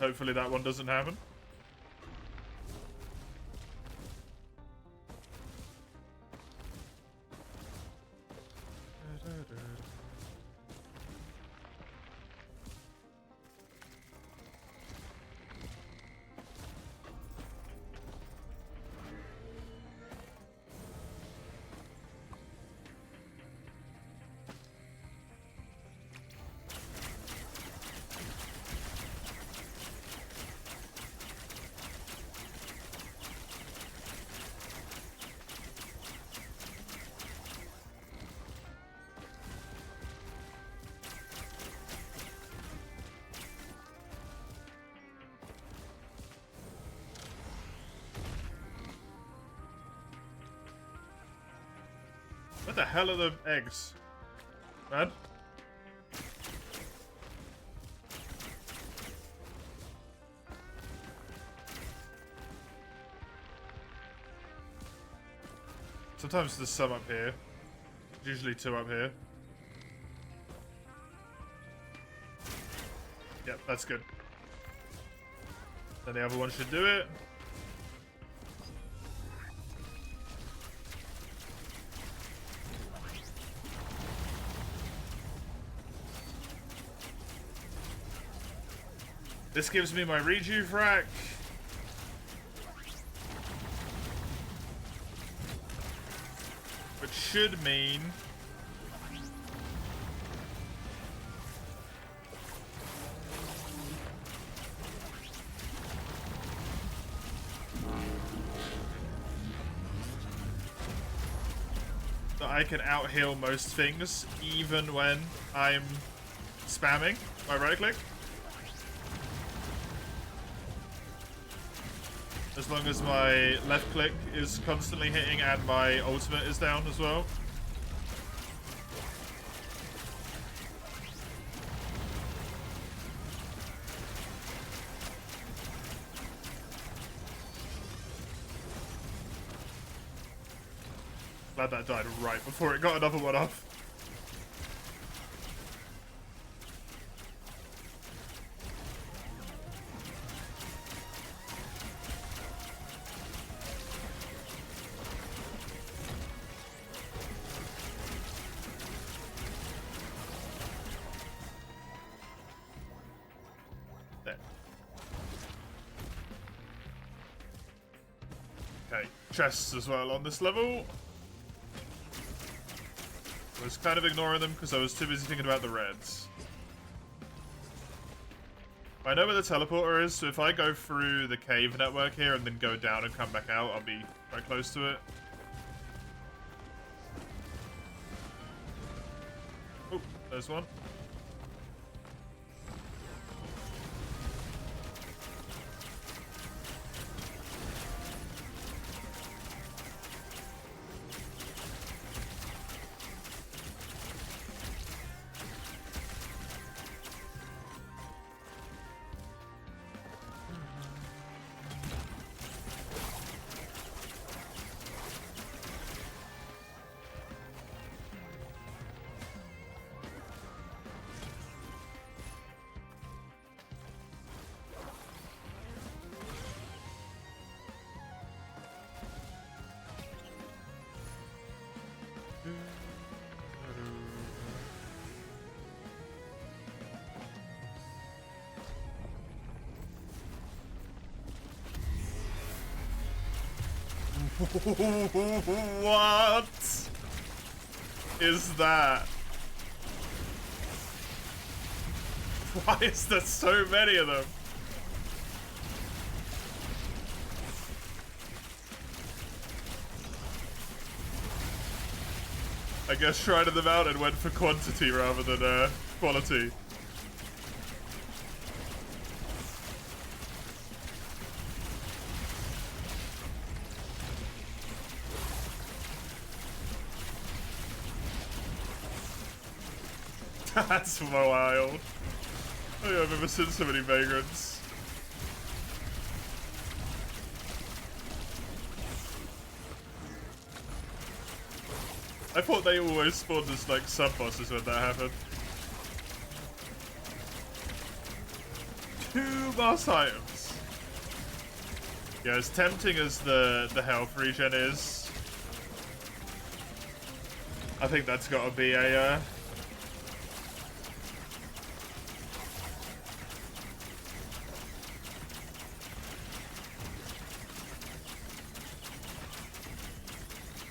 hopefully that one doesn't happen. What the hell are the eggs? Man? Sometimes there's some up here. Usually 2 up here. Yep, that's good. Then the other one should do it. This gives me my reju frac. Which should mean that I can out-heal most things, even when I'm spamming my right-click. As long as my left-click is constantly hitting and my ultimate is down as well. Glad that died right before it got another one off. There. Okay, chests as well on this level. I was kind of ignoring them because I was too busy thinking about the reds. I know where the teleporter is, so if I go through the cave network here and then go down and come back out, I'll be quite close to it. Oh, there's one. What is that? Why is there so many of them? I guess Shrine of the Mountain went for quantity rather than quality. That's wild. I don't think I've ever seen so many vagrants. I thought they always spawned as like sub-bosses when that happened. 2 boss items. Yeah, as tempting as the health regen is, I think that's got to be a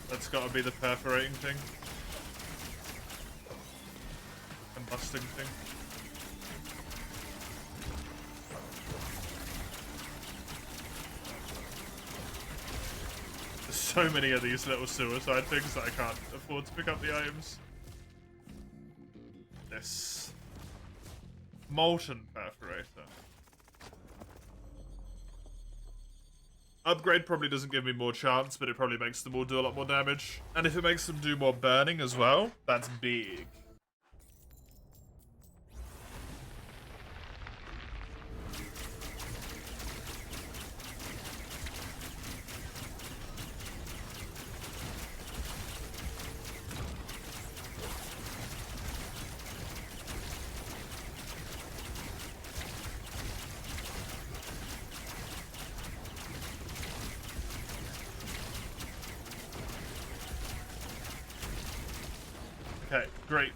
that's got to be the perforating thing. Combusting thing. There's so many of these little suicide things that I can't afford to pick up the items. This molten perforator. Upgrade probably doesn't give me more chance, but it probably makes them all do a lot more damage. And if it makes them do more burning as well, that's big. Okay, great.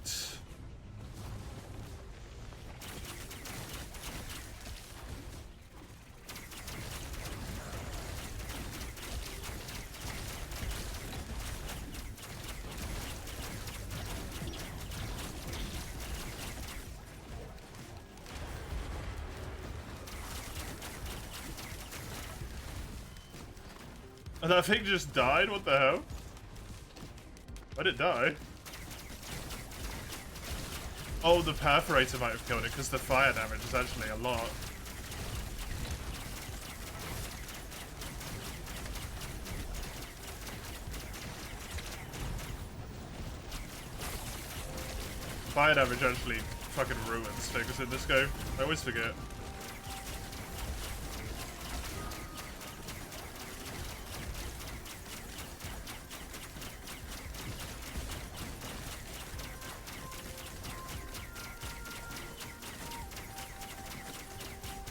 And that thing just died? What the hell? Why did it die? Oh, the perforator might have killed it because the fire damage is actually a lot. Fire damage actually fucking ruins things in this game. I always forget.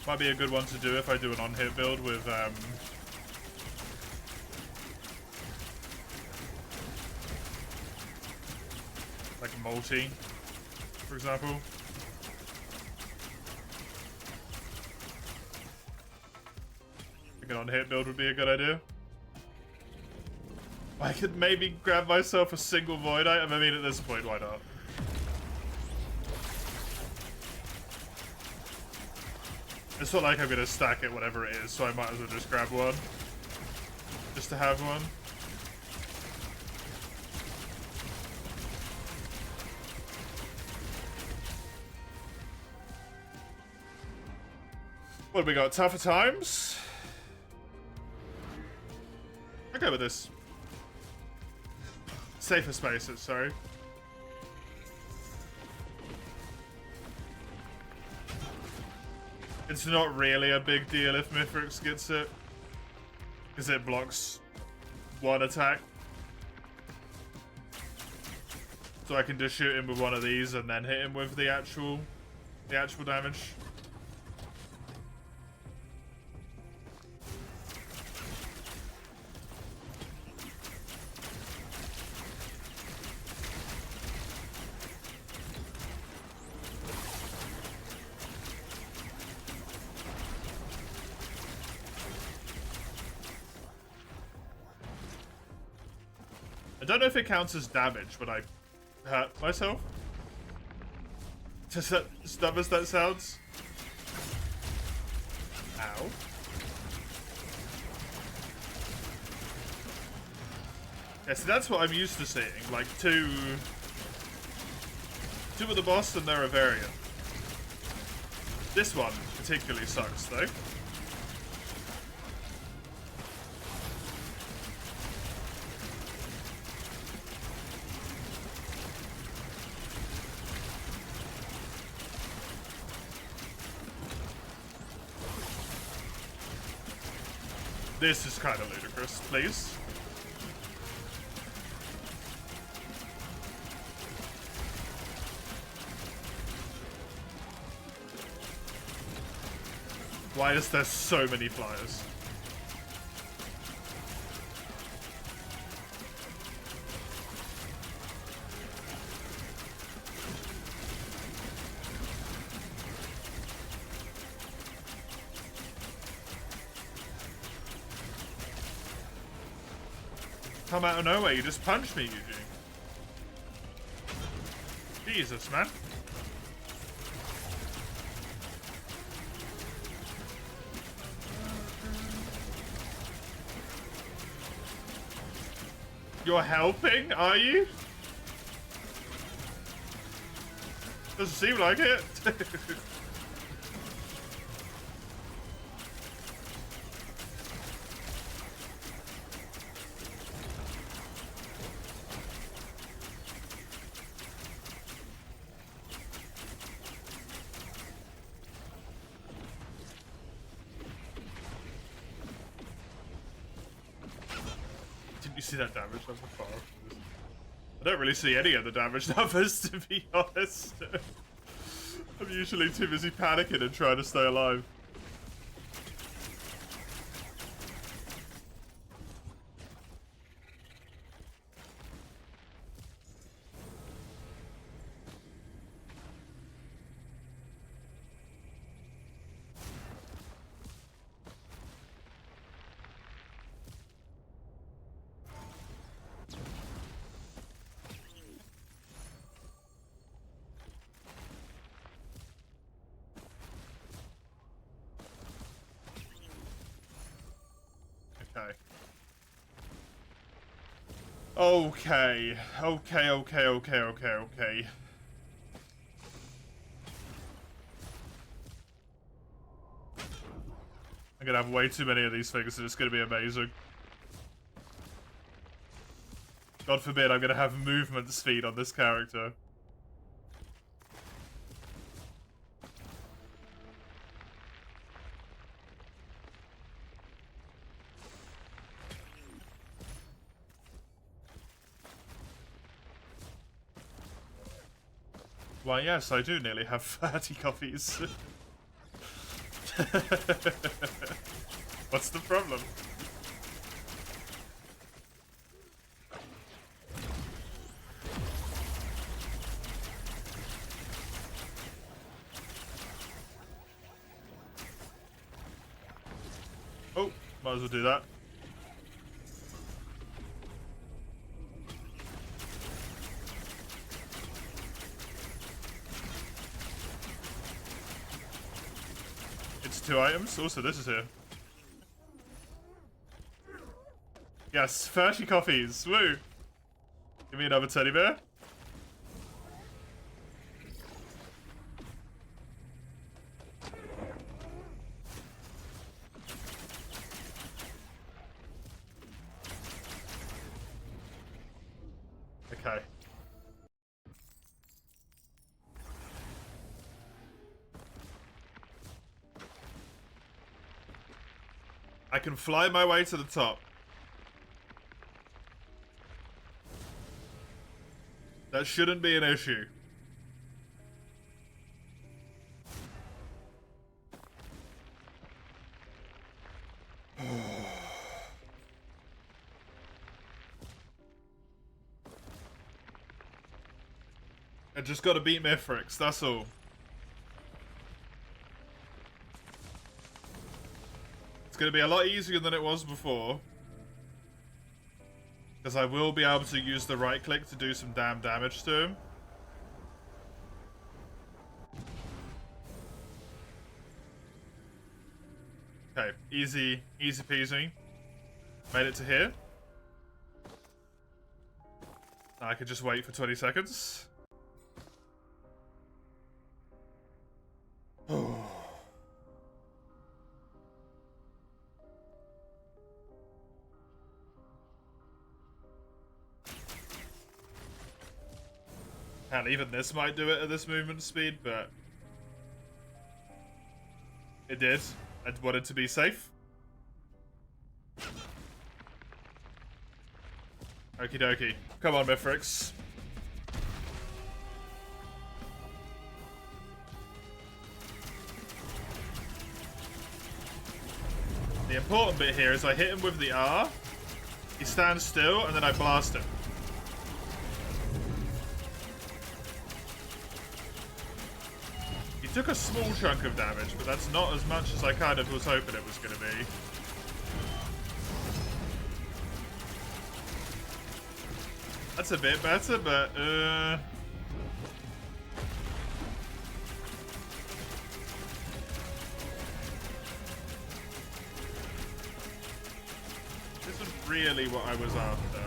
Might be a good one to do if I do an on-hit build with, like multi, for example. I think an on-hit build would be a good idea. I could maybe grab myself a single void item. I mean, at this point, why not? It's not like I'm gonna stack it, whatever it is, so I might as well just grab one. Just to have one. What have we got? Tougher times? I'll go with this. Safer spaces, sorry. It's not really a big deal if Mithrix gets it, because it blocks one attack. So I can just shoot him with one of these and then hit him with the actual damage. I don't know if it counts as damage, but I hurt myself. Just as dumb as that sounds. Ow. Yeah, so that's what I'm used to seeing. Like two with the boss and their variant. This one particularly sucks though. This is kind of ludicrous, please. Why is there so many flyers? Come out of nowhere, you just punched me, Eugene. Jesus, man. You're helping, are you? Doesn't seem like it. You see that damage number far? I don't really see any of the damage numbers, to be honest. I'm usually too busy panicking and trying to stay alive. Okay. Okay. Okay, okay, okay, okay, okay. I'm gonna have way too many of these things, and it's gonna be amazing. God forbid I'm gonna have movement speed on this character. Why, yes, I do nearly have 30 copies. What's the problem? Oh, might as well do that. It's 2 items. Also, this is here. Yes, 30 copies. Woo! Give me another teddy bear. Okay. I can fly my way to the top. That shouldn't be an issue. I just gotta beat Mithrix, that's all. It's gonna be a lot easier than it was before. Because I will be able to use the right click to do some damn damage to him. Okay, easy peasy. Made it to here. Now I could just wait for 20 seconds. And even this might do it at this movement speed, but it did. I wanted to be safe. Okie dokie. Come on, Mithrix. The important bit here is I hit him with the R, he stands still, and then I blast him. He took a small chunk of damage, but that's not as much as I kind of was hoping it was going to be. That's a bit better, but, this isn't really what I was after.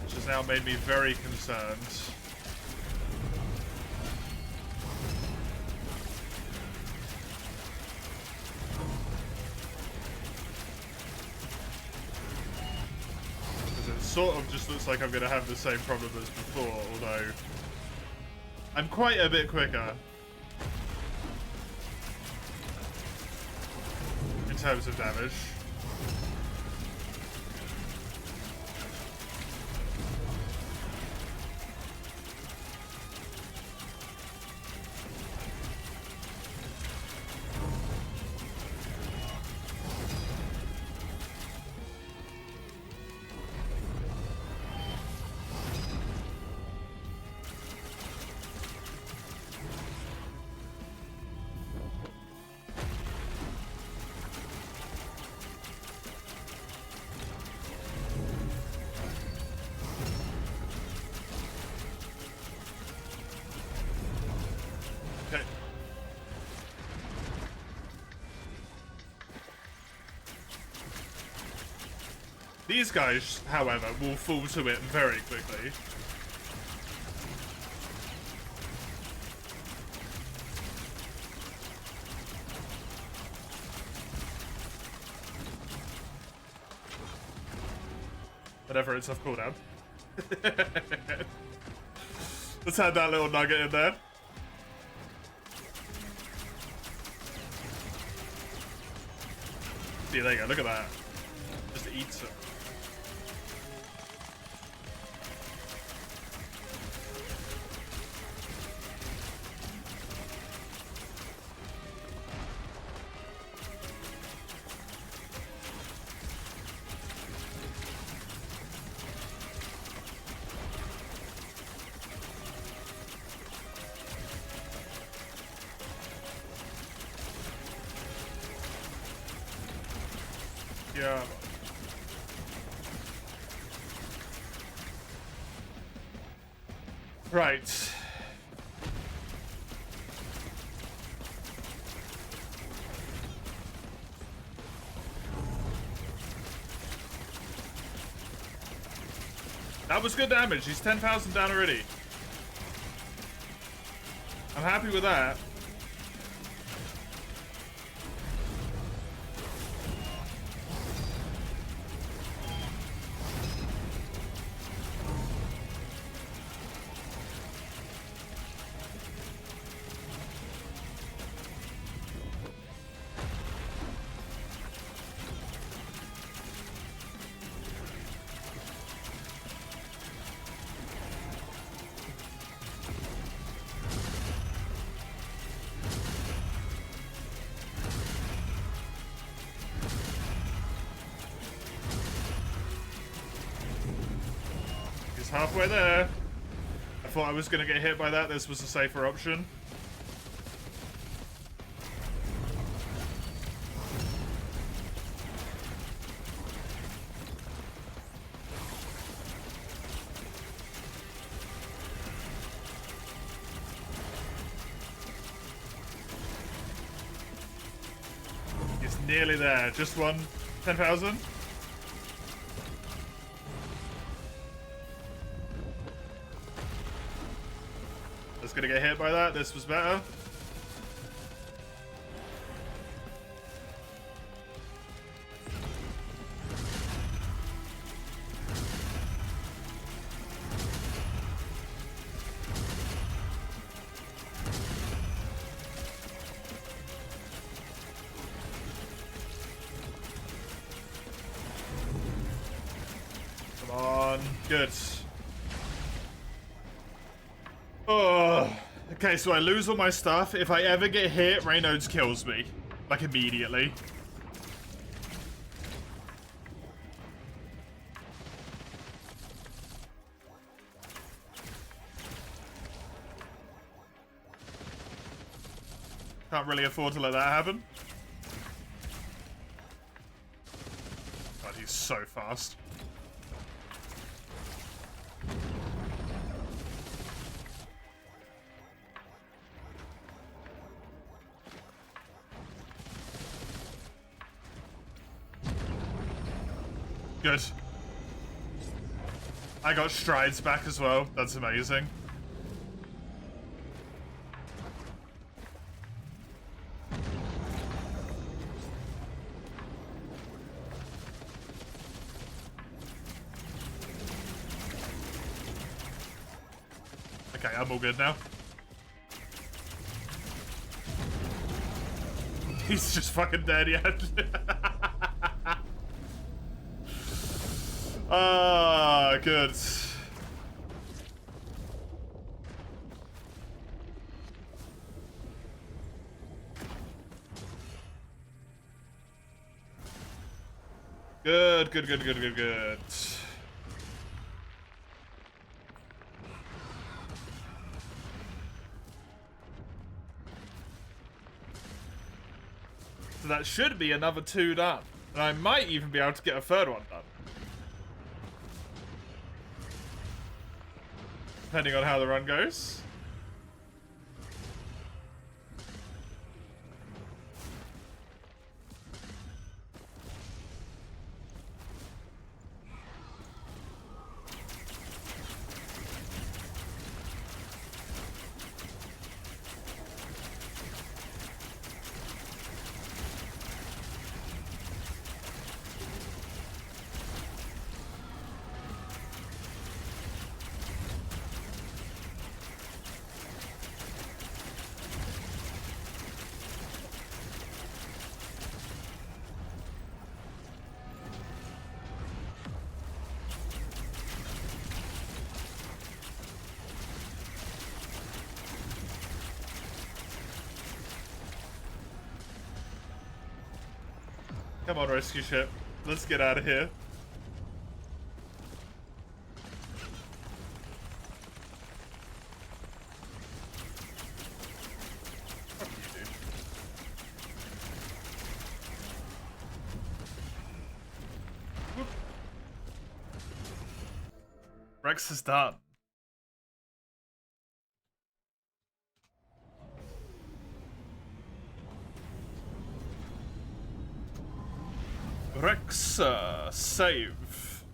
Which has now made me very concerned. Sort of just looks like I'm going to have the same problem as before, although I'm quite a bit quicker in terms of damage. Okay. These guys, however, will fall to it very quickly. Whenever it's off cooldown. Let's add that little nugget in there. See, there you go, look at that. Just eats it. Yeah. Right. That was good damage. He's 10,000 down already. I'm happy with that. Halfway there. I thought I was going to get hit by that. This was a safer option. It's nearly there. Just one. 10,000. Gonna get hit by that. This was better. Come on. Good. Oh, okay, so I lose all my stuff. If I ever get hit, Raynoud's kills me. Like, immediately. Can't really afford to let that happen. God, he's so fast. Good. I got strides back as well. That's amazing. Okay, I'm all good now. He's just fucking dead yet. Ah, good. Good, good, good, good, good, good. So that should be another 2 done. And I might even be able to get a 3rd one done. Depending on how the run goes. Come on, rescue ship. Let's get out of here. Fuck you, dude. Whoop. Rex is done. Rex, save.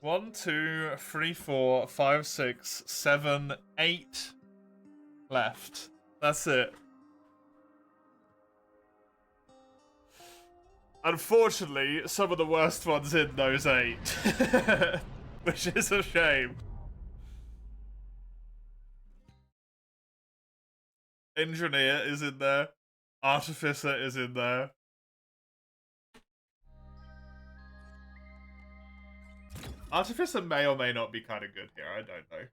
1, 2, 3, 4, 5, 6, 7, 8 left. That's it. Unfortunately, some of the worst ones in those 8. Which is a shame. Engineer is in there. Artificer is in there. Artificer may or may not be kind of good here, I don't know.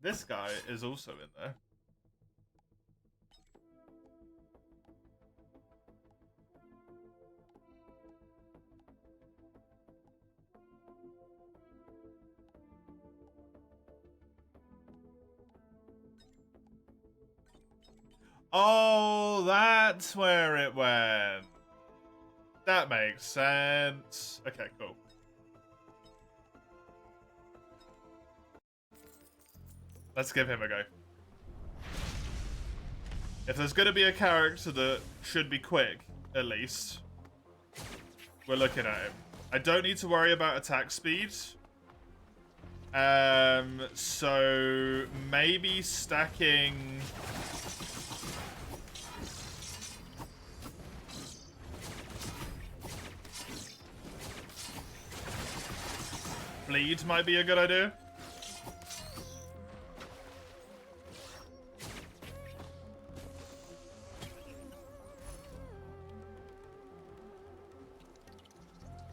This guy is also in there. Oh, that's where it went. That makes sense. Okay, cool. Let's give him a go. If there's going to be a character that should be quick, at least, we're looking at him. I don't need to worry about attack speed. So maybe stacking... Bleed might be a good idea.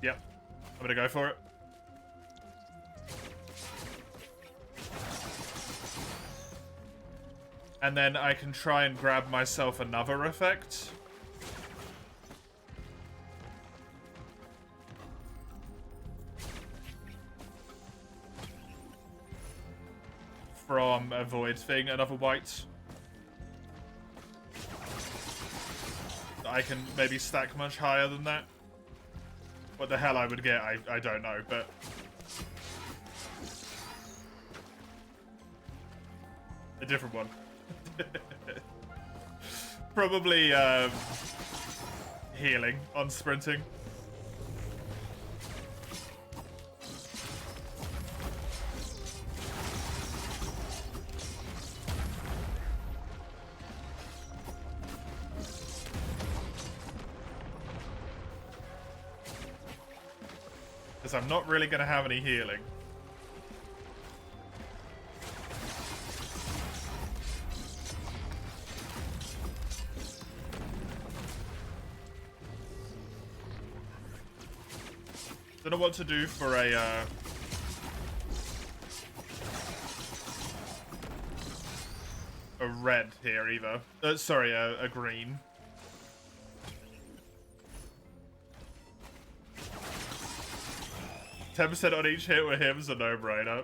Yep. I'm gonna go for it. And then I can try and grab myself another effect. From a void thing, another white. I can maybe stack much higher than that. What the hell I would get, I don't know, but... A different one. Probably, healing on sprinting. Because I'm not really going to have any healing. Don't know what to do for a red here either. Sorry, a green. 10% on each hit with him is a no-brainer.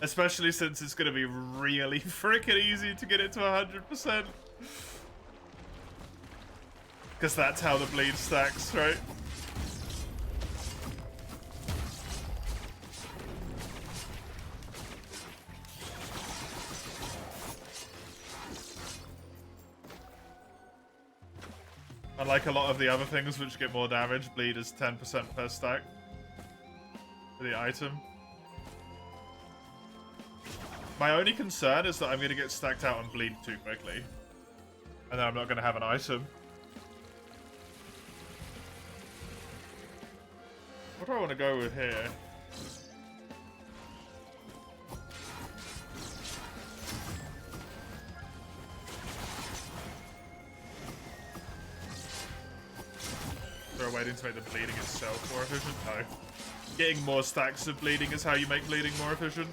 Especially since it's going to be really freaking easy to get it to 100%. Because that's how the bleed stacks, right? Unlike a lot of the other things which get more damage, bleed is 10% per stack for the item. My only concern is that I'm going to get stacked out on bleed too quickly. And then I'm not going to have an item. What do I want to go with here? Is there a way to make the bleeding itself more efficient? No. Getting more stacks of bleeding is how you make bleeding more efficient.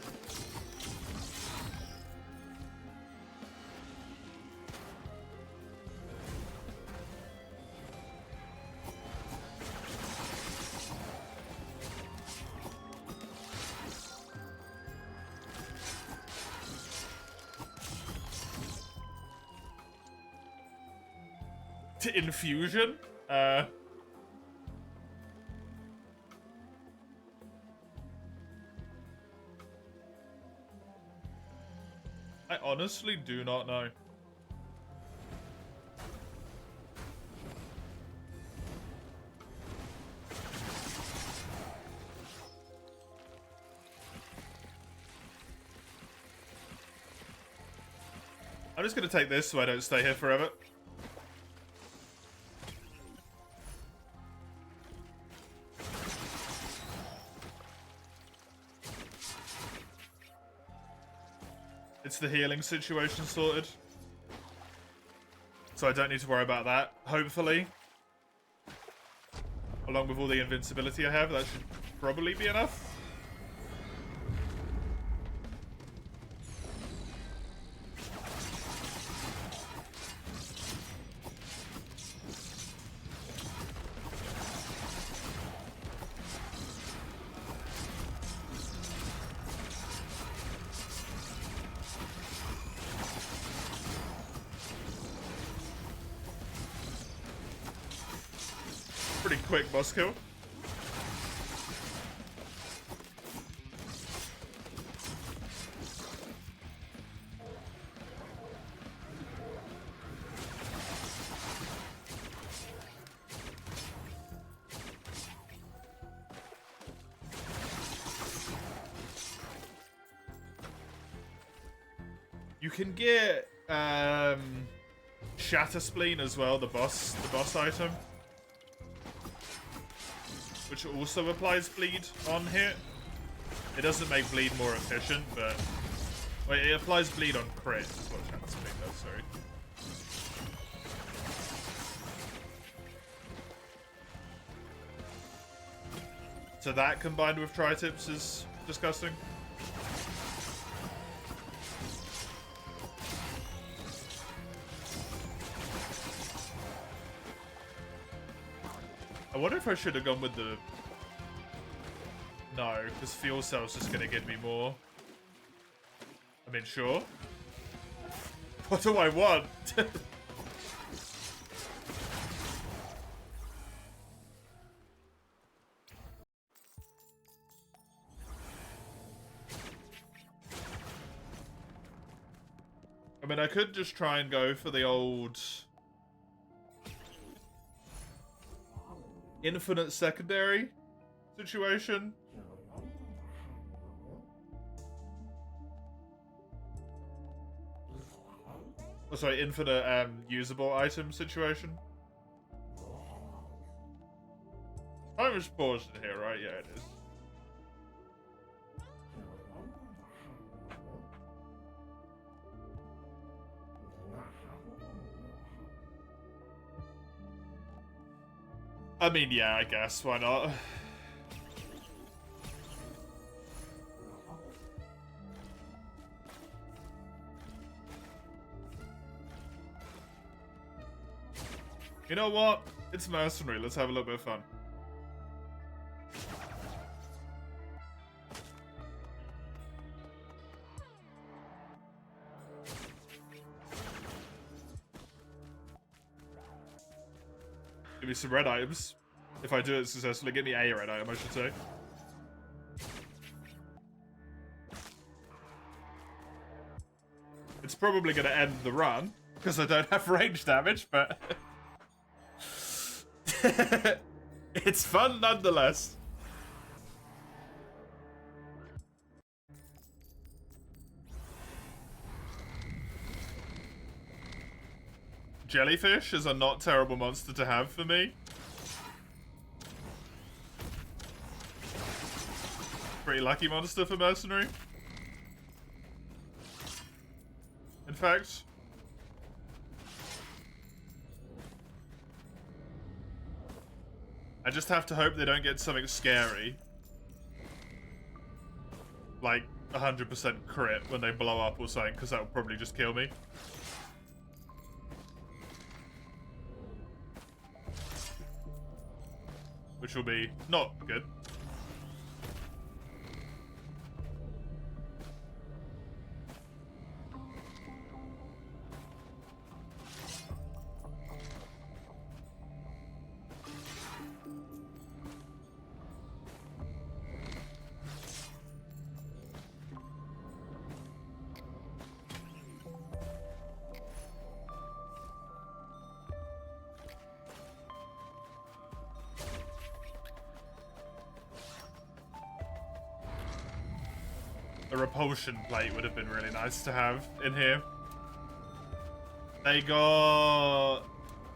infusion. I honestly do not know. I'm just gonna take this so I don't stay here forever. It's the healing situation sorted. So I don't need to worry about that, hopefully. Along with all the invincibility I have, that should probably be enough. Pretty quick boss kill. You can get Shatter Spleen as well, the boss item, which also applies bleed on hit. It doesn't make bleed more efficient, but wait, it applies bleed on crit. Is what Shatter Spleen does. Sorry. So that combined with tri-tips is disgusting. I wonder if I should have gone with the... No, because Fuel Cell's just going to give me more. I mean, sure. What do I want? I mean, I could just try and go for the old... infinite secondary situation. Oh, sorry, infinite usable item situation. I'm just paused it here, right? Yeah, it is. I mean, yeah, I guess. Why not? You know what? It's mercenary. Let's have a little bit of fun. Give me some red items. If I do it successfully, give me a red item, I should say. It's probably going to end the run, because I don't have range damage, but... it's fun nonetheless. Jellyfish is a not terrible monster to have for me. Pretty lucky monster for Mercenary. In fact. I just have to hope they don't get something scary. Like 100% crit when they blow up or something, because that would probably just kill me. Which will be not good. A repulsion plate would have been really nice to have in here. They got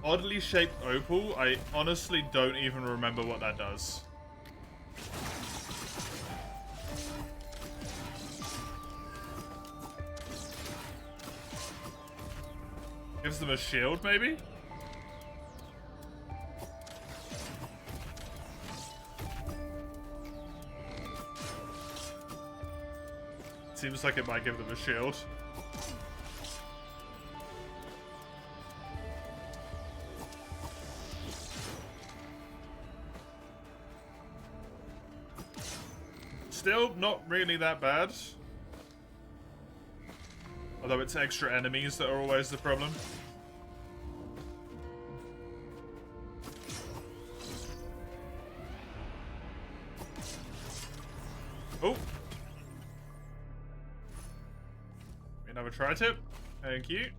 oddly shaped opal. I honestly don't even remember what that does. Gives them a shield, maybe? Seems like it might give them a shield. Still not really that bad. Although it's extra enemies that are always the problem. Oh! Another tri-tip. Thank you.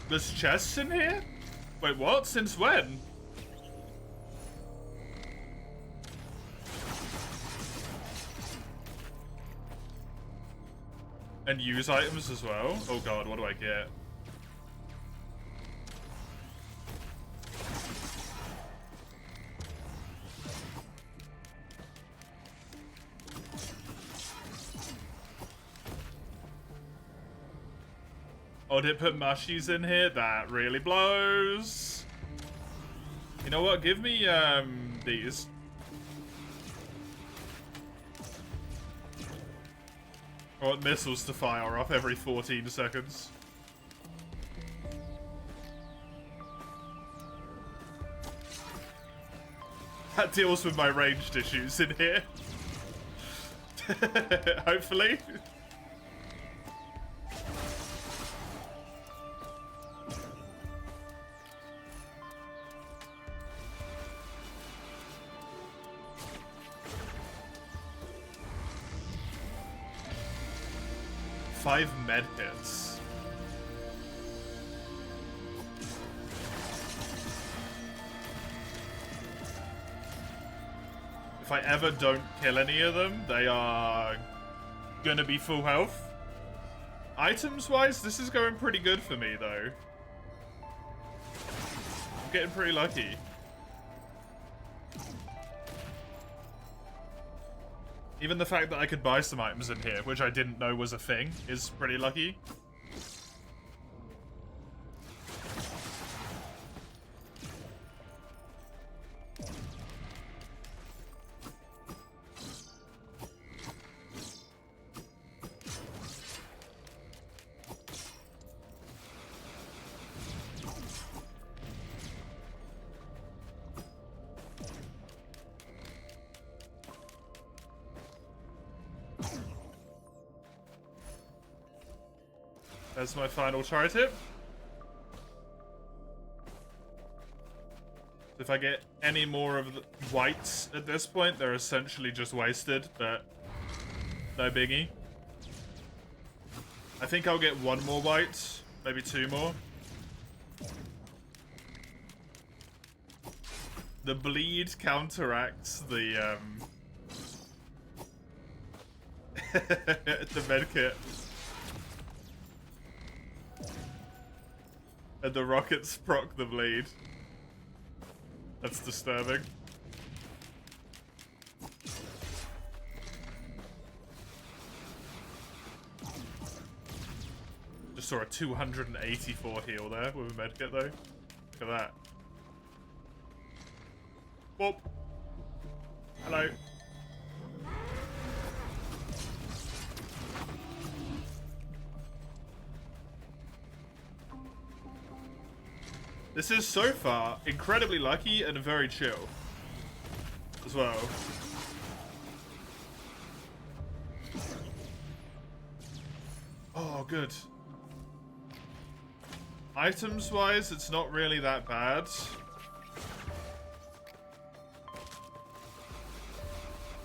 There's chests in here? Wait, what? Since when? And use items as well? Oh god, what do I get? Oh, did it put mushies in here? That really blows. You know what? Give me, these. I want missiles to fire off every 14 seconds. That deals with my ranged issues in here. Hopefully. Five med hits. If I ever don't kill any of them, they are gonna be full health. Items-wise, this is going pretty good for me, though. I'm getting pretty lucky. Even the fact that I could buy some items in here, which I didn't know was a thing, is pretty lucky. That's my final tri-tip. If I get any more of the whites at this point, they're essentially just wasted, but no biggie. I think I'll get one more white, maybe two more. The bleed counteracts the the medkit. And the rockets proc the bleed. That's disturbing. Just saw a 284 heal there with a medkit though. Look at that. Whoop. Hello. This is, so far, incredibly lucky and very chill. As well. Oh, good. Items-wise, it's not really that bad.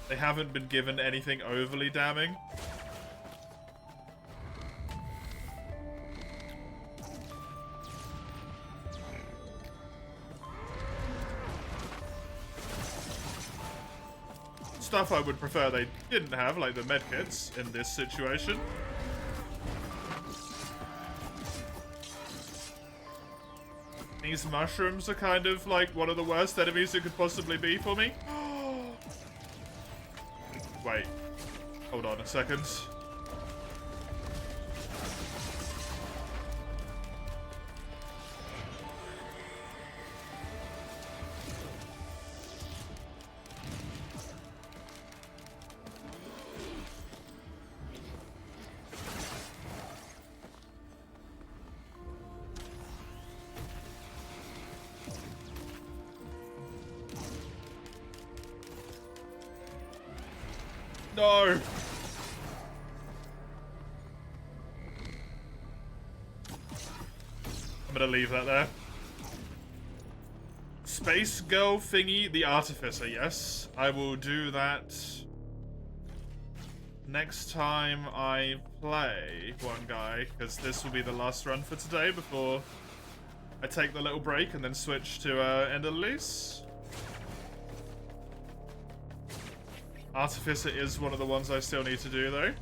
They haven't been given anything overly damning. stuff I would prefer they didn't have, like the medkits in this situation. These mushrooms are kind of like one of the worst enemies it could possibly be for me. Wait. Hold on a second. No! I'm gonna leave that there. Space Girl thingy, the Artificer, yes. I will do that next time I play one guy, because this will be the last run for today before I take the little break and then switch to End of the Lease. Artificer is one of the ones I still need to do, though.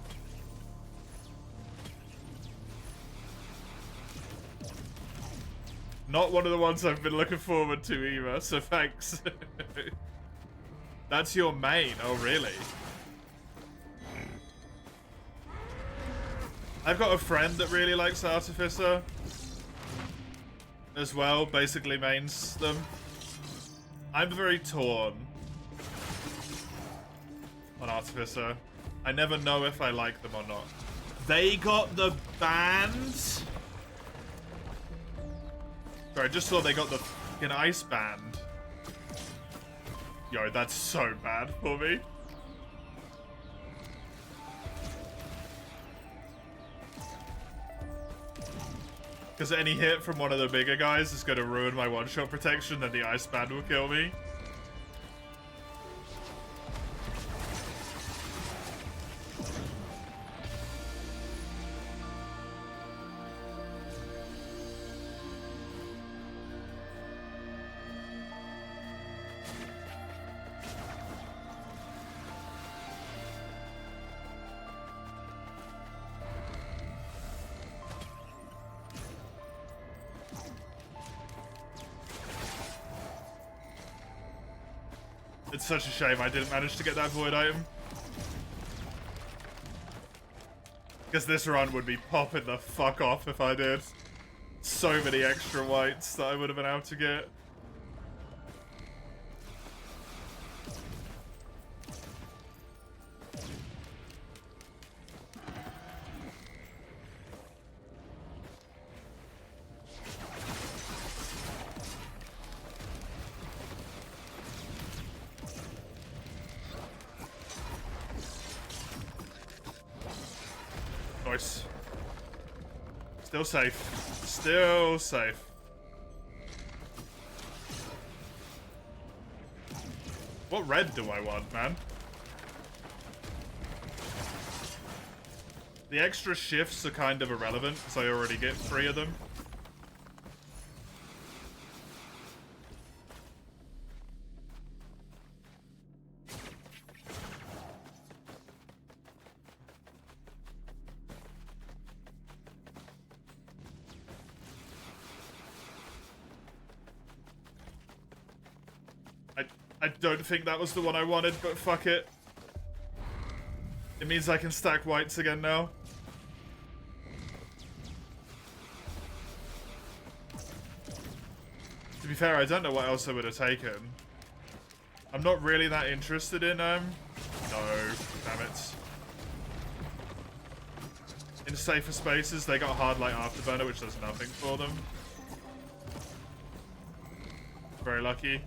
Not one of the ones I've been looking forward to either, so thanks. That's your main, oh really? I've got a friend that really likes Artificer as well, basically mains them. I'm very torn on Artificer. I never know if I like them or not. They got the band? Sorry, I just saw they got the fucking ice band. Yo, that's so bad for me. Because any hit from one of the bigger guys is going to ruin my one-shot protection, then the ice band will kill me. It's such a shame I didn't manage to get that void item. Because this run would be popping the fuck off if I did. So many extra whites that I would have been able to get. Nice. Still safe. Still safe. What red do I want, man? The extra shifts are kind of irrelevant, because I already get 3 of them. I don't think that was the one I wanted, but fuck it. It means I can stack whites again now. To be fair, I don't know what else I would have taken. I'm not really that interested in, no, damn it. In safer spaces, they got hard light afterburner, which does nothing for them. Very lucky.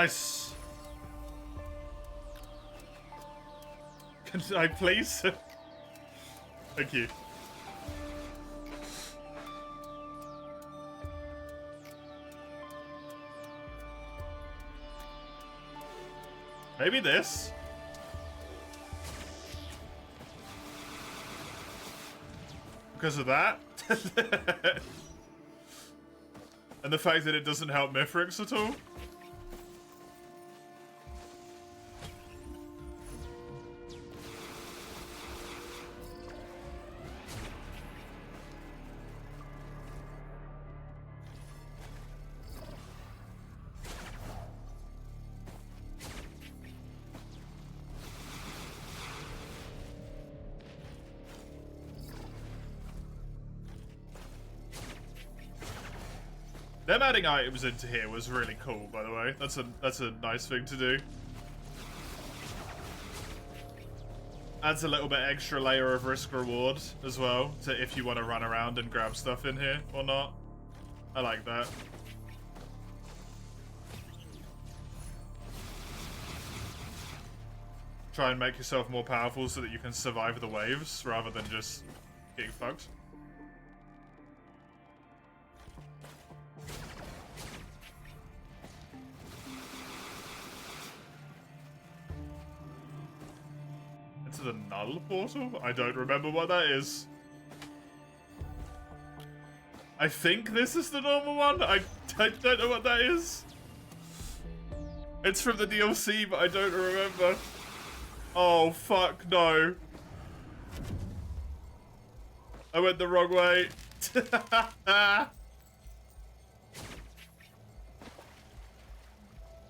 Nice. Can I please? Thank you. Maybe this. Because of that. And the fact that it doesn't help Mithrix at all. Them adding items into here was really cool, by the way. That's a nice thing to do. Adds a little bit extra layer of risk reward as well, to if you want to run around and grab stuff in here or not. I like that. Try and make yourself more powerful so that you can survive the waves rather than just getting fucked. Into the Null portal? I don't remember what that is. I think this is the normal one. I don't know what that is. It's from the DLC, but I don't remember. Oh, fuck no. I went the wrong way.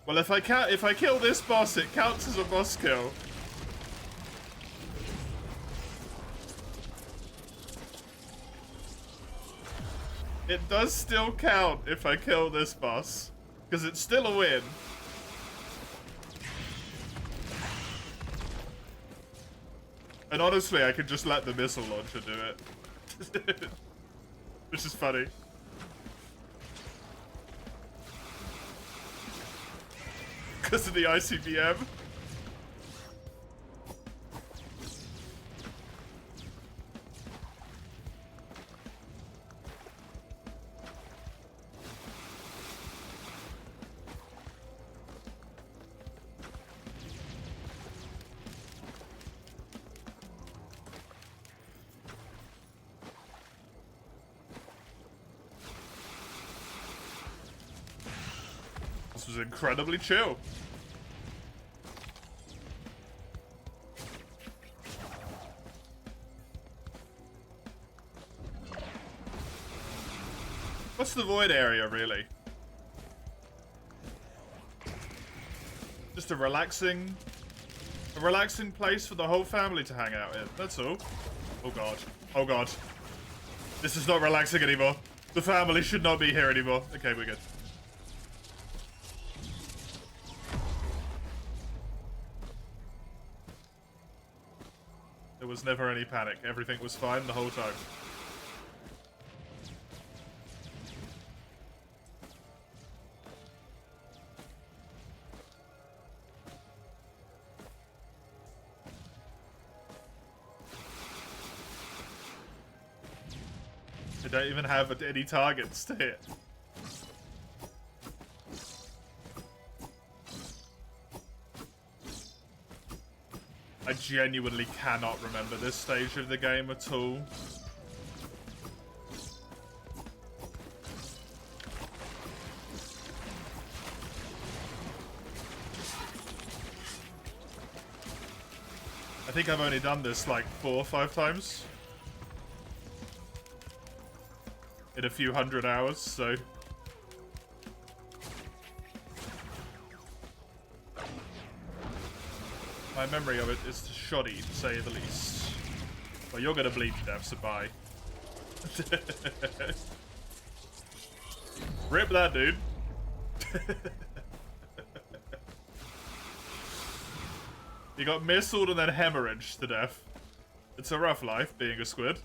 Well, if I kill this boss, it counts as a boss kill. It does still count if I kill this boss, because it's still a win. And honestly, I could just let the missile launcher do it. Which is funny. Because of the ICBM. This was incredibly chill. What's the void area, really? Just a relaxing place for the whole family to hang out in. That's all. Oh god. Oh god. This is not relaxing anymore. The family should not be here anymore. Okay, we're good. There was never any panic. Everything was fine the whole time. I don't even have any targets to hit. I genuinely cannot remember this stage of the game at all. I think I've only done this like 4 or 5 times. In a few hundred hours, so... My memory of it is shoddy, to say the least. Well, you're gonna bleed to death, so bye. Rip that, dude. You got missiled and then hemorrhaged to death. It's a rough life, being a squid.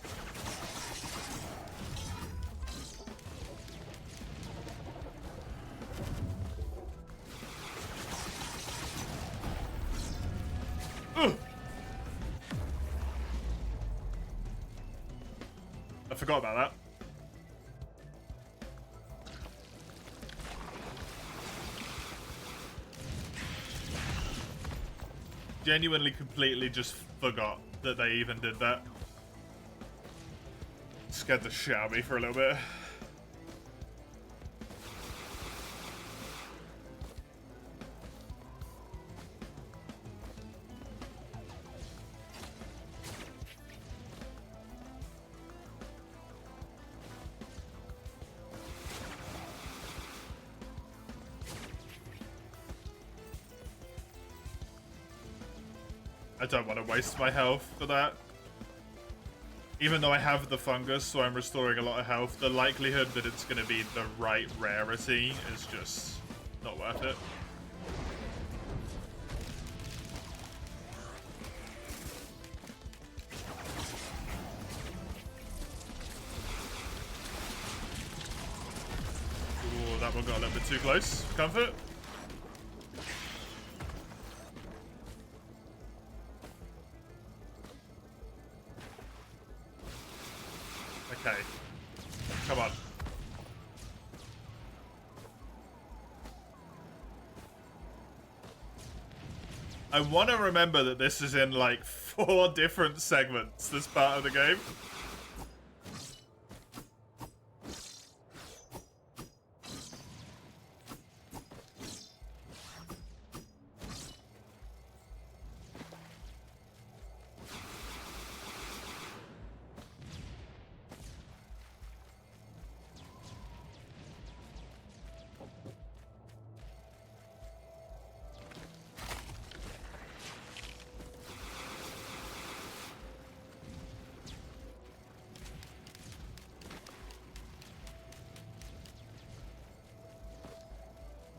Ugh. I forgot about that. Genuinely, completely just forgot that they even did that. Scared the shit out of me for a little bit. I don't want to waste my health for that. Even though I have the fungus, so I'm restoring a lot of health, the likelihood that it's going to be the right rarity is just not worth it. Ooh, that one got a little bit too close. Comfort. Okay. Come on. I want to remember that this is in like 4 different segments, this part of the game.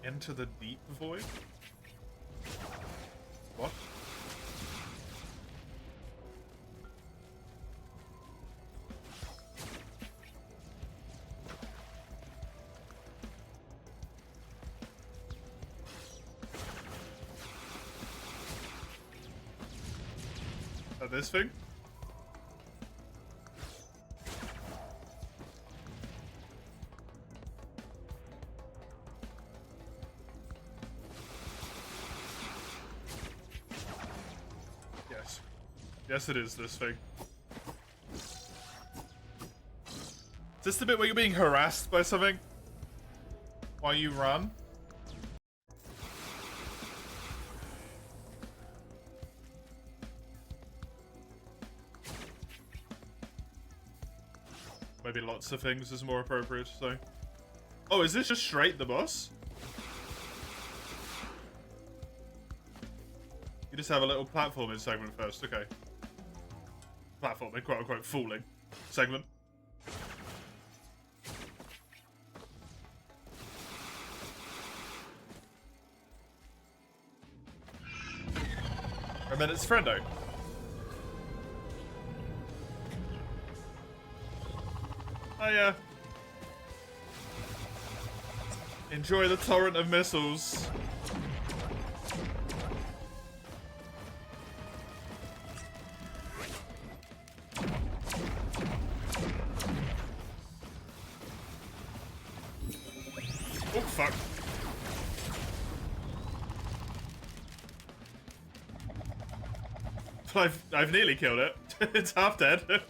Into the deep void? What? This thing? Yes. Yes, it is this thing. Is this the bit where you're being harassed by something? While you run? Maybe lots of things is more appropriate, so... Oh, is this just straight the boss? You just have a little platforming segment first, okay. Platforming, quote-unquote, fooling segment. And then it's Friendo. Oh yeah. Enjoy the torrent of missiles. Oh fuck. I've nearly killed it. It's half dead.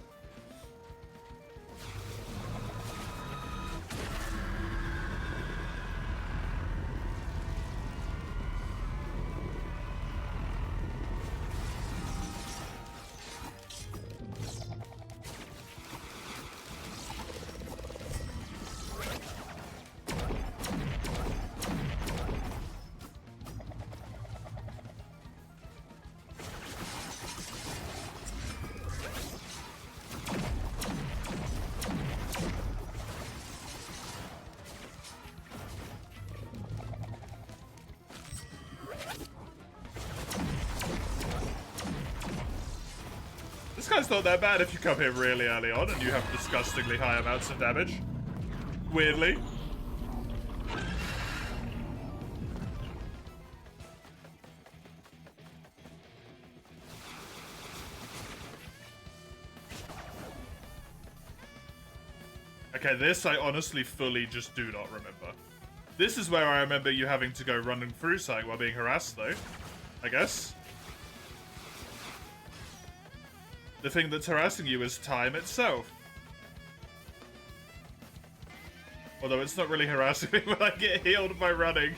This guy's not that bad if you come here really early on and you have disgustingly high amounts of damage. Weirdly. Okay, this I honestly fully just do not remember. This is where I remember you having to go running through something while being harassed, though. I guess. The thing that's harassing you is time itself. Although it's not really harassing me when I get healed by running.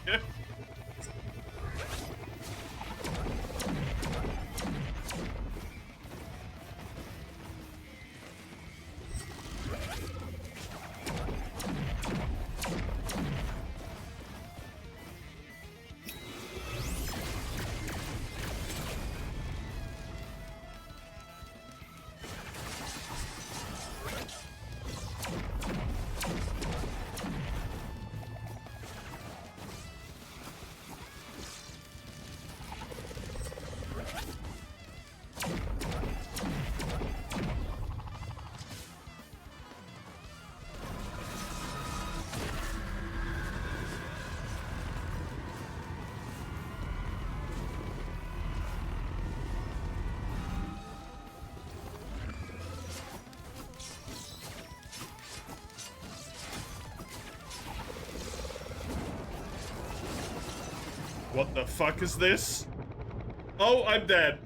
What the fuck is this? Oh, I'm dead.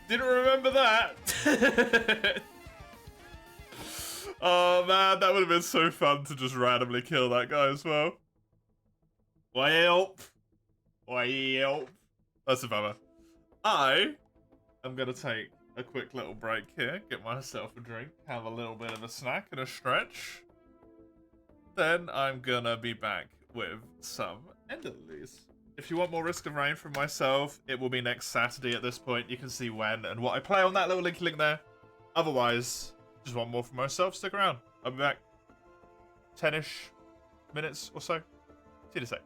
Didn't remember that. Oh man, that would have been so fun to just randomly kill that guy as well. Welp. That's a bummer. I am gonna take a quick little break here, get myself a drink, have a little bit of a snack and a stretch. Then I'm gonna be back with some Enderlies. If you want more Risk of Rain from myself, it will be next Saturday at this point. You can see when and what I play on that little link there. Otherwise, just want more from myself, stick around. I'll be back 10-ish minutes or so. See you in a sec.